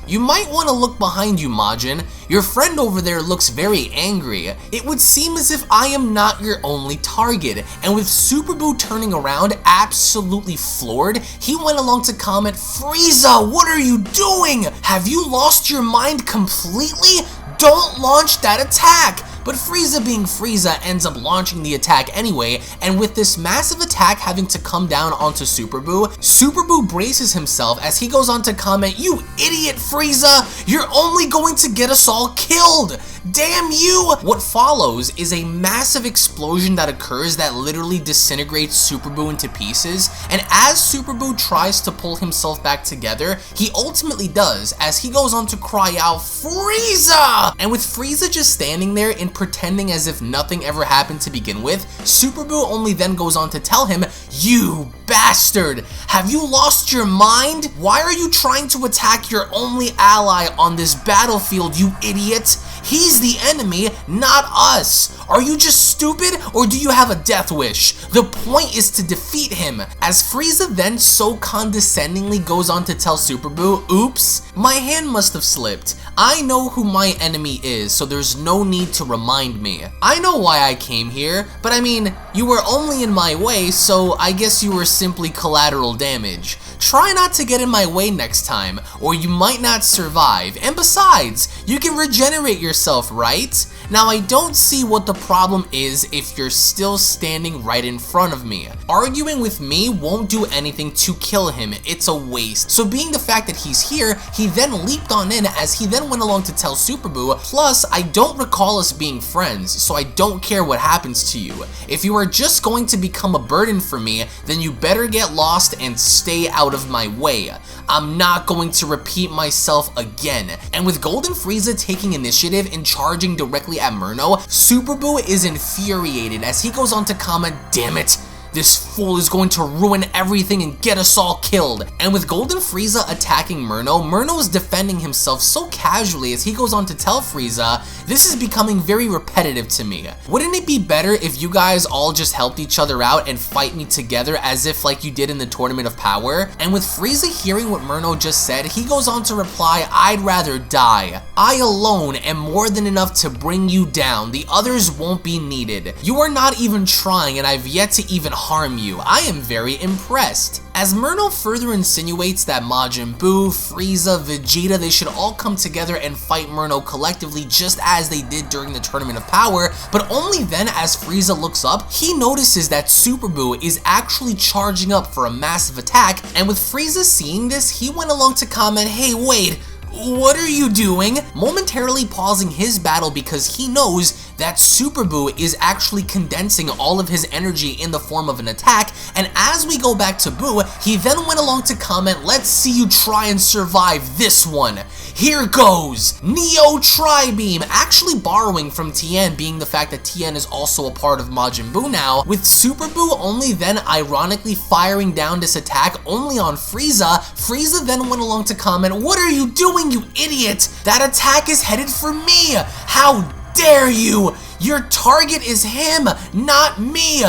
"You might want to look behind you, Majin. Your friend over there looks very angry. It would seem as if I am not your only target." And with Super Boo turning around, absolutely floored, he went along to comment, "Frieza, what are you doing? Have you lost your mind completely? Don't launch that attack." But Frieza being Frieza ends up launching the attack anyway, and with this massive attack having to come down onto Super Boo braces himself as he goes on to comment, "You idiot Frieza, you're only going to get us all killed. Damn you!" What follows is a massive explosion that occurs that literally disintegrates Super Boo into pieces, and as Super Boo tries to pull himself back together, he ultimately does as he goes on to cry out, "Frieza!" And with Frieza just standing there and pretending as if nothing ever happened to begin with, Super Boo only then goes on to tell him, "You bastard! Have you lost your mind? Why are you trying to attack your only ally on this battlefield, you idiot? He's the enemy, not us. Are you just stupid or do you have a death wish? The point is to defeat him." As Frieza then so condescendingly goes on to tell Super Boo, "Oops, my hand must have slipped. I know who my enemy is, so there's no need to remind me. I know why I came here, but I mean, you were only in my way, so I guess you were simply collateral damage. Try not to get in my way next time, or you might not survive, and besides, you can regenerate yourself, right? Now I don't see what the problem is if you're still standing right in front of me. Arguing with me won't do anything to kill him, it's a waste." So being the fact that he's here, he then leaped on in as he then went along to tell Super Boo, "Plus, I don't recall us being friends, so I don't care what happens to you. If you are just going to become a burden for me, then you better get lost and stay out of my way. I'm not going to repeat myself again." And with Golden Frieza taking initiative and charging directly at Merno, Super Boo is infuriated as he goes on to comment, "Damn it, this fool is going to ruin everything and get us all killed." And with Golden Frieza attacking Merno, Merno is defending himself so casually as he goes on to tell Frieza, "This is becoming very repetitive to me. Wouldn't it be better if you guys all just helped each other out and fight me together as if like you did in the Tournament of Power?" And with Frieza hearing what Merno just said, he goes on to reply, "I'd rather die. I alone am more than enough to bring you down. The others won't be needed. You are not even trying and I've yet to even harm you. I am very impressed." As Merno further insinuates that Majin Buu, Frieza, Vegeta, they should all come together and fight Merno collectively just as they did during the Tournament of Power, but only then as Frieza looks up, he notices that Super Buu is actually charging up for a massive attack, and with Frieza seeing this, he went along to comment, "Hey wait, what are you doing?" Momentarily pausing his battle because he knows that Super Buu is actually condensing all of his energy in the form of an attack, and as we go back to Buu, he then went along to comment, "Let's see you try and survive this one. Here goes! Neo Tri-Beam," actually borrowing from Tien, being the fact that Tien is also a part of Majin Buu now, with Super Buu only then ironically firing down this attack only on Frieza. Frieza then went along to comment, "What are you doing, you idiot? That attack is headed for me! How dare you! Your target is him, not me!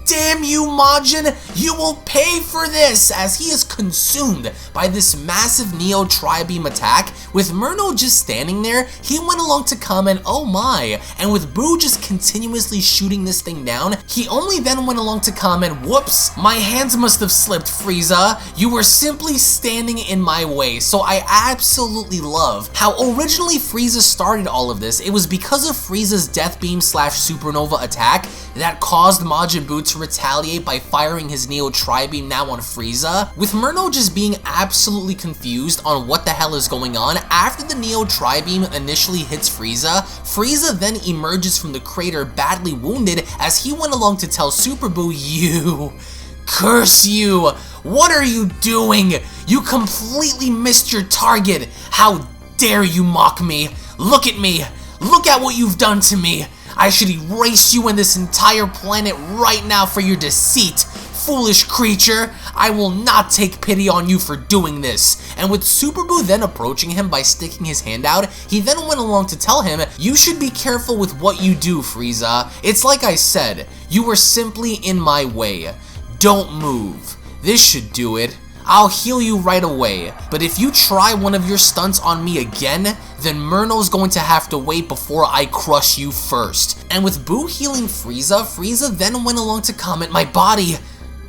Damn you, Majin! You will pay for this!" As he is consumed by this massive Neo Tri-Beam attack. With Merno just standing there, he went along to comment, "Oh my," and with Buu just continuously shooting this thing down, he only then went along to comment, "Whoops, my hands must have slipped, Frieza. You were simply standing in my way." So I absolutely love how originally Frieza started all of this. It was because of Frieza's Death Beam / Supernova attack. that caused Majin Buu to retaliate by firing his Neo Tri-Beam now on Frieza. With Merno just being absolutely confused on what the hell is going on, after the Neo Tri-Beam initially hits Frieza, Frieza then emerges from the crater badly wounded as he went along to tell Super Buu, "You, curse you, what are you doing? You completely missed your target. How dare you mock me? Look at me, look at what you've done to me. I should erase you and this entire planet right now for your deceit. Foolish creature, I will not take pity on you for doing this." And with Super Buu then approaching him by sticking his hand out, he then went along to tell him, "You should be careful with what you do, Frieza. It's like I said, you were simply in my way. Don't move. This should do it. I'll heal you right away, but if you try one of your stunts on me again, then Merno's going to have to wait before I crush you first." And with Buu healing Frieza, Frieza then went along to comment, "My body,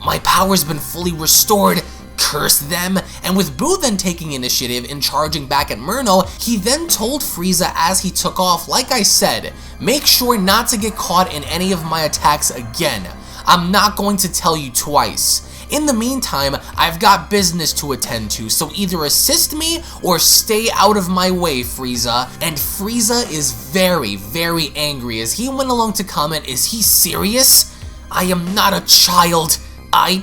my power's been fully restored. Curse them." And with Buu then taking initiative and charging back at Merno, he then told Frieza as he took off, "Like I said, make sure not to get caught in any of my attacks again. I'm not going to tell you twice. In the meantime, I've got business to attend to, so either assist me or stay out of my way, Frieza." And Frieza is very, very angry as he went along to comment, "Is he serious? I am not a child. I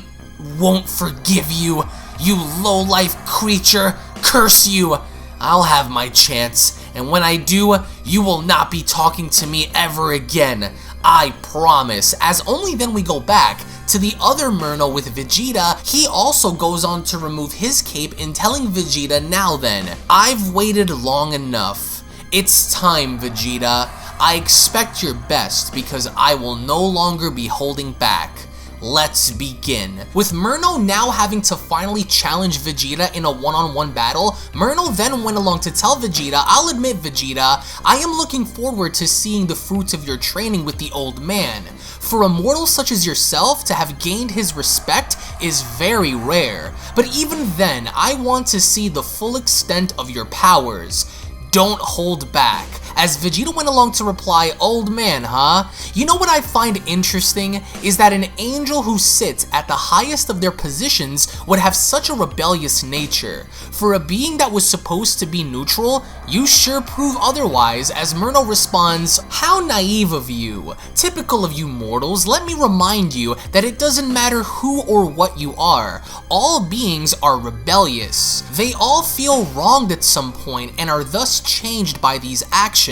won't forgive you, you low-life creature. Curse you. I'll have my chance, and when I do, you will not be talking to me ever again. I promise." As only then we go back to the other Merno with Vegeta. He also goes on to remove his cape and telling Vegeta, "Now then, I've waited long enough. It's time, Vegeta. I expect your best because I will no longer be holding back. Let's begin." With Merno now having to finally challenge Vegeta in a one-on-one battle, Merno then went along to tell Vegeta, "I'll admit, Vegeta, I am looking forward to seeing the fruits of your training with the old man. For a mortal such as yourself to have gained his respect is very rare, but even then, I want to see the full extent of your powers. Don't hold back." As Vegeta went along to reply, "Old man, huh? You know what I find interesting is that an angel who sits at the highest of their positions would have such a rebellious nature. For a being that was supposed to be neutral, you sure prove otherwise." As Merno responds, "How naive of you. Typical of you mortals, let me remind you that it doesn't matter who or what you are. All beings are rebellious. They all feel wronged at some point and are thus changed by these actions.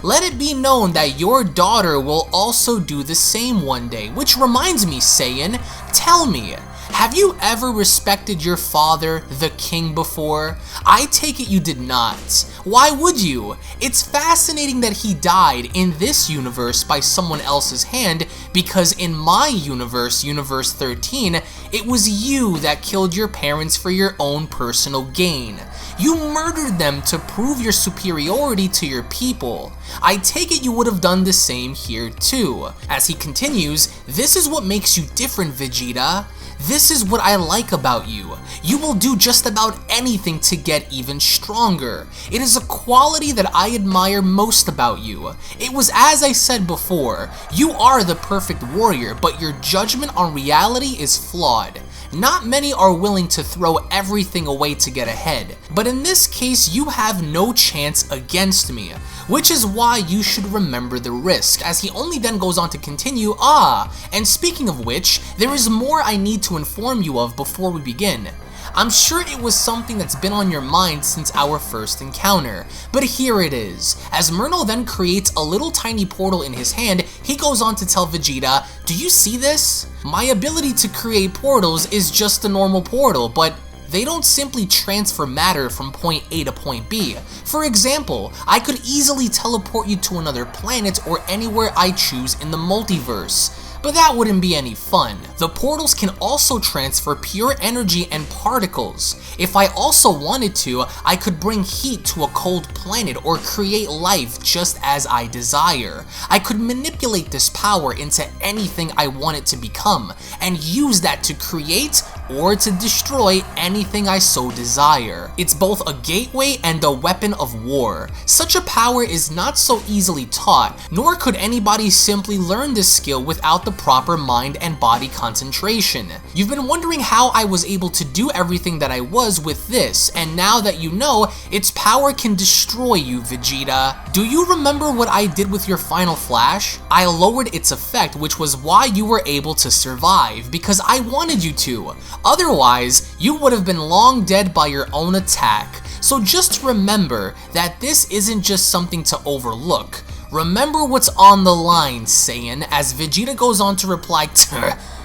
Let it be known that your daughter will also do the same one day." Which reminds me, Saiyan, tell me, have you ever respected your father, the king, before? I take it you did not. Why would you? It's fascinating that he died in this universe by someone else's hand, because in my universe, Universe 13, it was you that killed your parents for your own personal gain. You murdered them to prove your superiority to your people. I take it you would have done the same here too." As he continues, "This is what makes you different, Vegeta. This is what I like about you. You will do just about anything to get even stronger. It is a quality that I admire most about you. It was as I said before, you are the perfect warrior, but your judgment on reality is flawed. Not many are willing to throw everything away to get ahead, but in this case you have no chance against me, which is why you should remember the risk." As he only then goes on to continue, and speaking of which, there is more I need to inform you of before we begin. I'm sure it was something that's been on your mind since our first encounter, but here it is. As Merno then creates a little tiny portal in his hand, he goes on to tell Vegeta, "Do you see this? My ability to create portals is just a normal portal, but they don't simply transfer matter from point A to point B. For example, I could easily teleport you to another planet or anywhere I choose in the multiverse, but that wouldn't be any fun. The portals can also transfer pure energy and particles. If I also wanted to, I could bring heat to a cold planet or create life just as I desire. I could manipulate this power into anything I want it to become, and use that to create or to destroy anything I so desire. It's both a gateway and a weapon of war. Such a power is not so easily taught, nor could anybody simply learn this skill without the proper mind and body concentration. You've been wondering how I was able to do everything that I was with this, and now that you know, its power can destroy you, Vegeta. Do you remember what I did with your final flash? I lowered its effect, which was why you were able to survive, because I wanted you to. Otherwise, you would have been long dead by your own attack. So just remember that this isn't just something to overlook. Remember what's on the line, Saiyan, as Vegeta goes on to reply,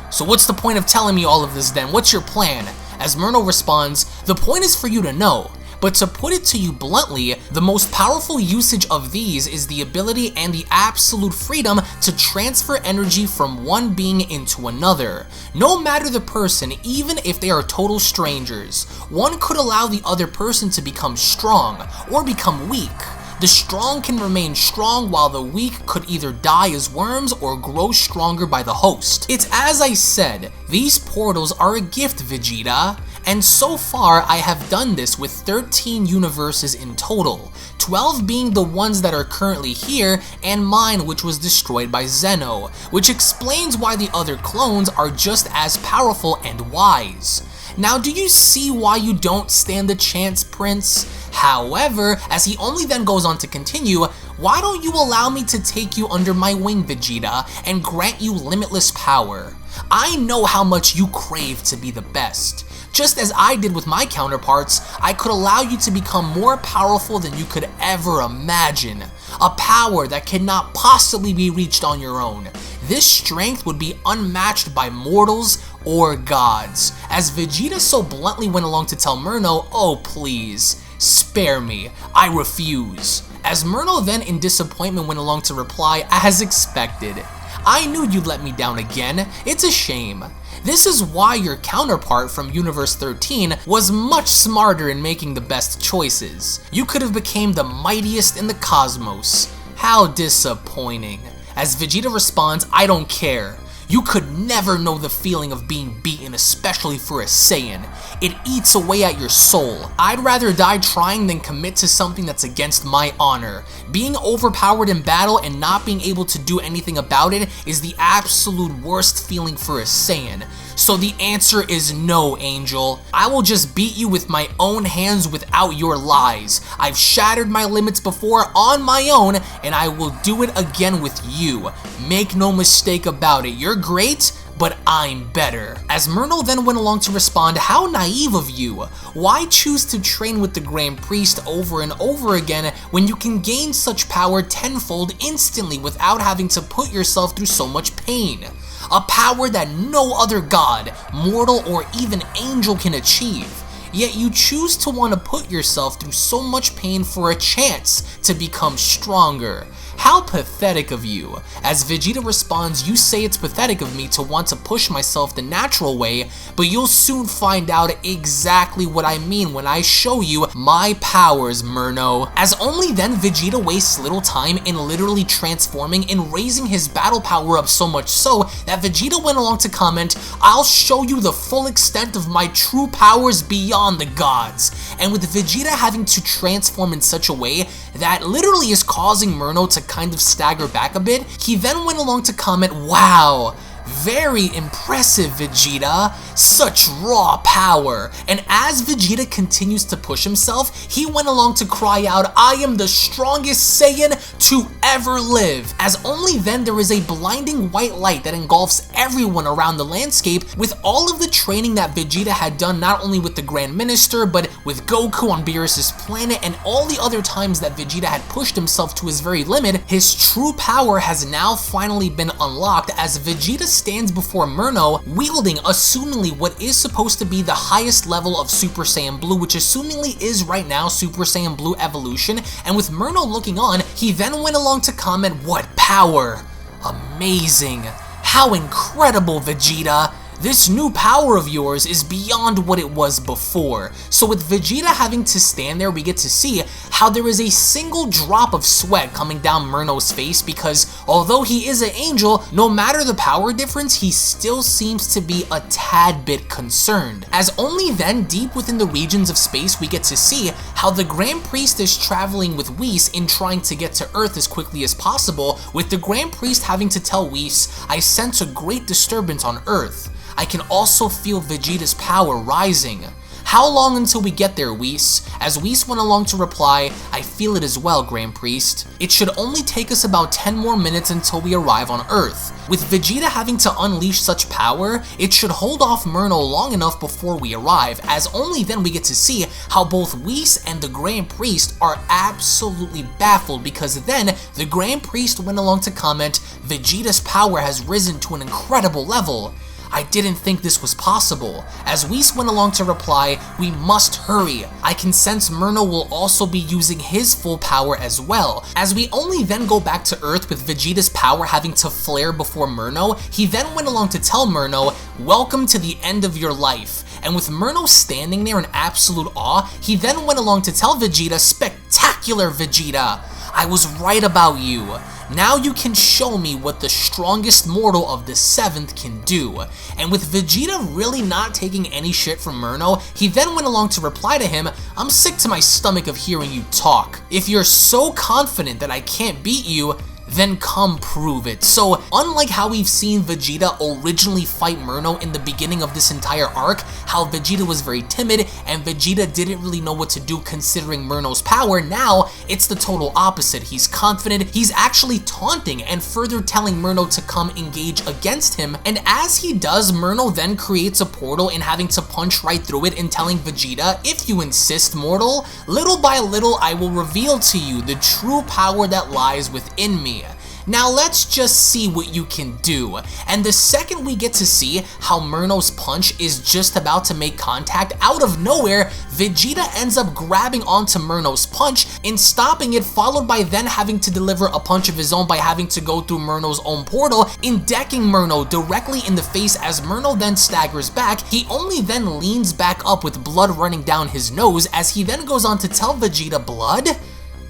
"So what's the point of telling me all of this then? What's your plan?" As Merno responds, "The point is for you to know. But to put it to you bluntly, the most powerful usage of these is the ability and the absolute freedom to transfer energy from one being into another. No matter the person, even if they are total strangers, one could allow the other person to become strong or become weak. The strong can remain strong while the weak could either die as worms or grow stronger by the host. It's as I said, these portals are a gift, Vegeta. And so far, I have done this with 13 universes in total, 12 being the ones that are currently here, and mine, which was destroyed by Zeno, which explains why the other clones are just as powerful and wise. Now, do you see why you don't stand a chance, Prince? However, as he only then goes on to continue, why don't you allow me to take you under my wing, Vegeta, and grant you limitless power? I know how much you crave to be the best. Just as I did with my counterparts, I could allow you to become more powerful than you could ever imagine. A power that cannot possibly be reached on your own. This strength would be unmatched by mortals or gods. As Vegeta so bluntly went along to tell Merno, "Oh please, spare me, I refuse." As Merno then in disappointment went along to reply, "As expected. I knew you'd let me down again. It's a shame." This is why your counterpart from Universe 13 was much smarter in making the best choices. You could have become the mightiest in the cosmos. How disappointing. As Vegeta responds, "I don't care. You could never know the feeling of being beaten, especially for a Saiyan. It eats away at your soul. I'd rather die trying than commit to something that's against my honor. Being overpowered in battle and not being able to do anything about it is the absolute worst feeling for a Saiyan. So the answer is no, Angel. I will just beat you with my own hands without your lies. I've shattered my limits before on my own, and I will do it again with you. Make no mistake about it, you're great, but I'm better." As Merno then went along to respond, "How naive of you. Why choose to train with the Grand Priest over and over again when you can gain such power tenfold instantly without having to put yourself through so much pain? A power that no other god, mortal, or even angel can achieve. Yet you choose to want to put yourself through so much pain for a chance to become stronger. How pathetic of you." As Vegeta responds, "You say it's pathetic of me to want to push myself the natural way, but you'll soon find out exactly what I mean when I show you my powers, Merno." As only then Vegeta wastes little time in literally transforming and raising his battle power up so much so that Vegeta went along to comment, "I'll show you the full extent of my true powers beyond the gods." And with Vegeta having to transform in such a way that literally is causing Merno to kind of stagger back a bit, he then went along to comment, "Wow, very impressive, Vegeta. Such raw power." And as Vegeta continues to push himself, he went along to cry out, "I am the strongest Saiyan to ever live." As only then there is a blinding white light that engulfs everyone around the landscape with all of the training that Vegeta had done not only with the Grand Minister, but with Goku on Beerus' planet and all the other times that Vegeta had pushed himself to his very limit. His true power has now finally been unlocked as Vegeta stands before Merno, wielding assumingly what is supposed to be the highest level of Super Saiyan Blue, which assumingly is right now Super Saiyan Blue Evolution, and with Merno looking on, he then went along to comment, "What power! Amazing! How incredible, Vegeta! This new power of yours is beyond what it was before. So with Vegeta having to stand there, we get to see how there is a single drop of sweat coming down Merno's face because although he is an angel, no matter the power difference, he still seems to be a tad bit concerned. As only then, deep within the regions of space, we get to see how the Grand Priest is traveling with Whis in trying to get to Earth as quickly as possible, with the Grand Priest having to tell Whis, "I sense a great disturbance on Earth. I can also feel Vegeta's power rising. How long until we get there, Whis?" As Whis went along to reply, "I feel it as well, Grand Priest. It should only take us about 10 more minutes until we arrive on Earth." With Vegeta having to unleash such power, it should hold off Merno long enough before we arrive, as only then we get to see how both Whis and the Grand Priest are absolutely baffled because then the Grand Priest went along to comment, "Vegeta's power has risen to an incredible level. I didn't think this was possible." As Whis went along to reply, "We must hurry. I can sense Merno will also be using his full power as well." As we only then go back to Earth with Vegeta's power having to flare before Merno, he then went along to tell Merno, "Welcome to the end of your life." And with Merno standing there in absolute awe, he then went along to tell Vegeta, "Spectacular, Vegeta! I was right about you. Now you can show me what the strongest mortal of the 7th can do." And with Vegeta really not taking any shit from Merno, he then went along to reply to him, "I'm sick to my stomach of hearing you talk. If you're so confident that I can't beat you, then come prove it." So unlike how we've seen Vegeta originally fight Merno in the beginning of this entire arc, how Vegeta was very timid and Vegeta didn't really know what to do considering Merno's power, now it's the total opposite. He's confident, he's actually taunting and further telling Merno to come engage against him, and as he does, Merno then creates a portal and having to punch right through it and telling Vegeta, "If you insist, mortal, little by little I will reveal to you the true power that lies within me. Now let's just see what you can do." And the second we get to see how Merno's punch is just about to make contact, out of nowhere, Vegeta ends up grabbing onto Merno's punch and stopping it, followed by then having to deliver a punch of his own by having to go through Merno's own portal, decking Merno directly in the face. As Merno then staggers back, he only then leans back up with blood running down his nose, as he then goes on to tell Vegeta, "Blood?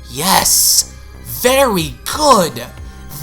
Yes, very good.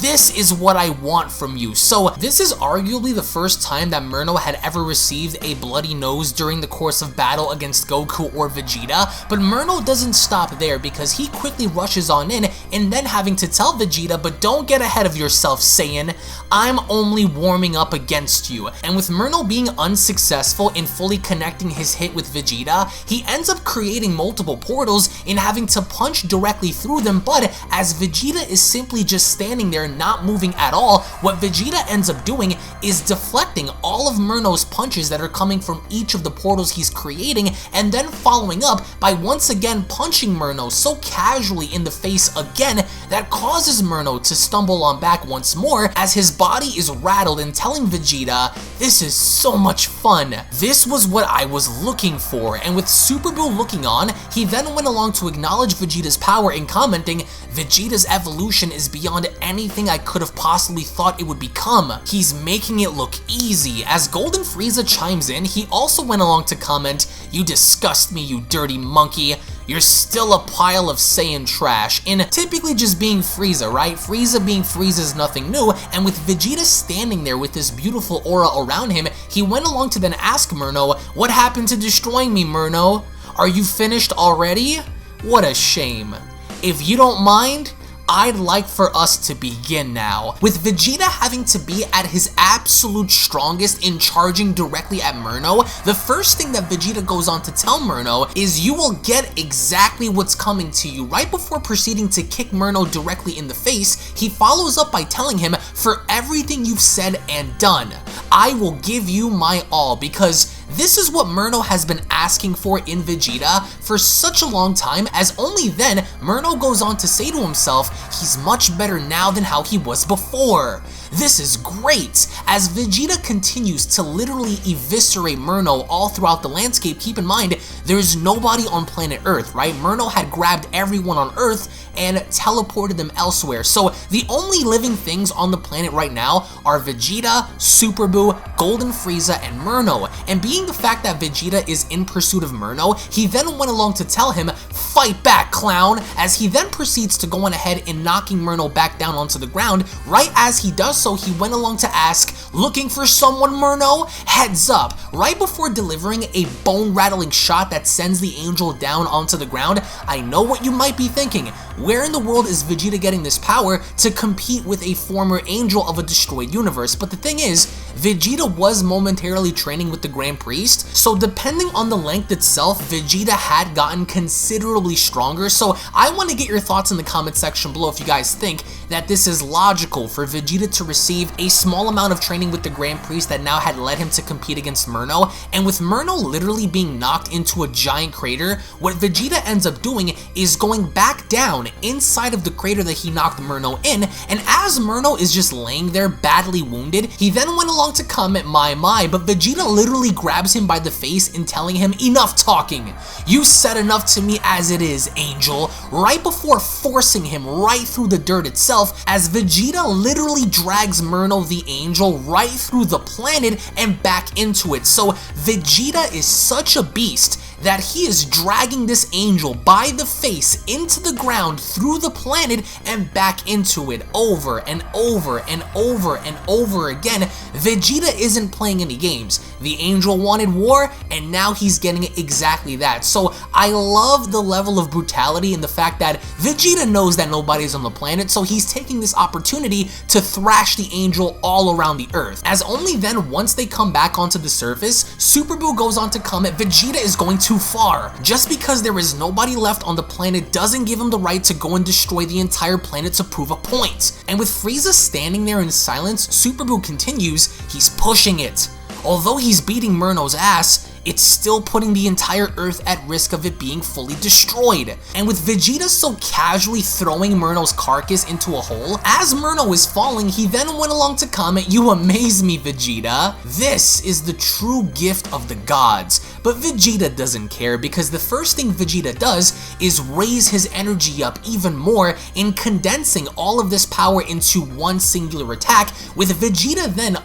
This is what I want from you." So this is arguably the first time that Merno had ever received a bloody nose during the course of battle against Goku or Vegeta, but Merno doesn't stop there because he quickly rushes on in and then having to tell Vegeta, "But don't get ahead of yourself, Saiyan. I'm only warming up against you." And with Merno being unsuccessful in fully connecting his hit with Vegeta, he ends up creating multiple portals and having to punch directly through them, but as Vegeta is simply just standing there not moving at all, what Vegeta ends up doing is deflecting all of Merno's punches that are coming from each of the portals he's creating, and then following up by once again punching Merno so casually in the face again that causes Merno to stumble on back once more as his body is rattled, and telling Vegeta, "This is so much fun. This was what I was looking for." And with Super Buu looking on, he then went along to acknowledge Vegeta's power and commenting, "Vegeta's evolution is beyond anything I could have possibly thought it would become. He's making it look easy." As Golden Frieza chimes in, he also went along to comment, "You disgust me, you dirty monkey. You're still a pile of Saiyan trash." And typically just being Frieza, right? Frieza being Frieza is nothing new, and with Vegeta standing there with this beautiful aura around him, he went along to then ask Merno, "What happened to destroying me, Merno? Are you finished already? What a shame. If you don't mind, I'd like for us to begin now." With Vegeta having to be at his absolute strongest in charging directly at Merno, the first thing that Vegeta goes on to tell Merno is, "You will get exactly what's coming to you." Right before proceeding to kick Merno directly in the face, he follows up by telling him, "For everything you've said and done, I will give you my all," because this is what Merno has been asking for in Vegeta for such a long time, as only then Merno goes on to say to himself, he's much better now than how he was before. This is great! As Vegeta continues to literally eviscerate Merno all throughout the landscape, keep in mind, there's nobody on planet Earth, right? Merno had grabbed everyone on Earth and teleported them elsewhere. So the only living things on the planet right now are Vegeta, Super Buu, Golden Frieza, and Merno. And being the fact that Vegeta is in pursuit of Merno, he then went along to tell him, "Fight back, clown," as he then proceeds to go on ahead and knocking Merno back down onto the ground. Right as he does so, he went along to ask, "Looking for someone, Merno? Heads up." Right before delivering a bone-rattling shot that sends the angel down onto the ground, I know what you might be thinking. Where in the world is Vegeta getting this power to compete with a former angel of a destroyed universe? But the thing is, Vegeta was momentarily training with the Grand Priest, so depending on the length itself, Vegeta had gotten considerably stronger. So I want to get your thoughts in the comment section below if you guys think that this is logical for Vegeta to receive a small amount of training with the Grand Priest that now had led him to compete against Merno. And with Merno literally being knocked into a giant crater, what Vegeta ends up doing is going back down inside of the crater that he knocked Merno in, and as Merno is just laying there badly wounded, he then went along to comment my, but Vegeta literally grabs him by the face and telling him, "Enough talking. You said enough to me as it is, angel," right before forcing him right through the dirt itself, as Vegeta literally drags Merno the angel right through the planet and back into it. So Vegeta is such a beast that he is dragging this angel by the face into the ground, through the planet, and back into it over and over and over and over again. Vegeta isn't playing any games. The angel wanted war, and now he's getting exactly that. So I love the level of brutality and the fact that Vegeta knows that nobody's on the planet, so he's taking this opportunity to thrash the angel all around the earth. As only then, once they come back onto the surface, Super Buu goes on to comment, "Vegeta is going too far." Just because there is nobody left on the planet doesn't give him the right to go and destroy the entire planet to prove a point. And with Frieza standing there in silence, Super Buu continues, "He's pushing it. Although he's beating Merno's ass, it's still putting the entire Earth at risk of it being fully destroyed." And with Vegeta so casually throwing Merno's carcass into a hole, as Merno is falling, he then went along to comment, "You amaze me, Vegeta. This is the true gift of the gods." But Vegeta doesn't care, because the first thing Vegeta does is raise his energy up even more in condensing all of this power into one singular attack, with Vegeta then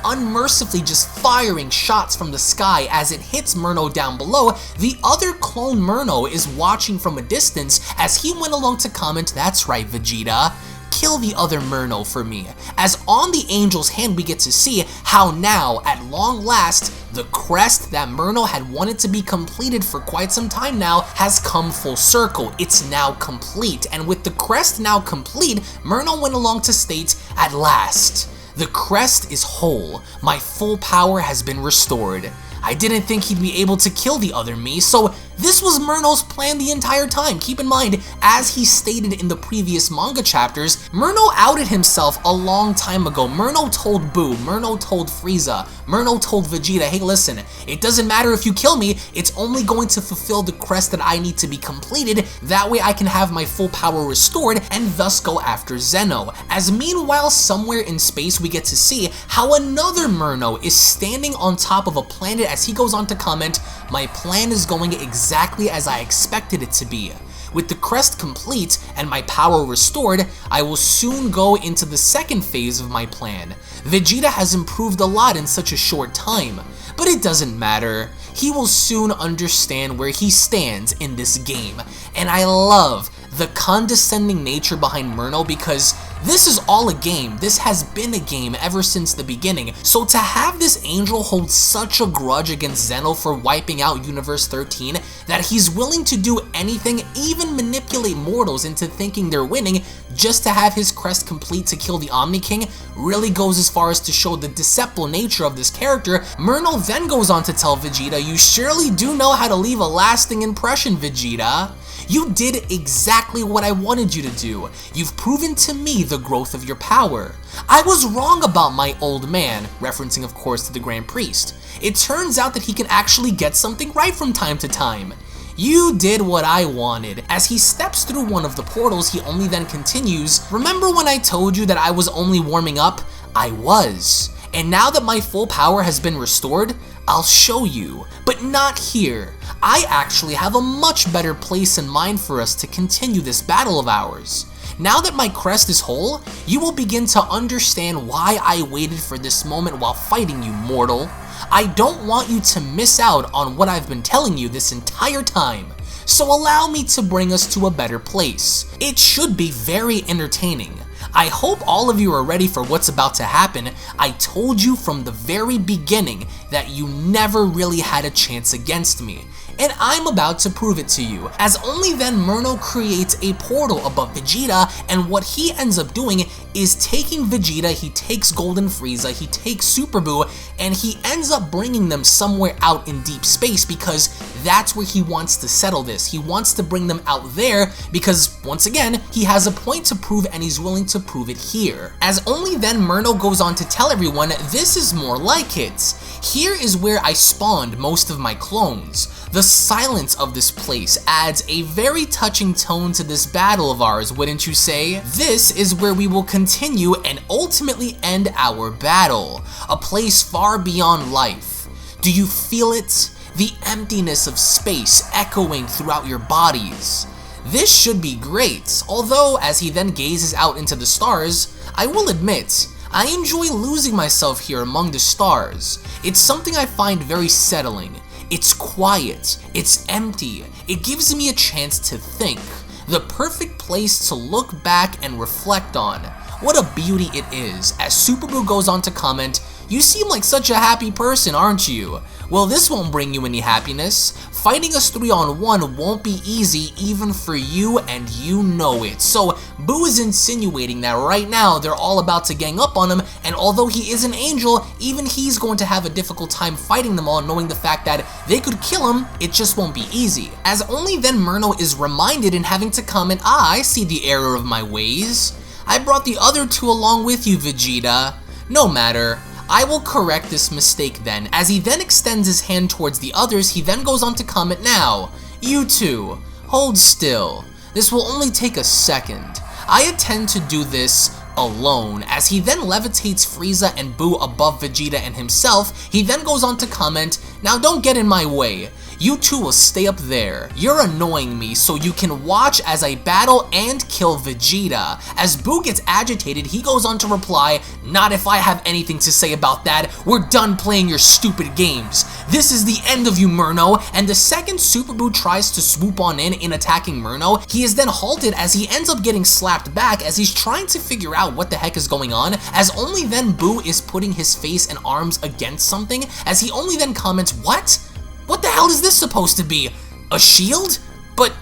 unmercifully just firing shots from the sky as it hits Merno down below. The other clone Merno is watching from a distance as he went along to comment, "That's right, Vegeta. Kill the other Merno for me." As on the angel's hand, we get to see how now, at long last, the crest that Merno had wanted to be completed for quite some time now has come full circle. It's now complete. And with the crest now complete, Merno went along to state, "At last, the crest is whole. My full power has been restored. I didn't think he'd be able to kill the other me, so this was Merno's plan the entire time." Keep in mind, as he stated in the previous manga chapters, Merno outed himself a long time ago. Merno told Buu, Merno told Frieza, Merno told Vegeta, "Hey listen, it doesn't matter if you kill me, it's only going to fulfill the crest that I need to be completed, that way I can have my full power restored and thus go after Zeno." As meanwhile, somewhere in space, we get to see how another Merno is standing on top of a planet as he goes on to comment, "My plan is going exactly as I expected it to be. With the crest complete and my power restored, I will soon go into the second phase of my plan. Vegeta has improved a lot in such a short time, but it doesn't matter. He will soon understand where he stands in this game." And I love the condescending nature behind Merno, because this is all a game. This has been a game ever since the beginning. So to have this angel hold such a grudge against Zeno for wiping out Universe 13 that he's willing to do anything, even manipulate mortals into thinking they're winning just to have his crest complete to kill the Omni King, really goes as far as to show the deceptive nature of this character. Merno then goes on to tell Vegeta, "You surely do know how to leave a lasting impression, Vegeta. You did exactly what I wanted you to do. You've proven to me the growth of your power. I was wrong about my old man," referencing of course to the Grand Priest. "It turns out that he can actually get something right from time to time. You did what I wanted. As he steps through one of the portals, he only then continues, remember when I told you that I was only warming up? I was. And now that my full power has been restored, I'll show you. But not here. I actually have a much better place in mind for us to continue this battle of ours. Now that my crest is whole, you will begin to understand why I waited for this moment while fighting you, mortal. I don't want you to miss out on what I've been telling you this entire time, so allow me to bring us to a better place. It should be very entertaining. I hope all of you are ready for what's about to happen. I told you from the very beginning that you never really had a chance against me, and I'm about to prove it to you, as only then Merno creates a portal above Vegeta, and what he ends up doing is taking Vegeta, he takes Golden Frieza, he takes Super Buu, and he ends up bringing them somewhere out in deep space because that's where he wants to settle this. He wants to bring them out there because, once again, he has a point to prove and he's willing to prove it here. As only then Merno goes on to tell everyone, this is more like it. Here is where I spawned most of my clones. The silence of this place adds a very touching tone to this battle of ours, wouldn't you say? This is where we will continue and ultimately end our battle. A place far beyond life. Do you feel it? The emptiness of space echoing throughout your bodies. This should be great, although as he then gazes out into the stars, I will admit, I enjoy losing myself here among the stars. It's something I find very settling. It's quiet, it's empty, it gives me a chance to think. The perfect place to look back and reflect on. What a beauty it is. As Super Buu goes on to comment, you seem like such a happy person, aren't you? Well, this won't bring you any happiness. Fighting us 3-on-1 won't be easy even for you, and you know it. So Buu is insinuating that right now they're all about to gang up on him, and although he is an angel, even he's going to have a difficult time fighting them all, knowing the fact that they could kill him, it just won't be easy. As only then Merno is reminded and having to comment, I see the error of my ways. I brought the other two along with you, Vegeta. No matter. I will correct this mistake then. As he then extends his hand towards the others, he then goes on to comment, now, you two, hold still. This will only take a second. I intend to do this alone. As he then levitates Frieza and Buu above Vegeta and himself, he then goes on to comment, now don't get in my way. You two will stay up there. You're annoying me, so you can watch as I battle and kill Vegeta. As Buu gets agitated, he goes on to reply, not if I have anything to say about that. We're done playing your stupid games. This is the end of you, Merno. And the second Super Buu tries to swoop on in attacking Merno, he is then halted as he ends up getting slapped back as he's trying to figure out what the heck is going on, as only then Buu is putting his face and arms against something, as he only then comments, what? What the hell is this supposed to be? A shield? But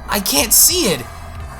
I can't see it.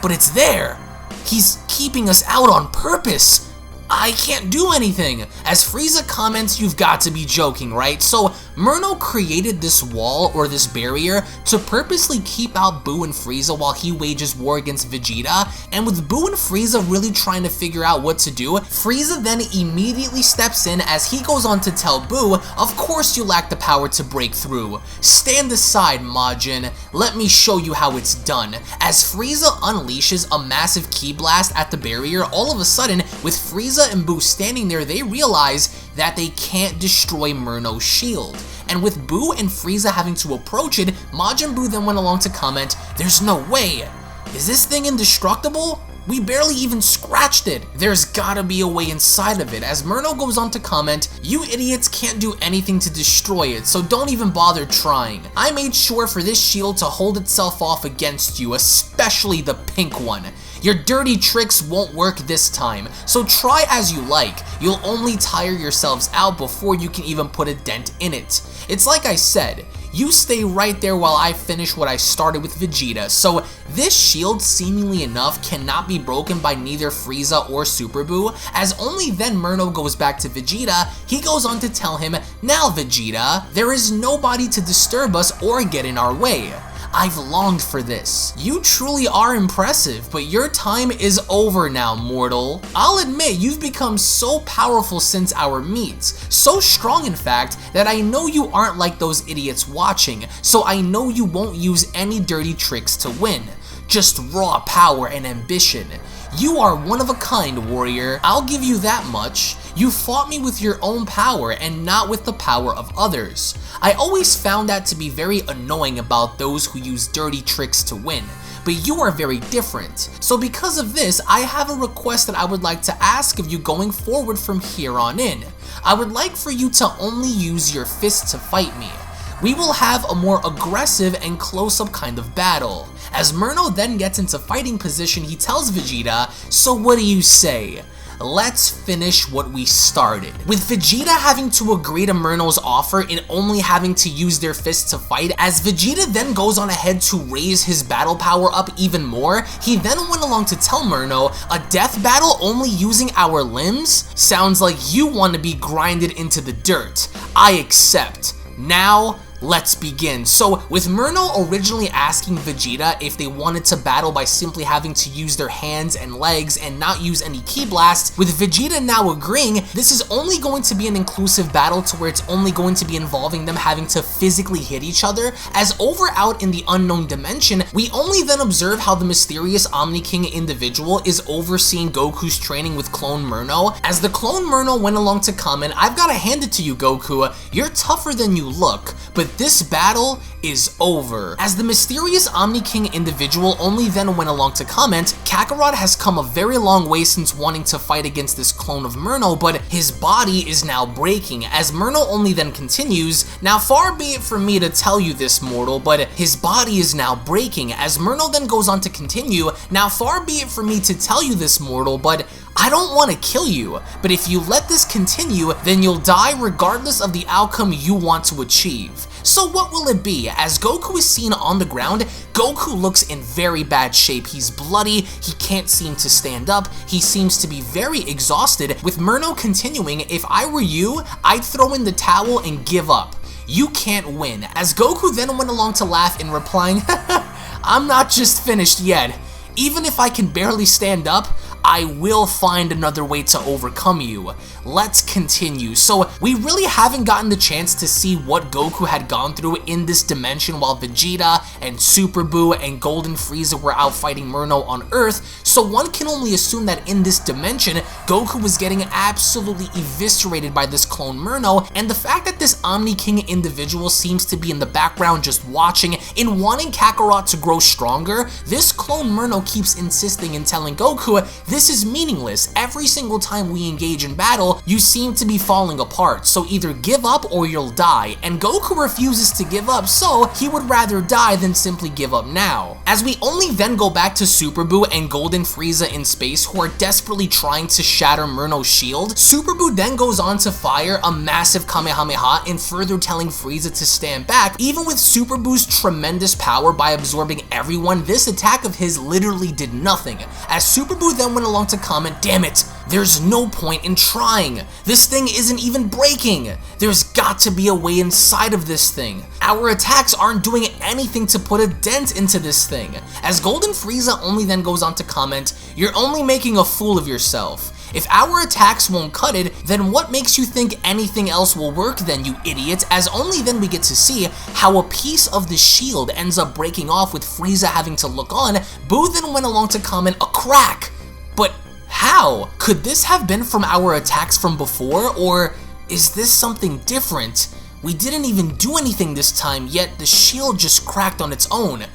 But it's there. He's keeping us out on purpose. I can't do anything. As Frieza comments, you've got to be joking, right? So Merno created this wall or this barrier to purposely keep out Buu and Frieza while he wages war against Vegeta. And with Buu and Frieza really trying to figure out what to do, Frieza then immediately steps in as he goes on to tell Buu, of course you lack the power to break through. Stand aside, Majin. Let me show you how it's done. As Frieza unleashes a massive ki blast at the barrier, all of a sudden, with Frieza and Buu standing there, they realize that they can't destroy Merno's shield. And with Buu and Frieza having to approach it, Majin Buu then went along to comment, there's no way. Is this thing indestructible? We barely even scratched it. There's gotta be a way inside of it. As Merno goes on to comment, you idiots can't do anything to destroy it, so don't even bother trying. I made sure for this shield to hold itself off against you, especially the pink one. Your dirty tricks won't work this time, so try as you like. You'll only tire yourselves out before you can even put a dent in it. It's like I said, you stay right there while I finish what I started with Vegeta. So this shield, seemingly enough, cannot be broken by neither Frieza or Super Buu, as only then Merno goes back to Vegeta. He goes on to tell him, now Vegeta, there is nobody to disturb us or get in our way. I've longed for this. You truly are impressive, but your time is over now, mortal. I'll admit, you've become so powerful since our meets. So strong, in fact, that I know you aren't like those idiots watching, so I know you won't use any dirty tricks to win. Just raw power and ambition. You are one of a kind, warrior. I'll give you that much. You fought me with your own power and not with the power of others. I always found that to be very annoying about those who use dirty tricks to win. But you are very different. So because of this, I have a request that I would like to ask of you going forward from here on in. I would like for you to only use your fists to fight me. We will have a more aggressive and close-up kind of battle. As Merno then gets into fighting position, he tells Vegeta, "So what do you say? Let's finish what we started." With Vegeta having to agree to Merno's offer and only having to use their fists to fight, as Vegeta then goes on ahead to raise his battle power up even more, he then went along to tell Merno, "A death battle only using our limbs? Sounds like you want to be grinded into the dirt. I accept. Now, let's begin." So with Merno originally asking Vegeta if they wanted to battle by simply having to use their hands and legs and not use any ki blasts, with Vegeta now agreeing, this is only going to be an inclusive battle to where it's only going to be involving them having to physically hit each other, as over out in the unknown dimension, we only then observe how the mysterious Omni King individual is overseeing Goku's training with clone Merno. As the clone Merno went along to comment, "I've gotta hand it to you, Goku, you're tougher than you look, but this battle is over." As the mysterious Omni King individual only then went along to comment, "Kakarot has come a very long way since wanting to fight against this clone of Merno, but his body is now breaking." As Merno only then continues, "Now far be it from me to tell you this, mortal, but his body is now breaking." As Merno then goes on to continue, "Now far be it from me to tell you this, mortal, but I don't want to kill you, but if you let this continue, then you'll die regardless of the outcome you want to achieve." So what will it be? As Goku is seen on the ground, Goku looks in very bad shape. He's bloody, he can't seem to stand up, he seems to be very exhausted, with Merno continuing, "If I were you, I'd throw in the towel and give up. You can't win." As Goku then went along to laugh in replying, "I'm not just finished yet. Even if I can barely stand up, I will find another way to overcome you. Let's continue." So we really haven't gotten the chance to see what Goku had gone through in this dimension while Vegeta and Super Buu and Golden Frieza were out fighting Merno on Earth, so one can only assume that in this dimension, Goku was getting absolutely eviscerated by this clone Merno, and the fact that this Omni King individual seems to be in the background just watching and wanting Kakarot to grow stronger, this clone Merno keeps insisting and telling Goku, "This is meaningless. Every single time we engage in battle, you seem to be falling apart, so either give up or you'll die." And Goku refuses to give up, so he would rather die than simply give up now. As we only then go back to Super Buu and Golden Frieza in space, who are desperately trying to shatter Merno's shield, Super Buu then goes on to fire a massive Kamehameha and further telling Frieza to stand back. Even with Super Buu's tremendous power by absorbing everyone, this attack of his literally did nothing. As Super Buu then went along to comment, "Damn it, there's no point in trying. This thing isn't even breaking. There's got to be a way inside of this thing. Our attacks aren't doing anything to put a dent into this thing." As Golden Frieza only then goes on to comment, "You're only making a fool of yourself. If our attacks won't cut it, then what makes you think anything else will work then, you idiot?" As only then we get to see how a piece of the shield ends up breaking off with Frieza having to look on. Buu then went along to comment, "A crack." But how? Could this have been from our attacks from before, or is this something different? We didn't even do anything this time, yet the shield just cracked on its own.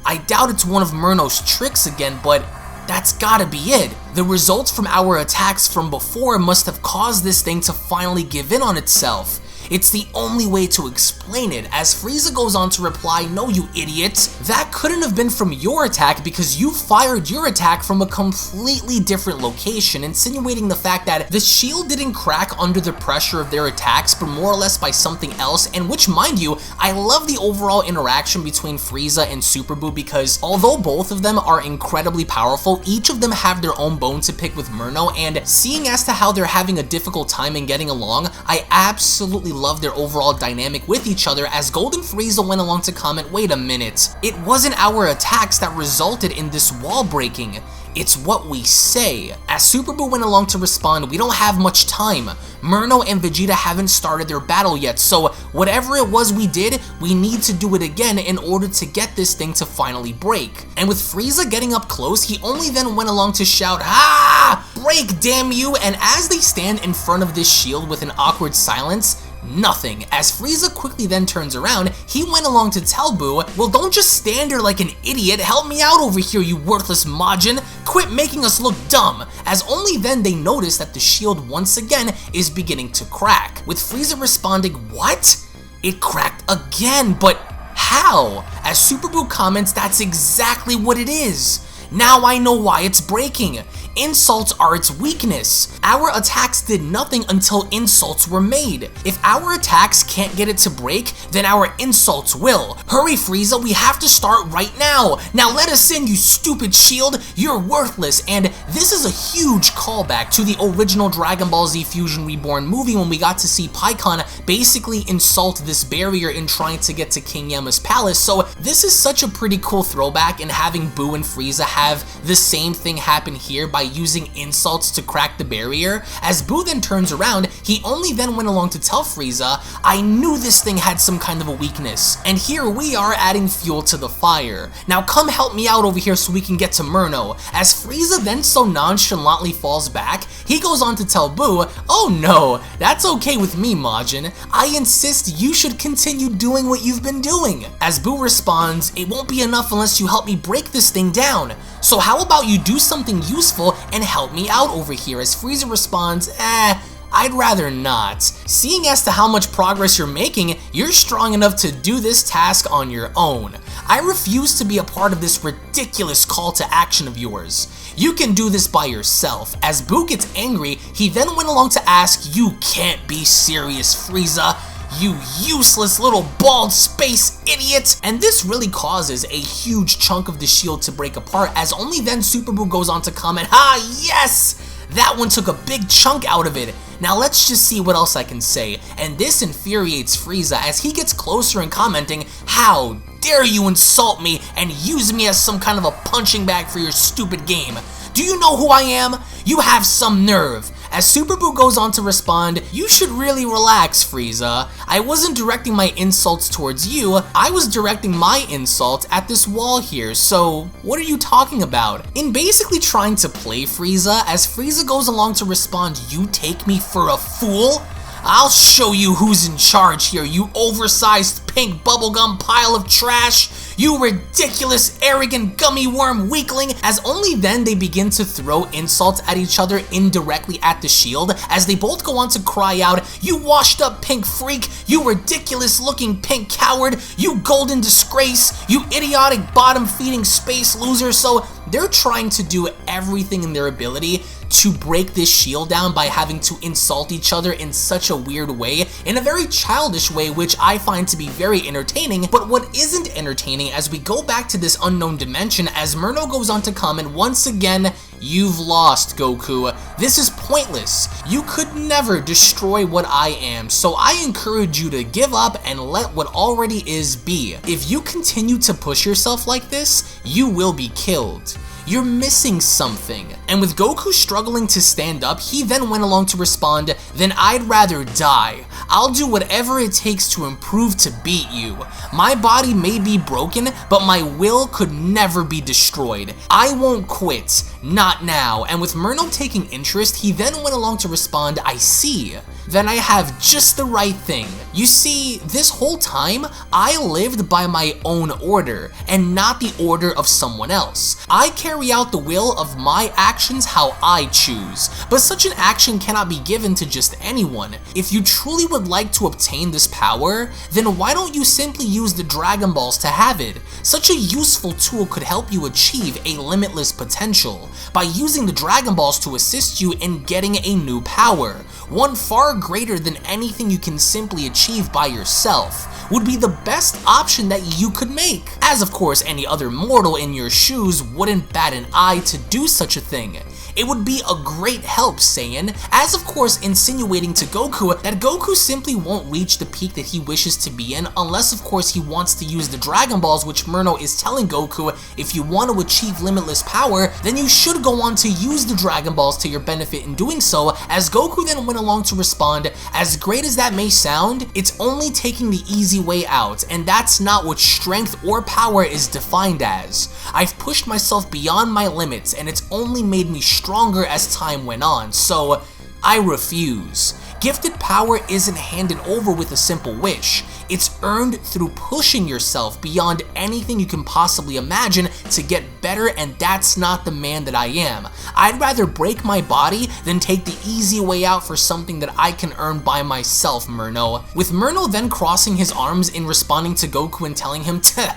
I doubt it's one of Merno's tricks again, but that's gotta be it. The results from our attacks from before must have caused this thing to finally give in on itself. It's the only way to explain it." As Frieza goes on to reply, "No, you idiots. That couldn't have been from your attack because you fired your attack from a completely different location," insinuating the fact that the shield didn't crack under the pressure of their attacks, but more or less by something else, and which, mind you, I love the overall interaction between Frieza and Super Buu because although both of them are incredibly powerful, each of them have their own bone to pick with Merno, and seeing as to how they're having a difficult time in getting along, I absolutely loved their overall dynamic with each other, as Gold and Frieza went along to comment, wait a minute, it wasn't our attacks that resulted in this wall breaking. It's what we say. As Super Buu went along to respond, we don't have much time. Merno and Vegeta haven't started their battle yet, so whatever it was we did, we need to do it again in order to get this thing to finally break. And with Frieza getting up close, he only then went along to shout, "Ah! Break, damn you!" And as they stand in front of this shield with an awkward silence, nothing. As Frieza quickly then turns around, he went along to tell Buu, well, don't just stand there like an idiot, help me out over here, you worthless Majin, quit making us look dumb. As only then they notice that the shield once again is beginning to crack, with Frieza responding, what? It cracked again, but how? As Super Buu comments, that's exactly what it is. Now I know why it's breaking. Insults are its weakness. Our attacks did nothing until insults were made. If our attacks can't get it to break, then our insults will. Hurry, Frieza, we have to start right now. Now let us in, you stupid shield. You're worthless. And this is a huge callback to the original Dragon Ball Z Fusion Reborn movie, when we got to see Pikkon basically insult this barrier in trying to get to King Yama's palace. So this is such a pretty cool throwback, and having Buu and Frieza have the same thing happen here by using insults to crack the barrier. As Buu then turns around, he only then went along to tell Frieza, I knew this thing had some kind of a weakness, and here we are adding fuel to the fire. Now come help me out over here so we can get to Merno. As Frieza then so nonchalantly falls back, he goes on to tell Buu, oh no, that's okay with me, Majin. I insist you should continue doing what you've been doing. As Buu responds, it won't be enough unless you help me break this thing down. So how about you do something useful and help me out over here? As Frieza responds, I'd rather not. Seeing as to how much progress you're making, you're strong enough to do this task on your own. I refuse to be a part of this ridiculous call to action of yours. You can do this by yourself. As Buu gets angry, he then went along to ask, you can't be serious, Frieza. You useless little bald space idiot! And this really causes a huge chunk of the shield to break apart, as only then Super Buu goes on to comment, ah yes! That one took a big chunk out of it. Now let's just see what else I can say. And this infuriates Frieza as he gets closer and commenting, how dare you insult me and use me as some kind of a punching bag for your stupid game? Do you know who I am? You have some nerve. As Super Buu goes on to respond, you should really relax, Frieza. I wasn't directing my insults towards you, I was directing my insult at this wall here, so what are you talking about? In basically trying to play Frieza, as Frieza goes along to respond, you take me for a fool? I'll show you who's in charge here, you oversized pink bubblegum pile of trash! You ridiculous, arrogant, gummy worm weakling! As only then they begin to throw insults at each other indirectly at the shield, as they both go on to cry out, you washed up pink freak, you ridiculous looking pink coward, you golden disgrace, you idiotic bottom feeding space loser. So they're trying to do everything in their ability to break this shield down by having to insult each other in such a weird way, in a very childish way, which I find to be very entertaining. But what isn't entertaining, as we go back to this unknown dimension, as Merno goes on to comment once again, you've lost, Goku. This is pointless. You could never destroy what I am, so I encourage you to give up and let what already is be. If you continue to push yourself like this, you will be killed. You're missing something. And with Goku struggling to stand up, he then went along to respond, then I'd rather die. I'll do whatever it takes to improve to beat you. My body may be broken, but my will could never be destroyed. I won't quit. Not now. And with Merno taking interest, he then went along to respond, I see. Then I have just the right thing. You see, this whole time, I lived by my own order, and not the order of someone else. I carry out the will of my actions how I choose, but such an action cannot be given to just anyone. If you truly would like to obtain this power, then why don't you simply use the Dragon Balls to have it? Such a useful tool could help you achieve a limitless potential, by using the Dragon Balls to assist you in getting a new power, one far greater than anything you can simply achieve by yourself, would be the best option that you could make. As of course any other mortal in your shoes wouldn't bat an eye to do such a thing. It would be a great help, Saiyan, as of course insinuating to Goku that Goku simply won't reach the peak that he wishes to be in unless of course he wants to use the Dragon Balls, which Merno is telling Goku, if you want to achieve limitless power, then you should go on to use the Dragon Balls to your benefit in doing so, as Goku then went along to respond, as great as that may sound, it's only taking the easy way out, and that's not what strength or power is defined as. I've pushed myself beyond my limits, and it's only made me stronger as time went on, so I refuse. Gifted power isn't handed over with a simple wish. It's earned through pushing yourself beyond anything you can possibly imagine to get better, and that's not the man that I am. I'd rather break my body than take the easy way out for something that I can earn by myself, Merno. With Merno then crossing his arms in responding to Goku and telling him, "Tch,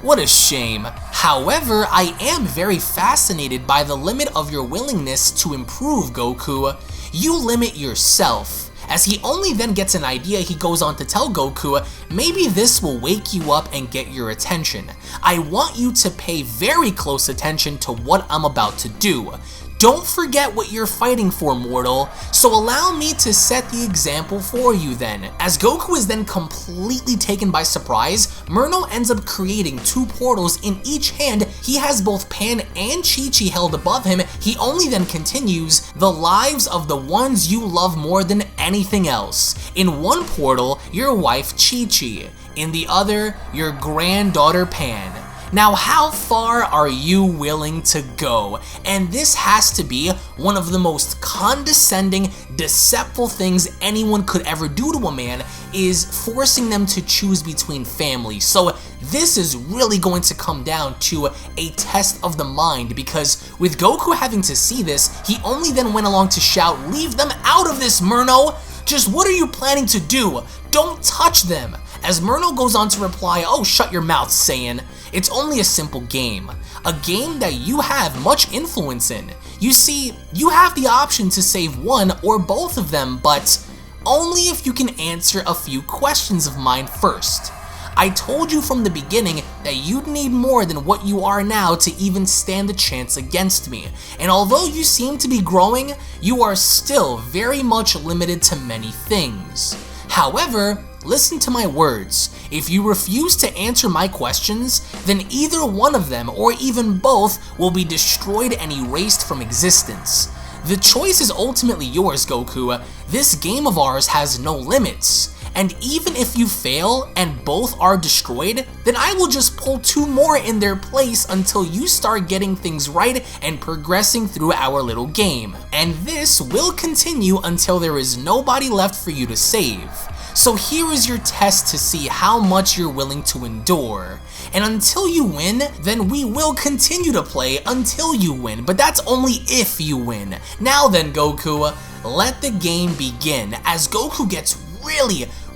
what a shame." However, I am very fascinated by the limit of your willingness to improve, Goku. You limit yourself. As he only then gets an idea, he goes on to tell Goku, maybe this will wake you up and get your attention. I want you to pay very close attention to what I'm about to do. Don't forget what you're fighting for, mortal, so allow me to set the example for you then. As Goku is then completely taken by surprise, Merno ends up creating two portals in each hand. He has both Pan and Chi-Chi held above him. He only then continues, the lives of the ones you love more than anything else. In one portal, your wife Chi-Chi. In the other, your granddaughter Pan. Now, how far are you willing to go? And this has to be one of the most condescending, deceitful things anyone could ever do to a man, is forcing them to choose between family. So this is really going to come down to a test of the mind, because with Goku having to see this, he only then went along to shout, "Leave them out of this, Merno! Just what are you planning to do? Don't touch them!" As Merno goes on to reply, "Oh, shut your mouth, Saiyan. It's only a simple game. A game that you have much influence in. You see, you have the option to save one or both of them, but only if you can answer a few questions of mine first. I told you from the beginning that you'd need more than what you are now to even stand a chance against me. And although you seem to be growing, you are still very much limited to many things. However, listen to my words. If you refuse to answer my questions, then either one of them, or even both, will be destroyed and erased from existence. The choice is ultimately yours, Goku. This game of ours has no limits. And even if you fail and both are destroyed, then I will just pull two more in their place until you start getting things right and progressing through our little game. And this will continue until there is nobody left for you to save. So here is your test to see how much you're willing to endure. And until you win, then we will continue to play until you win, but that's only if you win. Now then, Goku, let the game begin. As Goku gets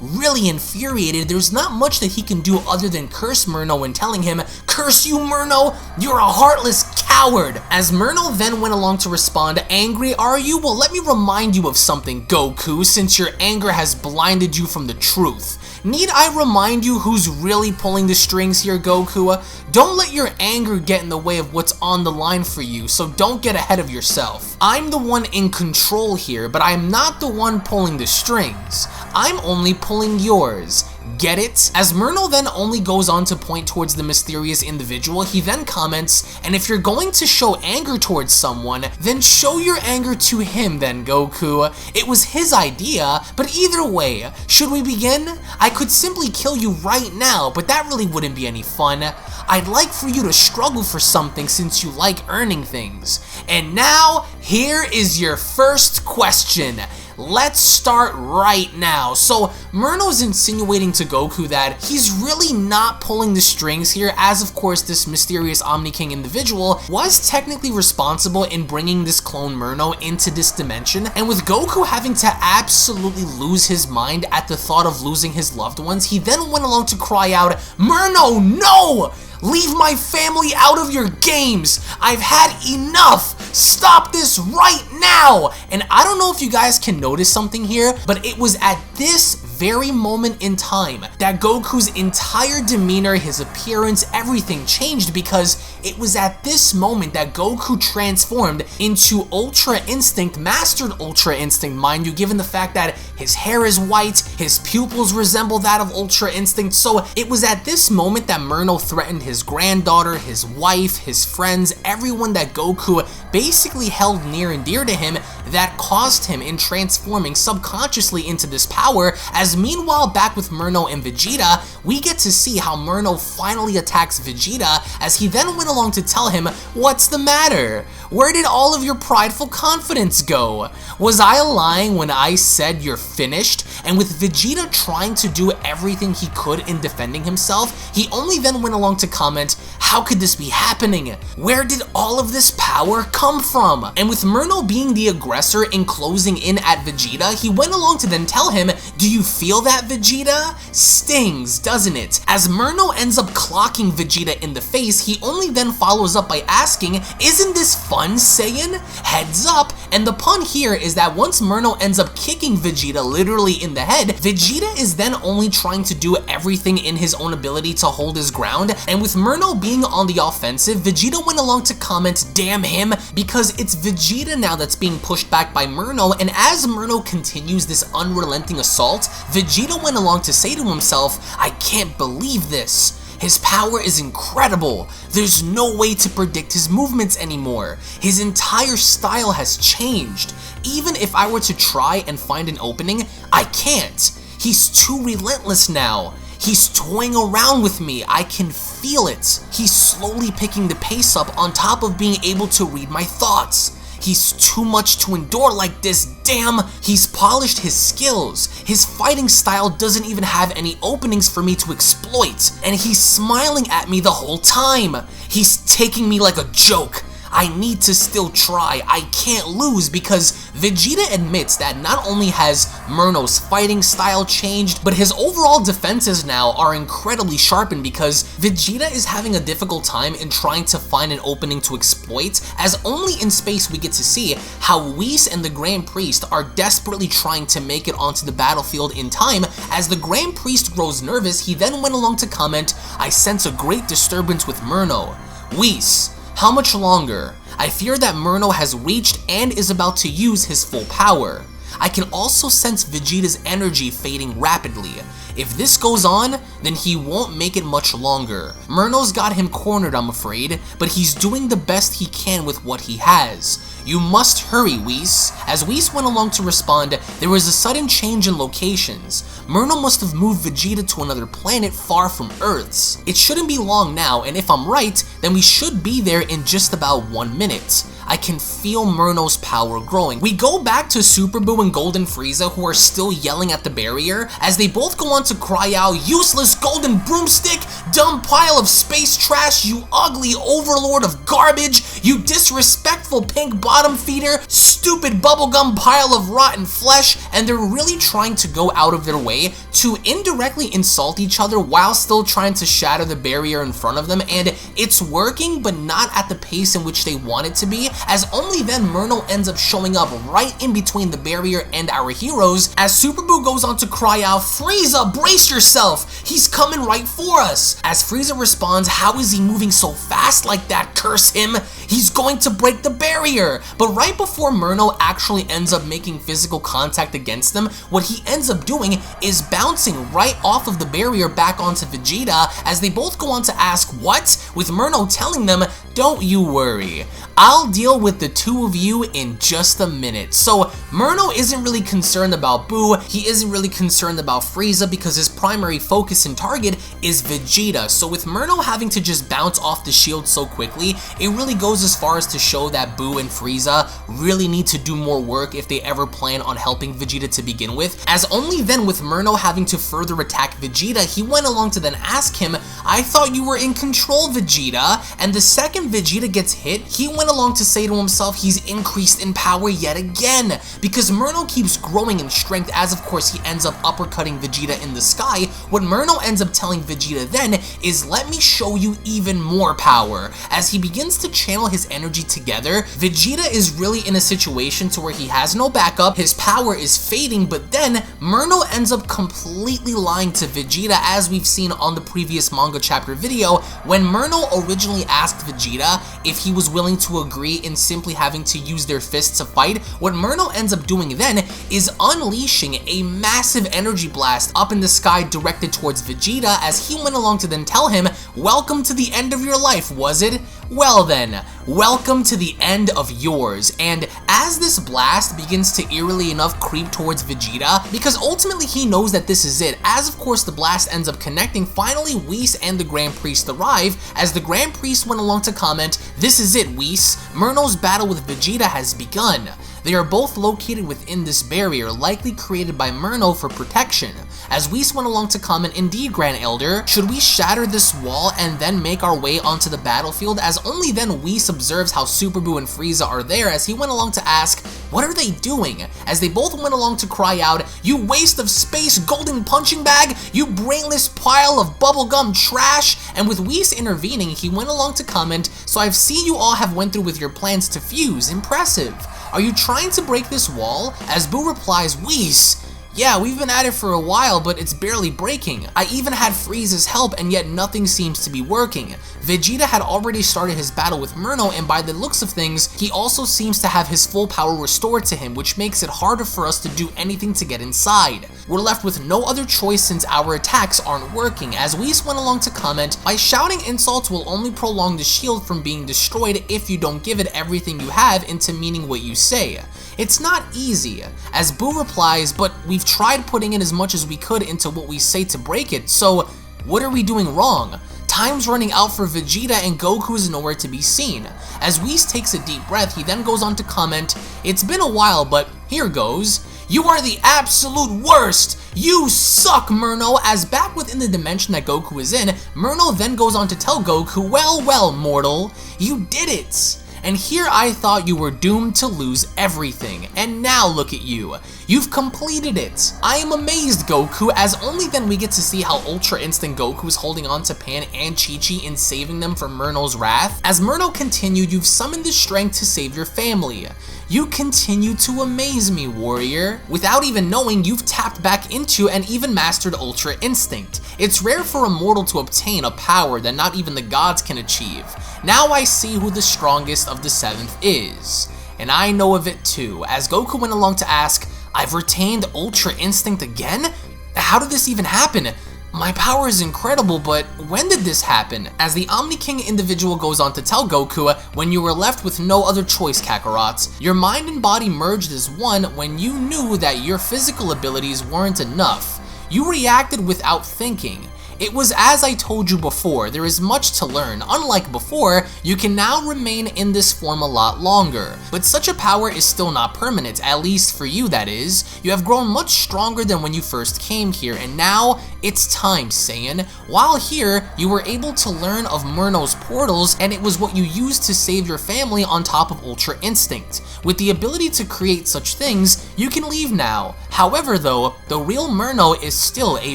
really infuriated, there's not much that he can do other than curse Merno and telling him, "Curse you, Merno, you're a heartless coward." As Merno then went along to respond, "Angry are you? Well, let me remind you of something, Goku, since your anger has blinded you from the truth. Need I remind you who's really pulling the strings here, Goku? Don't let your anger get in the way of what's on the line for you, so don't get ahead of yourself. I'm the one in control here, but I'm not the one pulling the strings. I'm only pulling yours. Get it?" As Merno then only goes on to point towards the mysterious individual, he then comments, "And if you're going to show anger towards someone, then show your anger to him then, Goku. It was his idea, but either way, should we begin? I could simply kill you right now, but that really wouldn't be any fun. I'd like for you to struggle for something since you like earning things. And now, here is your first question. Let's start right now." So Merno's insinuating to Goku that he's really not pulling the strings here, as of course this mysterious Omni King individual was technically responsible in bringing this clone Merno into this dimension, and with Goku having to absolutely lose his mind at the thought of losing his loved ones, he then went along to cry out, "Merno, no! Leave my family out of your games! I've had enough! Stop this right now! And I don't know if you guys can notice something here, but it was at this very moment in time that Goku's entire demeanor, his appearance, everything changed, because it was at this moment that Goku transformed into Ultra Instinct, mastered Ultra Instinct, mind you, given the fact that his hair is white, his pupils resemble that of Ultra Instinct. So it was at this moment that Merno threatened his granddaughter, his wife, his friends, everyone that Goku basically held near and dear to him, that caused him in transforming subconsciously into this power. As meanwhile, back with Merno and Vegeta, we get to see how Merno finally attacks Vegeta, as he then went along to tell him, "What's the matter? Where did all of your prideful confidence go? Was I lying when I said you're finished?" And with Vegeta trying to do everything he could in defending himself, he only then went along to comment, "How could this be happening? Where did all of this power come from?" And with Merno being the aggressor in closing in at Vegeta, he went along to then tell him, "Do you feel that, Vegeta? Stings, doesn't it?" As Merno ends up clocking Vegeta in the face, he only then follows up by asking, "Isn't this fun, Saiyan? Heads up." And the pun here is that once Merno ends up kicking Vegeta literally in the head, Vegeta is then only trying to do everything in his own ability to hold his ground. And with Merno being on the offensive, Vegeta went along to comment, "Damn him," because it's Vegeta now that's being pushed back by Merno. And as Merno continues this unrelenting assault, Vegeta went along to say to himself, "I can't believe this. His power is incredible. There's no way to predict his movements anymore. His entire style has changed. Even if I were to try and find an opening, I can't. He's too relentless now. He's toying around with me. I can feel it. He's slowly picking the pace up on top of being able to read my thoughts. He's too much to endure like this, damn." He's polished his skills. His fighting style doesn't even have any openings for me to exploit. And he's smiling at me the whole time. He's taking me like a joke. I need to still try. I can't lose, because Vegeta admits that not only has Merno's fighting style changed, but his overall defenses now are incredibly sharpened, because Vegeta is having a difficult time in trying to find an opening to exploit, as only in space we get to see how Whis and the Grand Priest are desperately trying to make it onto the battlefield in time. As the Grand Priest grows nervous, he then went along to comment, "I sense a great disturbance with Merno. Whis, how much longer? I fear that Merno has reached and is about to use his full power. I can also sense Vegeta's energy fading rapidly. If this goes on, then he won't make it much longer. Merno's got him cornered, I'm afraid, but he's doing the best he can with what he has. You must hurry, Whis." As Whis went along to respond, there was a sudden change in locations. Merno must have moved Vegeta to another planet far from Earth's. It shouldn't be long now, and if I'm right, then we should be there in just about 1 minute. I can feel Merno's power growing. We go back to Super Buu and Golden Frieza, who are still yelling at the barrier, as they both go on to cry out, "Useless golden broomstick! Dumb pile of space trash! You ugly overlord of garbage! You disrespectful pink bottom feeder! Stupid bubblegum pile of rotten flesh!" And they're really trying to go out of their way to indirectly insult each other while still trying to shatter the barrier in front of them, and it's working, but not at the pace in which they want it to be, as only then Merno ends up showing up right in between the barrier and our heroes, as Super Buu goes on to cry out, "Frieza, brace yourself! He's coming right for us!" As Frieza responds, "How is he moving so fast like that? Curse him! He's going to break the barrier!" But right before Merno actually ends up making physical contact against them, what he ends up doing is bouncing right off of the barrier back onto Vegeta, as they both go on to ask, "What?" with Merno telling them, "Don't you worry. I'll deal with the two of you in just a minute." So Merno isn't really concerned about Buu, he isn't really concerned about Frieza, because his primary focus and target is Vegeta. So with Merno having to just bounce off the shield so quickly, it really goes as far as to show that Buu and Frieza really need to do more work if they ever plan on helping Vegeta to begin with, as only then with Merno having to further attack Vegeta, he went along to then ask him, "I thought you were in control, Vegeta." And the second Vegeta gets hit, he went along to say to himself he's increased in power yet again, because Merno keeps growing in strength, as of course he ends up uppercutting Vegeta in the sky. What Merno ends up telling Vegeta then is let me show you even more power. As he begins to channel his energy together, Vegeta is really in a situation to where he has no backup, his power is fading, but then Merno ends up completely lying to Vegeta, as we've seen on the previous manga chapter video, when Merno originally asked Vegeta if he was willing to agree in simply having to use their fists to fight. What Merno ends up doing then is unleashing a massive energy blast up in the sky directed towards Vegeta, as he went along to then tell him, "Welcome to the end of your life, was it? Well then, welcome to the end of yours." And as this blast begins to eerily enough creep towards Vegeta, because ultimately he knows that this is it, as of course the blast ends up connecting, finally Whis and the Grand Priest arrive, as the Grand Priest went along to comment, "This is it, Whis. Merno's battle with Vegeta has begun." They are both located within this barrier, likely created by Merno for protection. As Whis went along to comment, "Indeed, Grand Elder, should we shatter this wall and then make our way onto the battlefield?" As only then Whis observes how Super Buu and Frieza are there, as he went along to ask, "What are they doing?" As they both went along to cry out, "You waste of space, golden punching bag! You brainless pile of bubblegum trash!" And with Whis intervening, he went along to comment, "So I've seen you all have went through with your plans to fuse. Impressive. Are you trying to break this wall?" As Buu replies, "Whis, yeah, we've been at it for a while, but it's barely breaking. I even had Frieza's help, and yet nothing seems to be working." Vegeta had already started his battle with Merno, and by the looks of things, he also seems to have his full power restored to him, which makes it harder for us to do anything to get inside. We're left with no other choice since our attacks aren't working. As Whis went along to comment, "By shouting insults will only prolong the shield from being destroyed if you don't give it everything you have into meaning what you say. It's not easy." As Buu replies, "But we've tried putting in as much as we could into what we say to break it, so what are we doing wrong?" Time's running out for Vegeta, and Goku is nowhere to be seen. As Whis takes a deep breath, he then goes on to comment, "It's been a while, but here goes. You are the absolute worst! You suck, Merno!" As back within the dimension that Goku is in, Merno then goes on to tell Goku, "Well, well, mortal, you did it! And here I thought you were doomed to lose everything, and now look at you. You've completed it. I am amazed, Goku," as only then we get to see how Ultra Instinct Goku is holding on to Pan and Chi-Chi in saving them from Merno's wrath. As Merno continued, "You've summoned the strength to save your family. You continue to amaze me, warrior." Without even knowing, you've tapped back into and even mastered Ultra Instinct. It's rare for a mortal to obtain a power that not even the gods can achieve. Now I see who the strongest of the seventh is. And I know of it too. As Goku went along to ask, "I've retained Ultra Instinct again? How did this even happen? My power is incredible, but when did this happen?" As the Omni King individual goes on to tell Goku, "When you were left with no other choice, Kakarot, your mind and body merged as one when you knew that your physical abilities weren't enough. You reacted without thinking. It was as I told you before, there is much to learn. Unlike before, you can now remain in this form a lot longer. But such a power is still not permanent, at least for you that is. You have grown much stronger than when you first came here, and now it's time, Saiyan. While here, you were able to learn of Merno's portals, and it was what you used to save your family on top of Ultra Instinct. With the ability to create such things, you can leave now. However though, the real Merno is still a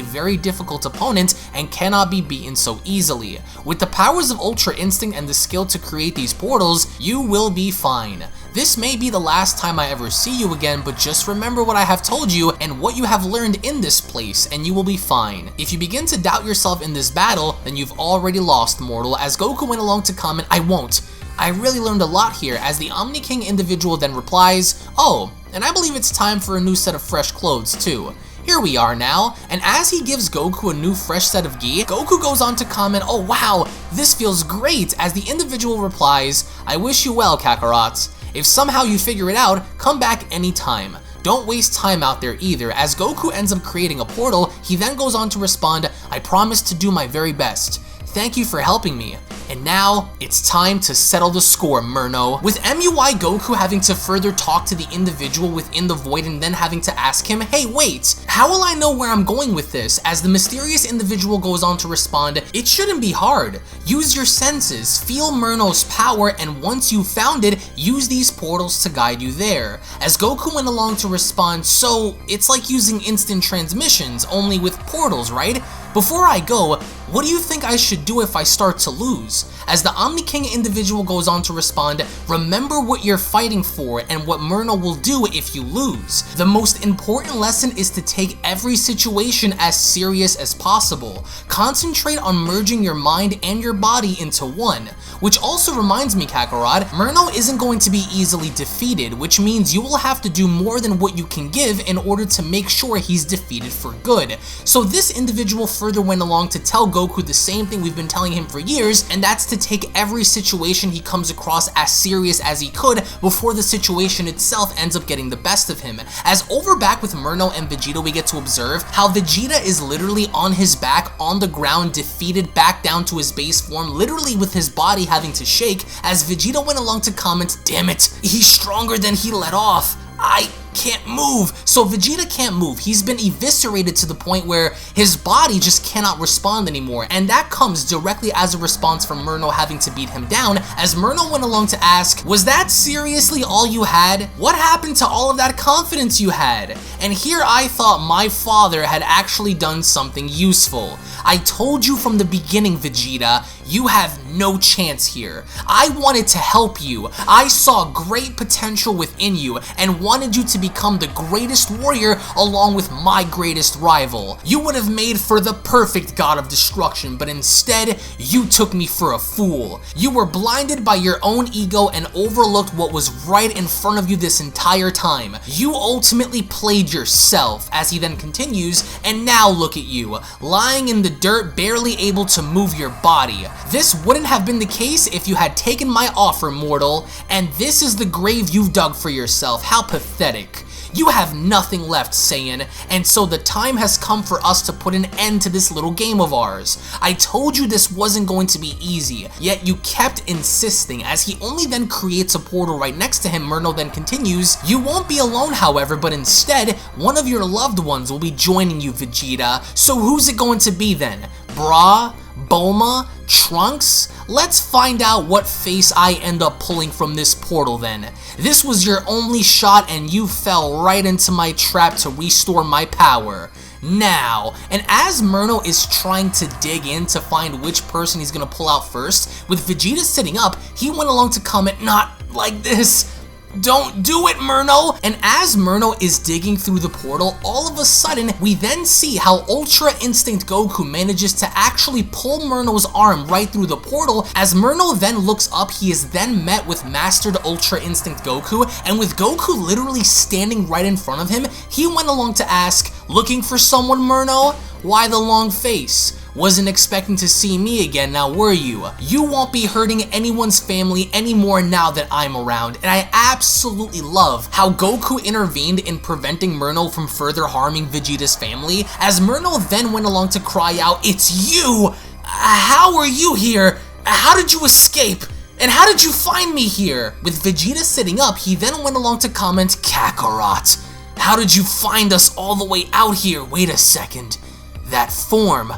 very difficult opponent and cannot be beaten so easily. With the powers of Ultra Instinct and the skill to create these portals, you will be fine. This may be the last time I ever see you again, but just remember what I have told you and what you have learned in this place, and you will be fine. If you begin to doubt yourself in this battle, then you've already lost, mortal." As Goku went along to comment, "I won't. I really learned a lot here." As the Omni King individual then replies, "Oh, and I believe it's time for a new set of fresh clothes too. Here we are now." And as he gives Goku a new fresh set of gi, Goku goes on to comment, "Oh wow, this feels great." As the individual replies, "I wish you well, Kakarot. If somehow you figure it out, come back anytime. Don't waste time out there either." As Goku ends up creating a portal, he then goes on to respond, "I promise to do my very best. Thank you for helping me. And now, it's time to settle the score, Merno. With MUI Goku having to further talk to the individual within the void and then having to ask him, hey wait, how will I know where I'm going with this? As the mysterious individual goes on to respond, it shouldn't be hard. Use your senses, feel Merno's power, and once you've found it, use these portals to guide you there. As Goku went along to respond, so it's like using instant transmissions, only with portals, right? Before I go, what do you think I should do if I start to lose? As the Omni King individual goes on to respond, remember what you're fighting for and what Merno will do if you lose. The most important lesson is to take every situation as serious as possible. Concentrate on merging your mind and your body into one. Which also reminds me, Kakarot, Merno isn't going to be easily defeated, which means you will have to do more than what you can give in order to make sure he's defeated for good. So this individual further went along to tell Goku the same thing we've been telling him for years, and that's to take every situation he comes across as serious as he could before the situation itself ends up getting the best of him. As over back with Merno and Vegeta, we get to observe how Vegeta is literally on his back on the ground, defeated back down to his base form, literally with his body having to shake, as Vegeta went along to comment, damn it, he's stronger than he let off. I can't move. So Vegeta can't move. He's been eviscerated to the point where his body just cannot respond anymore. And that comes directly as a response from Merno having to beat him down, as Merno went along to ask, was that seriously all you had? What happened to all of that confidence you had? And here I thought my father had actually done something useful. I told you from the beginning, Vegeta, you have no chance here. I wanted to help you. I saw great potential within you and wanted you to become the greatest warrior along with my greatest rival. You would have made for the perfect god of destruction, but instead, you took me for a fool. You were blinded by your own ego and overlooked what was right in front of you this entire time. You ultimately played yourself, as he then continues, and now look at you, lying in the dirt, barely able to move your body. This wouldn't have been the case if you had taken my offer, mortal, and this is the grave you've dug for yourself. How pathetic. You have nothing left, Saiyan, and so the time has come for us to put an end to this little game of ours. I told you this wasn't going to be easy, yet you kept insisting. As he only then creates a portal right next to him, Merno then continues, you won't be alone, however, but instead, one of your loved ones will be joining you, Vegeta. So who's it going to be then? Bra? Bulma? Trunks? Let's find out what face I end up pulling from this portal then. This was your only shot and you fell right into my trap to restore my power. Now, and as Merno is trying to dig in to find which person he's gonna pull out first, with Vegeta sitting up, he went along to comment, not like this. Don't do it, Merno! And as Merno is digging through the portal, all of a sudden, we then see how Ultra Instinct Goku manages to actually pull Merno's arm right through the portal. As Merno then looks up, he is then met with Mastered Ultra Instinct Goku, and with Goku literally standing right in front of him, he went along to ask, looking for someone, Merno? Why the long face? Wasn't expecting to see me again, now were you? You won't be hurting anyone's family anymore now that I'm around, and I absolutely love how Goku intervened in preventing Merno from further harming Vegeta's family, as Merno then went along to cry out, it's you! How are you here? How did you escape? And how did you find me here? With Vegeta sitting up, he then went along to comment, Kakarot, how did you find us all the way out here? Wait a second, that form,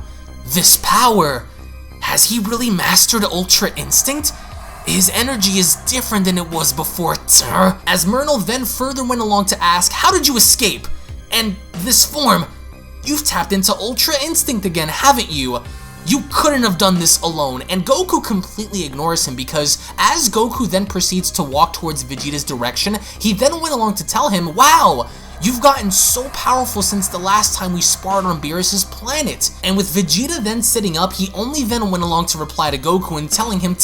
this power, has he really mastered Ultra Instinct? His energy is different than it was before, As Merno then further went along to ask, how did you escape? And this form, you've tapped into Ultra Instinct again, haven't you? You couldn't have done this alone, and Goku completely ignores him because as Goku then proceeds to walk towards Vegeta's direction, he then went along to tell him, wow, you've gotten so powerful since the last time we sparred on Beerus' planet. And with Vegeta then sitting up, he only then went along to reply to Goku and telling him,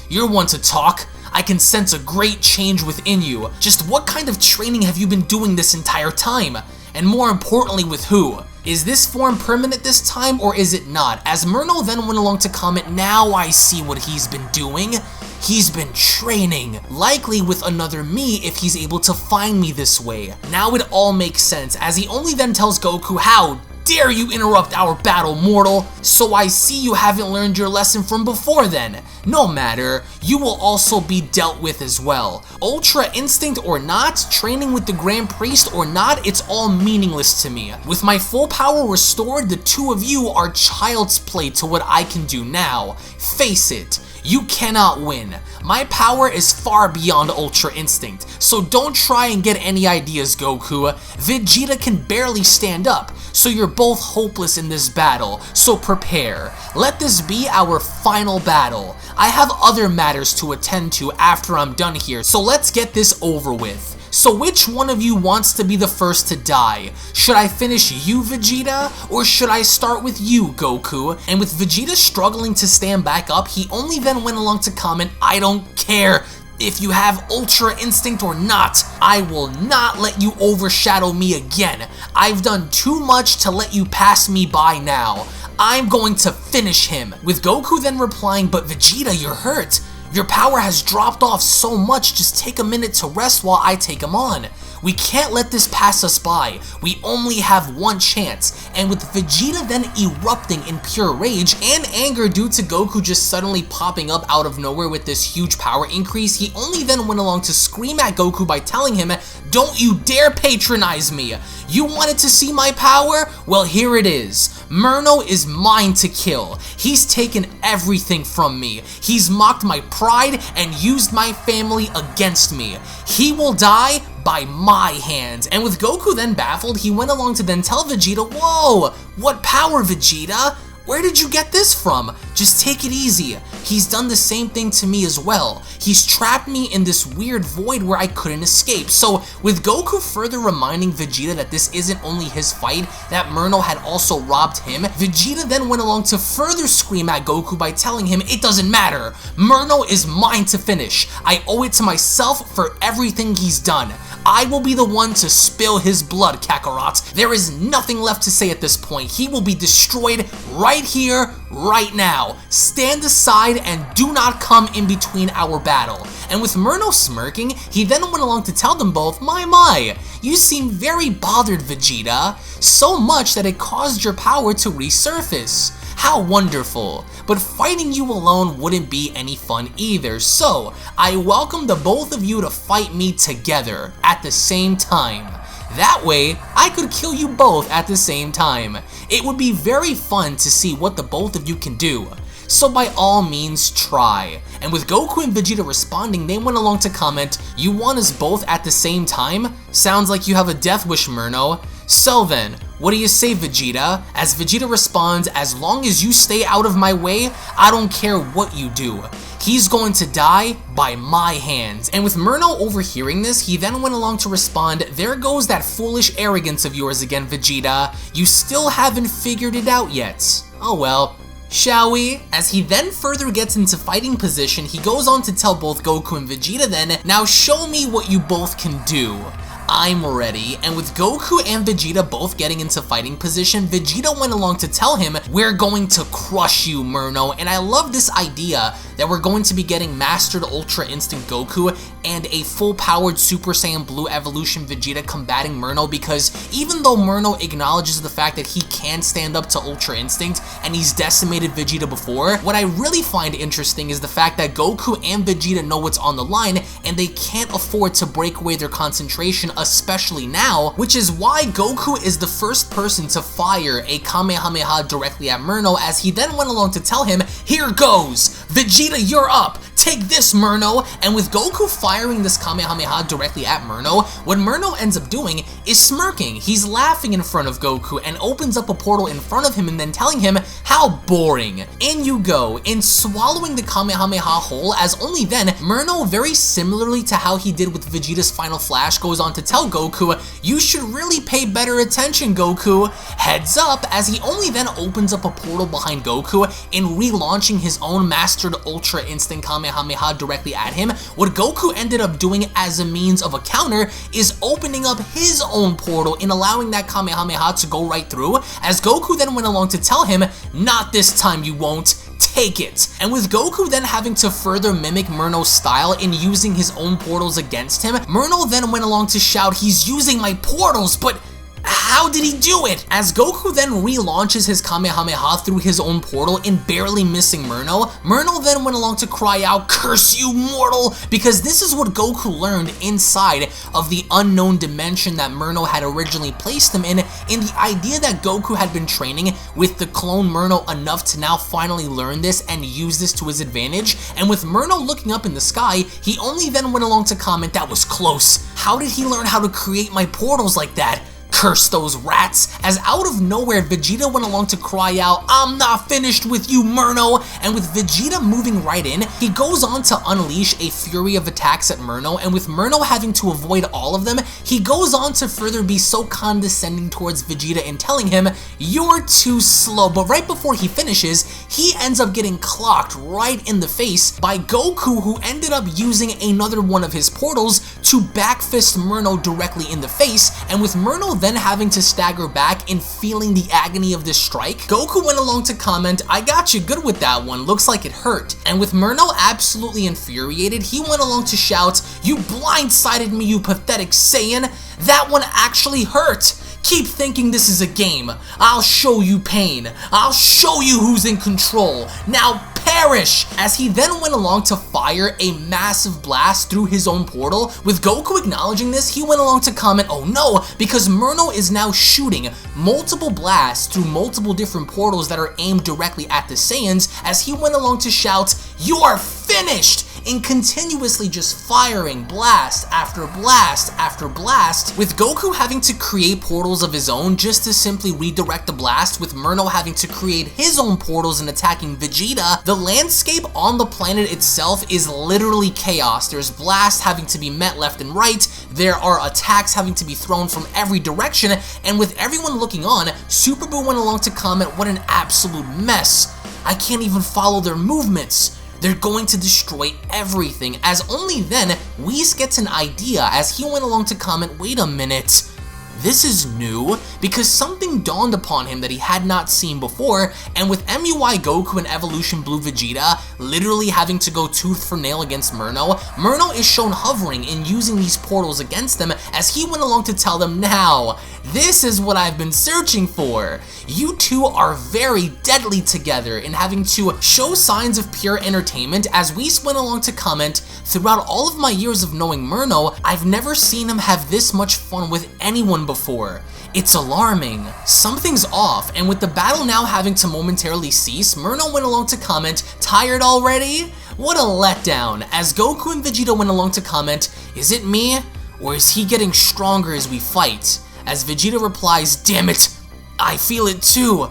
you're one to talk. I can sense a great change within you. Just what kind of training have you been doing this entire time? And more importantly, with who? Is this form permanent this time or is it not? As Merno then went along to comment, now I see what he's been doing. He's been training, likely with another me if he's able to find me this way. Now it all makes sense, as he only then tells Goku how dare you interrupt our battle, mortal? So I see you haven't learned your lesson from before then. No matter, you will also be dealt with as well. Ultra Instinct or not, training with the Grand Priest or not, it's all meaningless to me. With my full power restored, the two of you are child's play to what I can do now. Face it. You cannot win. My power is far beyond Ultra Instinct, so don't try and get any ideas, Goku. Vegeta can barely stand up, so you're both hopeless in this battle, so prepare. Let this be our final battle. I have other matters to attend to after I'm done here, so let's get this over with. So which one of you wants to be the first to die? Should I finish you, Vegeta? Or should I start with you, Goku? And with Vegeta struggling to stand back up, he only then went along to comment, I don't care if you have Ultra Instinct or not. I will not let you overshadow me again. I've done too much to let you pass me by now. I'm going to finish him. With Goku then replying, but Vegeta, you're hurt. Your power has dropped off so much, just take a minute to rest while I take him on. We can't let this pass us by. We only have one chance. And with Vegeta then erupting in pure rage and anger due to Goku just suddenly popping up out of nowhere with this huge power increase, he only then went along to scream at Goku by telling him, don't you dare patronize me. You wanted to see my power? Well, here it is. Merno is mine to kill. He's taken everything from me. He's mocked my pride and used my family against me. He will die by my hands. And with Goku then baffled, he went along to then tell Vegeta, whoa, what power, Vegeta? Where did you get this from? Just take it easy. He's done the same thing to me as well. He's trapped me in this weird void where I couldn't escape. So with Goku further reminding Vegeta that this isn't only his fight, that Merno had also robbed him, Vegeta then went along to further scream at Goku by telling him it doesn't matter. Merno is mine to finish. I owe it to myself for everything he's done. I will be the one to spill his blood, Kakarot. There is nothing left to say at this point. He will be destroyed right here, right now. Stand aside and do not come in between our battle. And with Merno smirking, he then went along to tell them both, my, you seem very bothered, Vegeta. So much that it caused your power to resurface. How wonderful. But fighting you alone wouldn't be any fun either, so I welcome the both of you to fight me together at the same time. That way, I could kill you both at the same time. It would be very fun to see what the both of you can do. So by all means, try. And with Goku and Vegeta responding, they went along to comment, you want us both at the same time? Sounds like you have a death wish, Merno. So then, what do you say, Vegeta? As Vegeta responds, as long as you stay out of my way, I don't care what you do. He's going to die by my hands. And with Merno overhearing this, he then went along to respond, there goes that foolish arrogance of yours again, Vegeta. You still haven't figured it out yet. Oh well. Shall we? As he then further gets into fighting position, he goes on to tell both Goku and Vegeta then, now show me what you both can do. I'm ready. And with Goku and Vegeta both getting into fighting position, Vegeta went along to tell him, we're going to crush you, Merno. And I love this idea that we're going to be getting Mastered Ultra Instinct Goku and a full-powered Super Saiyan Blue Evolution Vegeta combating Merno, because even though Merno acknowledges the fact that he can stand up to Ultra Instinct and he's decimated Vegeta before, what I really find interesting is the fact that Goku and Vegeta know what's on the line and they can't afford to break away their concentration, especially now, which is why Goku is the first person to fire a Kamehameha directly at Merno, as he then went along to tell him, here goes! Vegeta, you're up! Take this, Merno! And with Goku firing this Kamehameha directly at Merno, what Merno ends up doing is smirking. He's laughing in front of Goku and opens up a portal in front of him and then telling him, how boring. In you go, in swallowing the Kamehameha whole, as only then, Merno, very similarly to how he did with Vegeta's final flash, goes on to tell Goku, you should really pay better attention, Goku. Heads up, as he only then opens up a portal behind Goku in relaunching his own Mastered Ultra Instinct Kamehameha directly at him. What Goku ended up doing as a means of a counter is opening up his own portal and allowing that Kamehameha to go right through, as Goku then went along to tell him, not this time you won't. Take it. And with Goku then having to further mimic Merno's style in using his own portals against him, Merno then went along to shout, he's using my portals, but How did he do it? As Goku then relaunches his Kamehameha through his own portal and barely missing Merno, Merno then went along to cry out, "Curse you, mortal!" because this is what Goku learned inside of the unknown dimension that Merno had originally placed him in, and the idea that Goku had been training with the clone Merno enough to now finally learn this and use this to his advantage. And with Merno looking up in the sky, he only then went along to comment, "That was close. How did he learn how to create my portals like that? Curse those rats." As out of nowhere, Vegeta went along to cry out, "I'm not finished with you, Merno!" And with Vegeta moving right in, he goes on to unleash a fury of attacks at Merno, and with Merno having to avoid all of them, he goes on to further be so condescending towards Vegeta and telling him, "You're too slow." But right before he finishes, he ends up getting clocked right in the face by Goku, who ended up using another one of his portals to backfist Merno directly in the face, and with Merno then having to stagger back and feeling the agony of this strike, Goku went along to comment, "I got you good with that one, looks like it hurt." And with Merno absolutely infuriated, he went along to shout, "You blindsided me, you pathetic Saiyan! That one actually hurt! Keep thinking this is a game. I'll show you pain. I'll show you who's in control. Now perish!" As he then went along to fire a massive blast through his own portal. With Goku acknowledging this, he went along to comment, "Oh no," because Merno is now shooting multiple blasts through multiple different portals that are aimed directly at the Saiyans, as he went along to shout, "You are finished!" and continuously just firing blast after blast after blast, with Goku having to create portals of his own just to simply redirect the blast, with Merno having to create his own portals and attacking Vegeta. The landscape on the planet itself is literally chaos. There's blasts having to be met left and right, there are attacks having to be thrown from every direction, and with everyone looking on, Super Buu went along to comment, "What an absolute mess. I can't even follow their movements. They're going to destroy everything." As only then, Whis gets an idea as he went along to comment, "Wait a minute. This is new," because something dawned upon him that he had not seen before, and with MUI Goku and Evolution Blue Vegeta literally having to go tooth for nail against Merno, Merno is shown hovering and using these portals against them, as he went along to tell them, "Now, this is what I've been searching for. You two are very deadly together," and having to show signs of pure entertainment, as Whis went along to comment, "Throughout all of my years of knowing Merno, I've never seen him have this much fun with anyone before. It's alarming. Something's off." And with the battle now having to momentarily cease, Merno went along to comment, "Tired already? What a letdown." As Goku and Vegeta went along to comment, "Is it me? Or is he getting stronger as we fight?" As Vegeta replies, "Damn it, I feel it too.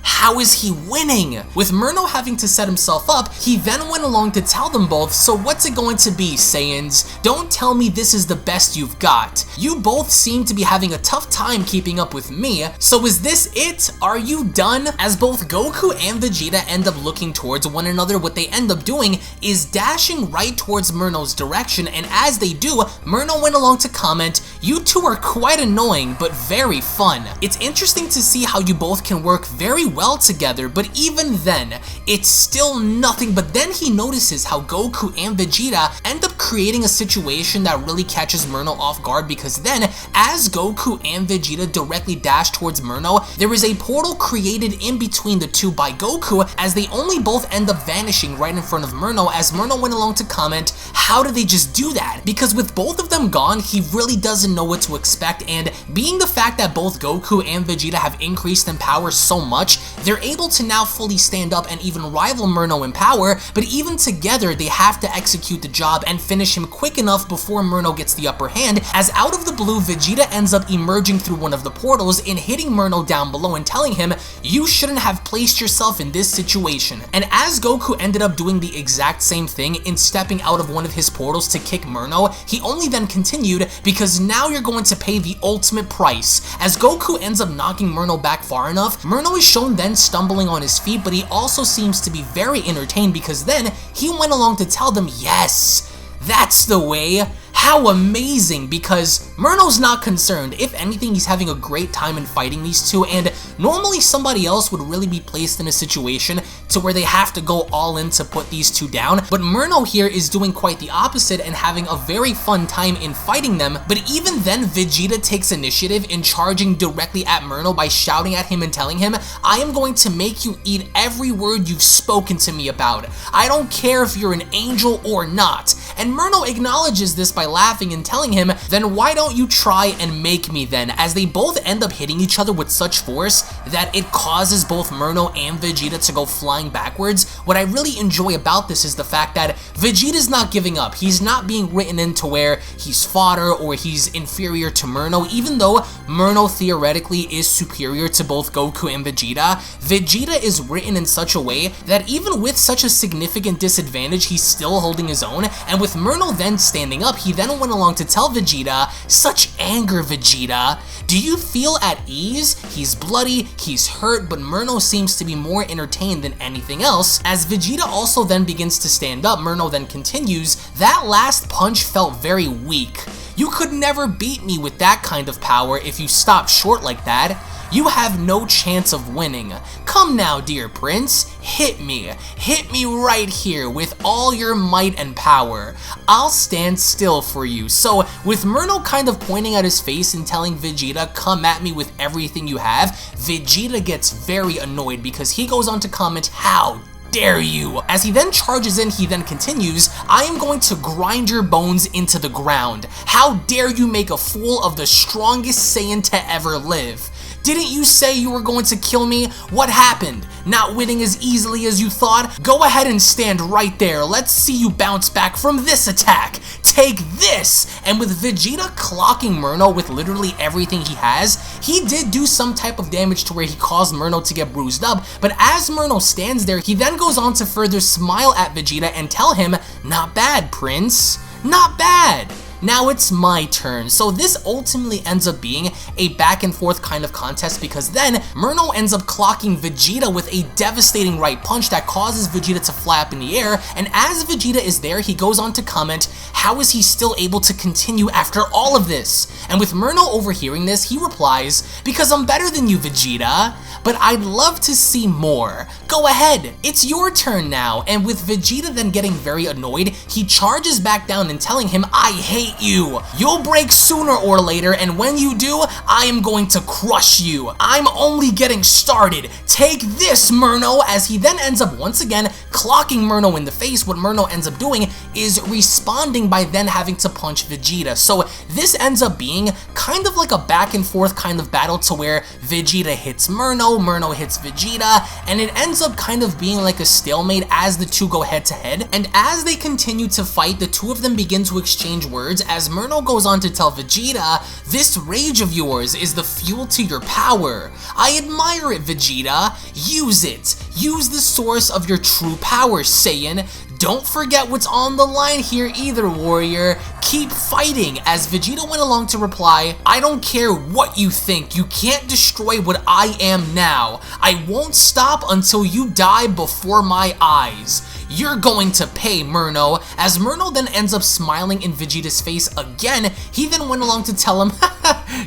How is he winning?" With Merno having to set himself up, he then went along to tell them both, "So what's it going to be, Saiyans? Don't tell me this is the best you've got. You both seem to be having a tough time keeping up with me, so is this it? Are you done?" As both Goku and Vegeta end up looking towards one another, what they end up doing is dashing right towards Merno's direction, and as they do, Merno went along to comment, "You two are quite annoying, but very fun. It's interesting to see how you both can work very well together, but even then, it's still nothing." But then he notices how Goku and Vegeta end up creating a situation that really catches Merno off guard, because then, as Goku and Vegeta directly dash towards Merno, there is a portal created in between the two by Goku, as they only both end up vanishing right in front of Merno, as Merno went along to comment, "How did they just do that?" Because with both of them gone, he really doesn't know what to expect, and being the fact that both Goku and Vegeta have increased in power so much, they're able to now fully stand up and even rival Merno in power, but even together they have to execute the job and finish him quick enough before Merno gets the upper hand, as out of the blue, Vegeta ends up emerging through one of the portals and hitting Merno down below and telling him, "You shouldn't have placed yourself in this situation." And as Goku ended up doing the exact same thing in stepping out of one of his portals to kick Merno, he only then continued, "Because now you're going to pay the ultimate price." As Goku ends up knocking Merno back far enough, Merno is shown then stumbling on his feet, but he also seems to be very entertained, because then he went along to tell them, "Yes, that's the way. How amazing," because Merno's not concerned. If anything, he's having a great time in fighting these two, and Normally somebody else would really be placed in a situation to where they have to go all in to put these two down, but Merno here is doing quite the opposite and having a very fun time in fighting them. But even then, Vegeta takes initiative in charging directly at Merno by shouting at him and telling him, "I am going to make you eat every word you've spoken to me about. I don't care if you're an angel or not." And Merno acknowledges this by laughing and telling him, "Then why don't you try and make me then?" As they both end up hitting each other with such force that it causes both Merno and Vegeta to go flying backwards. What I really enjoy about this is the fact that Vegeta's not giving up. He's not being written into where he's fodder or he's inferior to Merno, even though Merno theoretically is superior to both Goku and Vegeta. Vegeta is written in such a way that even with such a significant disadvantage, he's still holding his own. And with Merno then standing up, he then went along to tell Vegeta, "Such anger, Vegeta. Do you feel at ease?" He's bloody, he's hurt, but Merno seems to be more entertained than anything else. As Vegeta also then begins to stand up, Merno then continues, "That last punch felt very weak. You could never beat me with that kind of power if you stopped short like that. You have no chance of winning. Come now, dear prince, hit me. Hit me right here with all your might and power. I'll stand still for you." So with Merno kind of pointing at his face and telling Vegeta, "Come at me with everything you have," Vegeta gets very annoyed because he goes on to comment, "How dare you?" As he then charges in, he then continues, "I am going to grind your bones into the ground. How dare you make a fool of the strongest Saiyan to ever live? Didn't you say you were going to kill me? What happened? Not winning as easily as you thought? Go ahead and stand right there. Let's see you bounce back from this attack. Take this!" And with Vegeta clocking Merno with literally everything he has, he did do some type of damage to where he caused Merno to get bruised up, but as Merno stands there, he then goes on to further smile at Vegeta and tell him, "Not bad, Prince. Not bad. Now it's my turn." So this ultimately ends up being a back and forth kind of contest because then Merno ends up clocking Vegeta with a devastating right punch that causes Vegeta to fly up in the air, and as Vegeta is there, he goes on to comment, "How is he still able to continue after all of this?" And with Merno overhearing this, he replies, "Because I'm better than you, Vegeta, but I'd love to see more. Go ahead, it's your turn now." And with Vegeta then getting very annoyed, he charges back down and telling him, "I hate you. You'll break sooner or later, and when you do, I am going to crush you. I'm only getting started. Take this, Merno." As he then ends up once again clocking Merno in the face, what Merno ends up doing is responding by then having to punch Vegeta. So this ends up being kind of like a back and forth kind of battle to where Vegeta hits Merno, Merno hits Vegeta, and it ends up kind of being like a stalemate as the two go head to head. And as they continue to fight, the two of them begin to exchange words as Merno goes on to tell Vegeta, "This rage of yours is the fuel to your power. I admire it, Vegeta. Use it. Use the source of your true power, Saiyan. Don't forget what's on the line here either, warrior. Keep fighting." As Vegeta went along to reply, "I don't care what you think. You can't destroy what I am now. I won't stop until you die before my eyes. You're going to pay, Merno." As Merno then ends up smiling in Vegeta's face again, he then went along to tell him,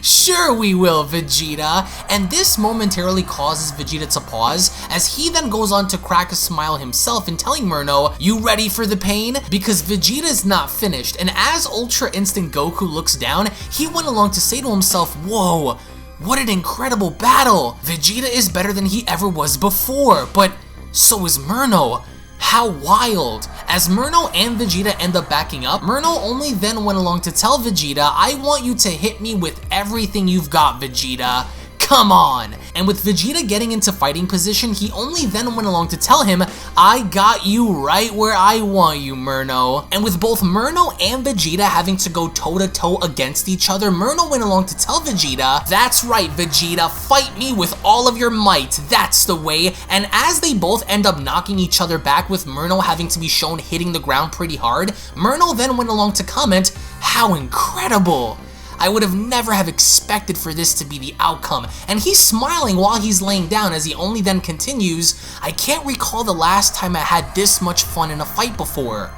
"Sure we will, Vegeta." And this momentarily causes Vegeta to pause, as he then goes on to crack a smile himself and telling Merno, "You ready for the pain?" Because Vegeta is not finished, and as Ultra Instinct Goku looks down, he went along to say to himself, "Whoa, what an incredible battle. Vegeta is better than he ever was before, but so is Merno. How wild." As Merno and Vegeta end up backing up, Merno only then went along to tell Vegeta, "I want you to hit me with everything you've got, Vegeta. Come on." And with Vegeta getting into fighting position, he only then went along to tell him, "I got you right where I want you, Merno." And with both Merno and Vegeta having to go toe-to-toe against each other, Merno went along to tell Vegeta, "That's right, Vegeta, fight me with all of your might. That's the way." And as they both end up knocking each other back, with Merno having to be shown hitting the ground pretty hard, Merno then went along to comment, "How incredible. I would have never have expected for this to be the outcome." And he's smiling while he's laying down as he only then continues, "I can't recall the last time I had this much fun in a fight before.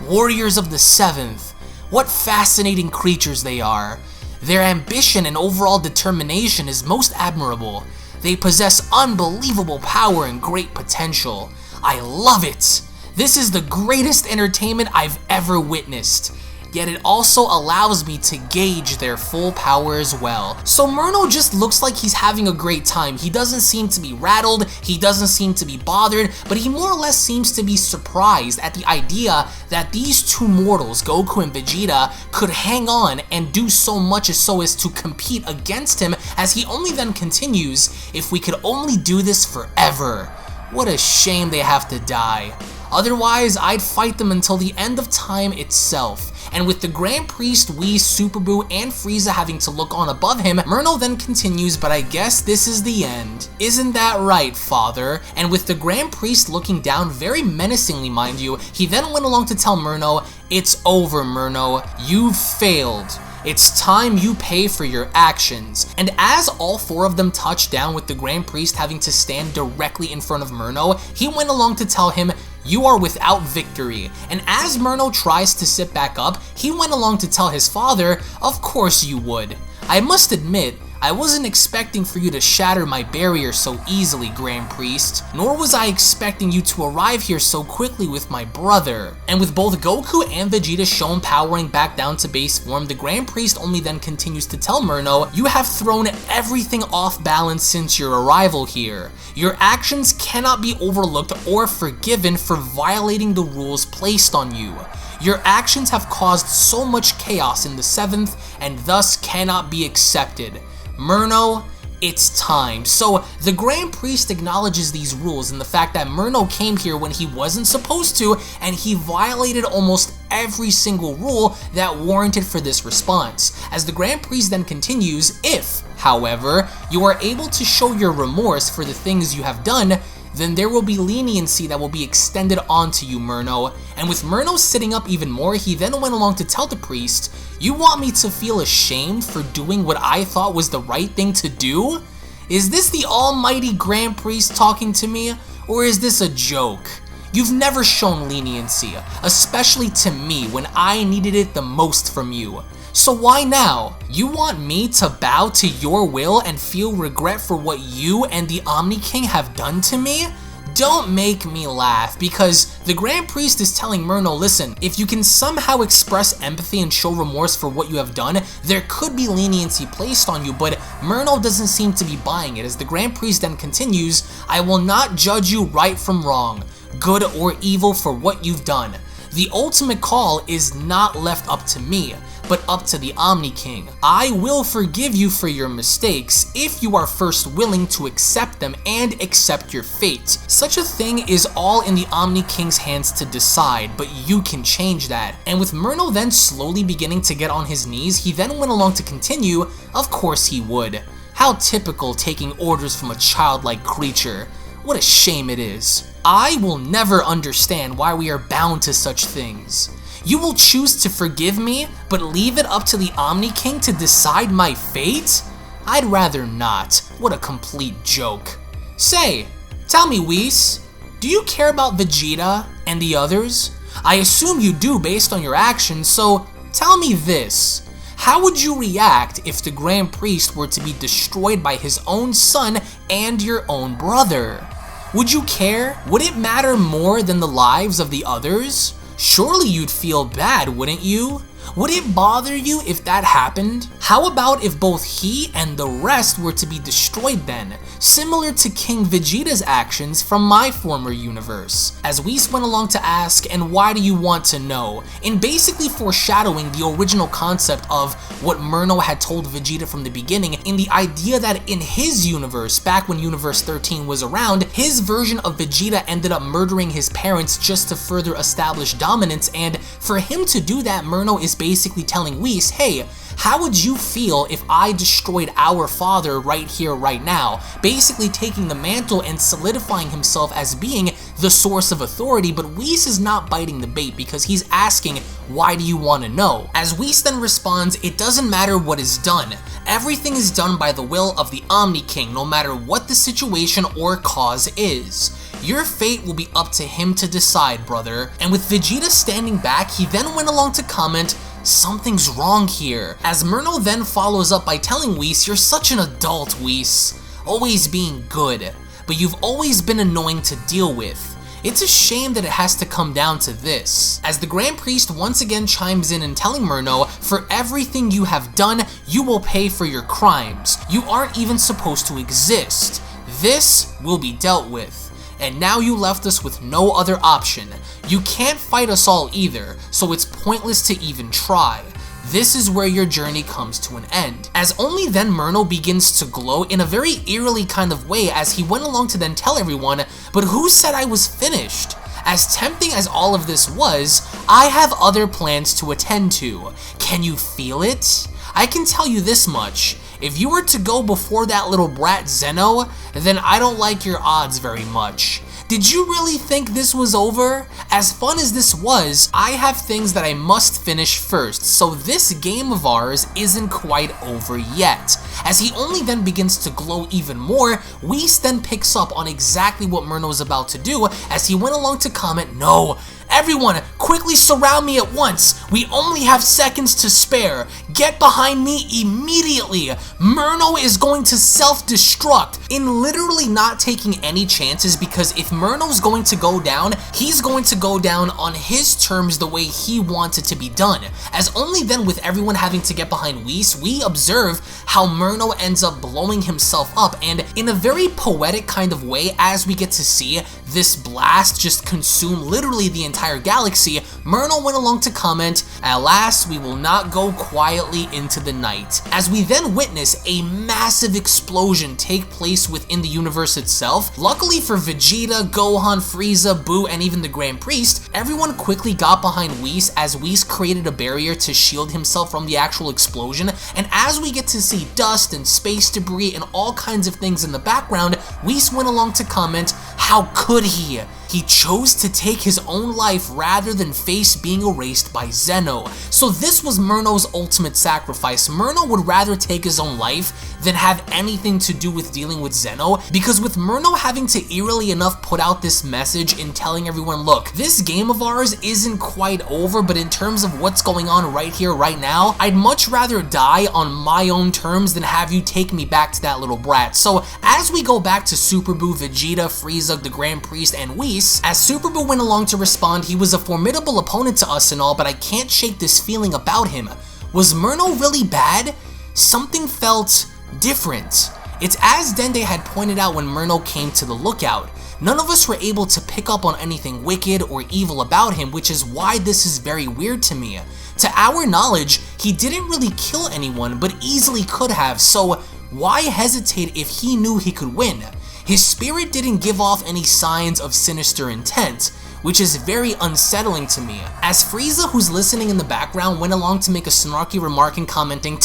Warriors of the 7th. What fascinating creatures they are. Their ambition and overall determination is most admirable. They possess unbelievable power and great potential. I love it! This is the greatest entertainment I've ever witnessed. Yet it also allows me to gauge their full power as well. So Merno just looks like he's having a great time. He doesn't seem to be rattled, he doesn't seem to be bothered, but he more or less seems to be surprised at the idea that these two mortals, Goku and Vegeta, could hang on and do so much so as to compete against him, as he only then continues, "If we could only do this forever. What a shame they have to die. Otherwise, I'd fight them until the end of time itself." And with the Grand Priest, Whis, Super Buu, and Frieza having to look on above him, Merno then continues, "But I guess this is the end. Isn't that right, father?" And with the Grand Priest looking down very menacingly, mind you, he then went along to tell Merno, "It's over, Merno. You've failed. It's time you pay for your actions." And as all four of them touched down with the Grand Priest having to stand directly in front of Merno, he went along to tell him, "You are without victory." And as Merno tries to sit back up, he went along to tell his father, "Of course you would. I must admit, I wasn't expecting for you to shatter my barrier so easily, Grand Priest, nor was I expecting you to arrive here so quickly with my brother." And with both Goku and Vegeta shown powering back down to base form, the Grand Priest only then continues to tell Merno, "You have thrown everything off balance since your arrival here. Your actions cannot be overlooked or forgiven for violating the rules placed on you. Your actions have caused so much chaos in the 7th and thus cannot be accepted. Merno, it's time." So the Grand Priest acknowledges these rules and the fact that Merno came here when he wasn't supposed to, and he violated almost every single rule that warranted for this response. As the Grand Priest then continues, "If, however, you are able to show your remorse for the things you have done, then there will be leniency that will be extended onto you, Merno." And with Merno sitting up even more, he then went along to tell the priest, "You want me to feel ashamed for doing what I thought was the right thing to do? Is this the almighty Grand Priest talking to me, or is this a joke? You've never shown leniency, especially to me when I needed it the most from you. So why now? You want me to bow to your will and feel regret for what you and the Omni King have done to me? Don't make me laugh," because the Grand Priest is telling Merno, "Listen, if you can somehow express empathy and show remorse for what you have done, there could be leniency placed on you," but Merno doesn't seem to be buying it. As the Grand Priest then continues, "I will not judge you right from wrong, good or evil for what you've done. The ultimate call is not left up to me, but up to the Omni King. I will forgive you for your mistakes if you are first willing to accept them and accept your fate. Such a thing is all in the Omni King's hands to decide, but you can change that." And with Merno then slowly beginning to get on his knees, he then went along to continue, "Of course he would. How typical, taking orders from a childlike creature. What a shame it is. I will never understand why we are bound to such things. You will choose to forgive me, but leave it up to the Omni King to decide my fate? I'd rather not. What a complete joke. Say, tell me, Whis, do you care about Vegeta and the others? I assume you do based on your actions, so tell me this. How would you react if the Grand Priest were to be destroyed by his own son and your own brother? Would you care? Would it matter more than the lives of the others? Surely you'd feel bad, wouldn't you? Would it bother you if that happened? How about if both he and the rest were to be destroyed then, similar to King Vegeta's actions from my former universe?" As Whis went along to ask, "And why do you want to know?" in basically foreshadowing the original concept of what Merno had told Vegeta from the beginning, in the idea that in his universe, back when Universe 13 was around, his version of Vegeta ended up murdering his parents just to further establish dominance, and for him to do that, Merno is basically telling Whis, "Hey, how would you feel if I destroyed our father right here, right now?" Basically taking the mantle and solidifying himself as being the source of authority, but Whis is not biting the bait because he's asking, "Why do you want to know?" As Whis then responds, "It doesn't matter what is done. Everything is done by the will of the Omni King, no matter what the situation or cause is. Your fate will be up to him to decide, brother." And with Vegeta standing back, he then went along to comment, "Something's wrong here." As Merno then follows up by telling Whis, "You're such an adult, Whis. always being good, but you've always been annoying to deal with. It's a shame that it has to come down to this, as the Grand Priest once again chimes in and telling Merno, for everything you have done, you will pay for your crimes. You aren't even supposed to exist. This will be dealt with. And now you left us with no other option. You can't fight us all either, so it's pointless to even try. This is where your journey comes to an end. As only then Merno begins to glow in a very eerily kind of way as he went along to then tell everyone, but who said I was finished? As tempting as all of this was, I have other plans to attend to. Can you feel it? I can tell you this much. If you were to go before that little brat Zeno, then I don't like your odds very much. Did you really think this was over? As fun as this was, I have things that I must finish first, so this game of ours isn't quite over yet. As he only then begins to glow even more, Whis then picks up on exactly what Merno is about to do as he went along to comment, no, everyone, quickly surround me at once. We only have seconds to spare. Get behind me immediately. Merno is going to self-destruct. In literally not taking any chances, because if Merno's going to go down, he's going to go down on his terms the way he wants it to be done. As only then with everyone having to get behind Whis, we observe how Merno ends up blowing himself up, and in a very poetic kind of way as we get to see this blast just consume literally the entire galaxy, Merno went along to comment, alas, we will not go quietly into the night. As we then witness a massive explosion take place within the universe itself, luckily for Vegeta, Gohan, Frieza, Boo, and even the Grand Priest, everyone quickly got behind Whis as Whis created a barrier to shield himself from the actual explosion, and as we get to see dust and space debris and all kinds of things in the background, Whis went along to comment, how could he? He chose to take his own life rather than face being erased by Zeno. So this was Merno's ultimate sacrifice. Merno would rather take his own life than have anything to do with dealing with Zeno, because with Merno having to eerily enough put out this message in telling everyone, look, this game of ours isn't quite over, but in terms of what's going on right here, right now, I'd much rather die on my own terms than have you take me back to that little brat. So as we go back to Super Boo, Vegeta, Frieza, the Grand Priest, and Whis, as Super Boo went along to respond, he was a formidable opponent to us and all, but I can't shake this feeling about him. Was Merno really bad? Something felt different. It's as Dende had pointed out when Merno came to the lookout. None of us were able to pick up on anything wicked or evil about him, which is why this is very weird to me. To our knowledge, he didn't really kill anyone, but easily could have, so why hesitate if he knew he could win? His spirit didn't give off any signs of sinister intent, which is very unsettling to me. As Frieza, who's listening in the background, went along to make a snarky remark and commenting,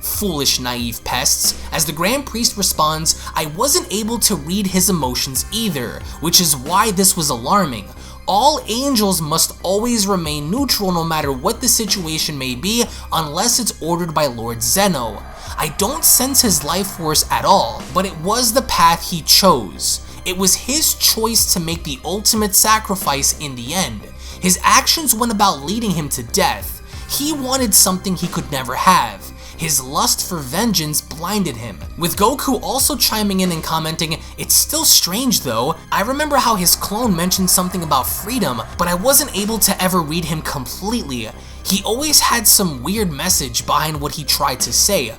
foolish naive pests, as the Grand Priest responds, I wasn't able to read his emotions either, which is why this was alarming. All angels must always remain neutral no matter what the situation may be, unless it's ordered by Lord Zeno. I don't sense his life force at all, but it was the path he chose. It was his choice to make the ultimate sacrifice in the end. His actions went about leading him to death. He wanted something he could never have. His lust for vengeance blinded him. With Goku also chiming in and commenting, it's still strange though. I remember how his clone mentioned something about freedom, but I wasn't able to ever read him completely. He always had some weird message behind what he tried to say.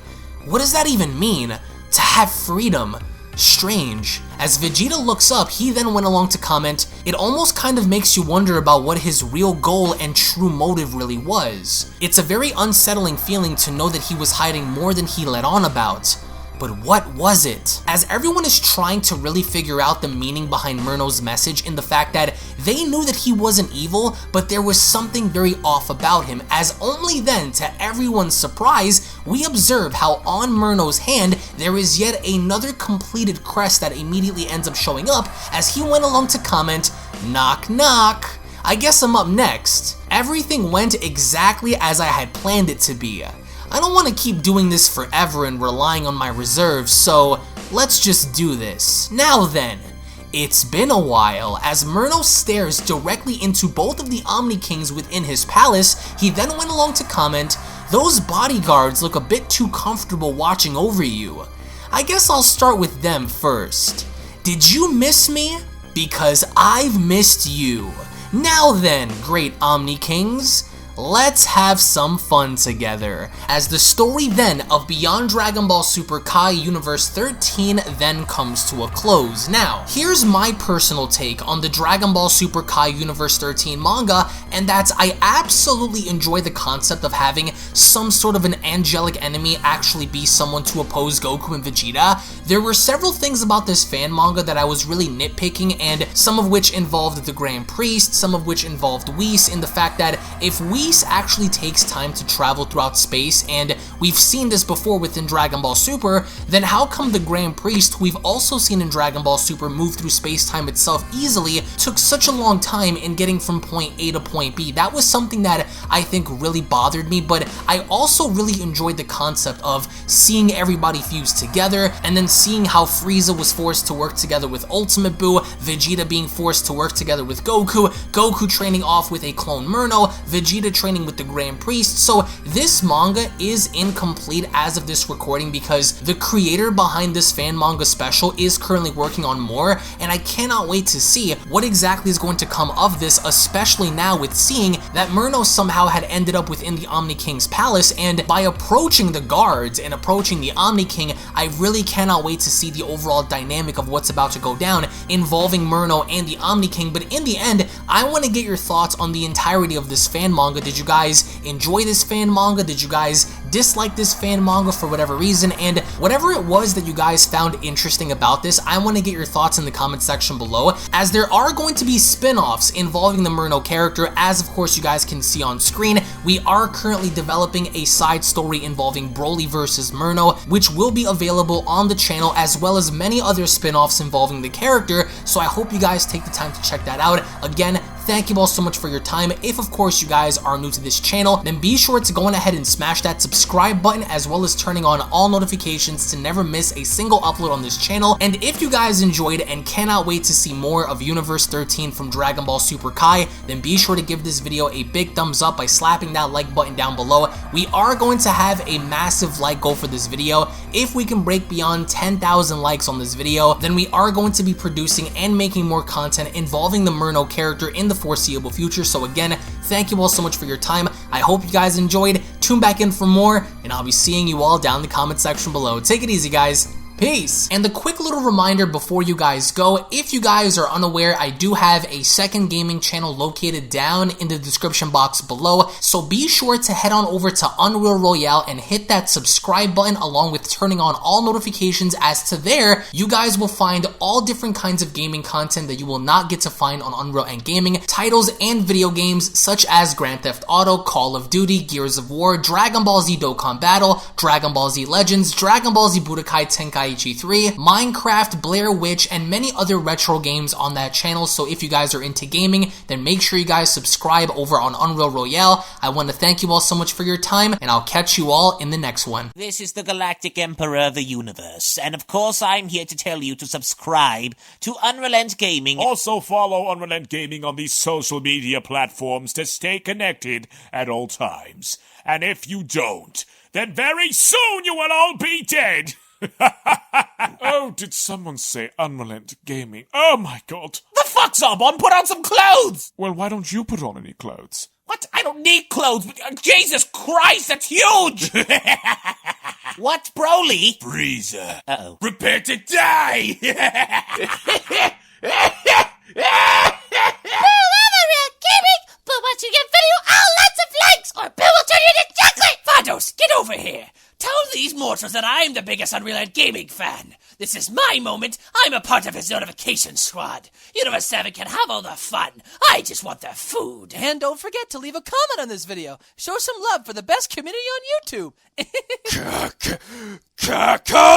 What does that even mean? To have freedom? Strange. As Vegeta looks up, he then went along to comment, it almost kind of makes you wonder about what his real goal and true motive really was. It's a very unsettling feeling to know that he was hiding more than he let on about. But what was it? As everyone is trying to really figure out the meaning behind Merno's message in the fact that they knew that he wasn't evil, but there was something very off about him, as only then, to everyone's surprise, we observe how on Merno's hand, there is yet another completed crest that immediately ends up showing up as he went along to comment, knock knock. I guess I'm up next. Everything went exactly as I had planned it to be. I don't want to keep doing this forever and relying on my reserves, so let's just do this. Now then, it's been a while. As Merno stares directly into both of the Omni Kings within his palace, he then went along to comment, those bodyguards look a bit too comfortable watching over you. I guess I'll start with them first. Did you miss me? Because I've missed you. Now then, great Omni Kings, let's have some fun together, as the story then of Beyond Dragon Ball Super Kai Universe 13 then comes to a close. Now, here's my personal take on the Dragon Ball Super Kai Universe 13 manga, and that's I absolutely enjoy the concept of having some sort of an angelic enemy actually be someone to oppose Goku and Vegeta. There were several things about this fan manga that I was really nitpicking, and some of which involved the Grand Priest, some of which involved Whis, in the fact that if Whis actually takes time to travel throughout space, and we've seen this before within Dragon Ball Super, then how come the Grand Priest, who we've also seen in Dragon Ball Super move through space-time itself easily, took such a long time in getting from point A to point B? That was something that I think really bothered me, but I also really enjoyed the concept of seeing everybody fuse together, and then seeing how Frieza was forced to work together with Ultimate Buu, Vegeta being forced to work together with Goku, Goku training off with a clone Merno, Vegeta training with the Grand Priest. So this manga is incomplete as of this recording because the creator behind this fan manga special is currently working on more, and I cannot wait to see what exactly is going to come of this, especially now with seeing that Merno somehow had ended up within the Omni King's palace, and by approaching the guards and approaching the Omni King, I really cannot wait to see the overall dynamic of what's about to go down involving Merno and the Omni King. But in the end, I want to get your thoughts on the entirety of this fan manga. Did you guys enjoy this fan manga? Did you guys dislike this fan manga for whatever reason? And whatever it was that you guys found interesting about this, I want to get your thoughts in the comment section below, as there are going to be spin-offs involving the Merno character. As of course you guys can see on screen, we are currently developing a side story involving Broly versus Merno, which will be available on the channel, as well as many other spin-offs involving the character, so I hope you guys take the time to check that out. Again, thank you all so much for your time. If of course you guys are new to this channel, then be sure to go on ahead and smash that subscribe button, as well as turning on all notifications to never miss a single upload on this channel. And if you guys enjoyed and cannot wait to see more of Universe 13 from Dragon Ball Super Kai, then be sure to give this video a big thumbs up by slapping that like button down below. We are going to have a massive like goal for this video. If we can break beyond 10,000 likes on this video, then we are going to be producing and making more content involving the Merno character in the foreseeable future. So again, thank you all so much for your time. I hope you guys enjoyed. Tune back in for more, and I'll be seeing you all down in the comment section below. Take it easy, guys. Peace. And a quick little reminder before you guys go, if you guys are unaware, I do have a second gaming channel located down in the description box below, so be sure to head on over to Unreal Royale and hit that subscribe button along with turning on all notifications, as to there, you guys will find all different kinds of gaming content that you will not get to find on UnrealEntGaming, titles and video games such as Grand Theft Auto, Call of Duty, Gears of War, Dragon Ball Z Dokkan Battle, Dragon Ball Z Legends, Dragon Ball Z Budokai Tenkaichi 3, Minecraft, Blair Witch, and many other retro games on that channel. So if you guys are into gaming, then make sure you guys subscribe over on Unreal Royale. I want to thank you all so much for your time, and I'll catch you all in the next one. This is the Galactic Emperor of the Universe, and of course I'm here to tell you to subscribe to UnrealEntGaming. Also follow UnrealEntGaming on these social media platforms to stay connected at all times. And if you don't, then very soon you will all be dead! Oh, did someone say UnrealEntGaming? Oh my god. The fuck's up, on? Put on some clothes! Well, why don't you put on any clothes? What? I don't need clothes. Jesus Christ, that's huge! What, Broly? Frieza. Uh-oh. Prepare to die! But once you get video, lots of likes, or Bill will turn you into chocolate! Vados, get over here! Tell these mortals that I'm the biggest UnrealEntGaming fan. This is my moment. I'm a part of his notification squad. Universe 7 can have all the fun. I just want the food. And don't forget to leave a comment on this video. Show some love for the best community on YouTube. Kakarota!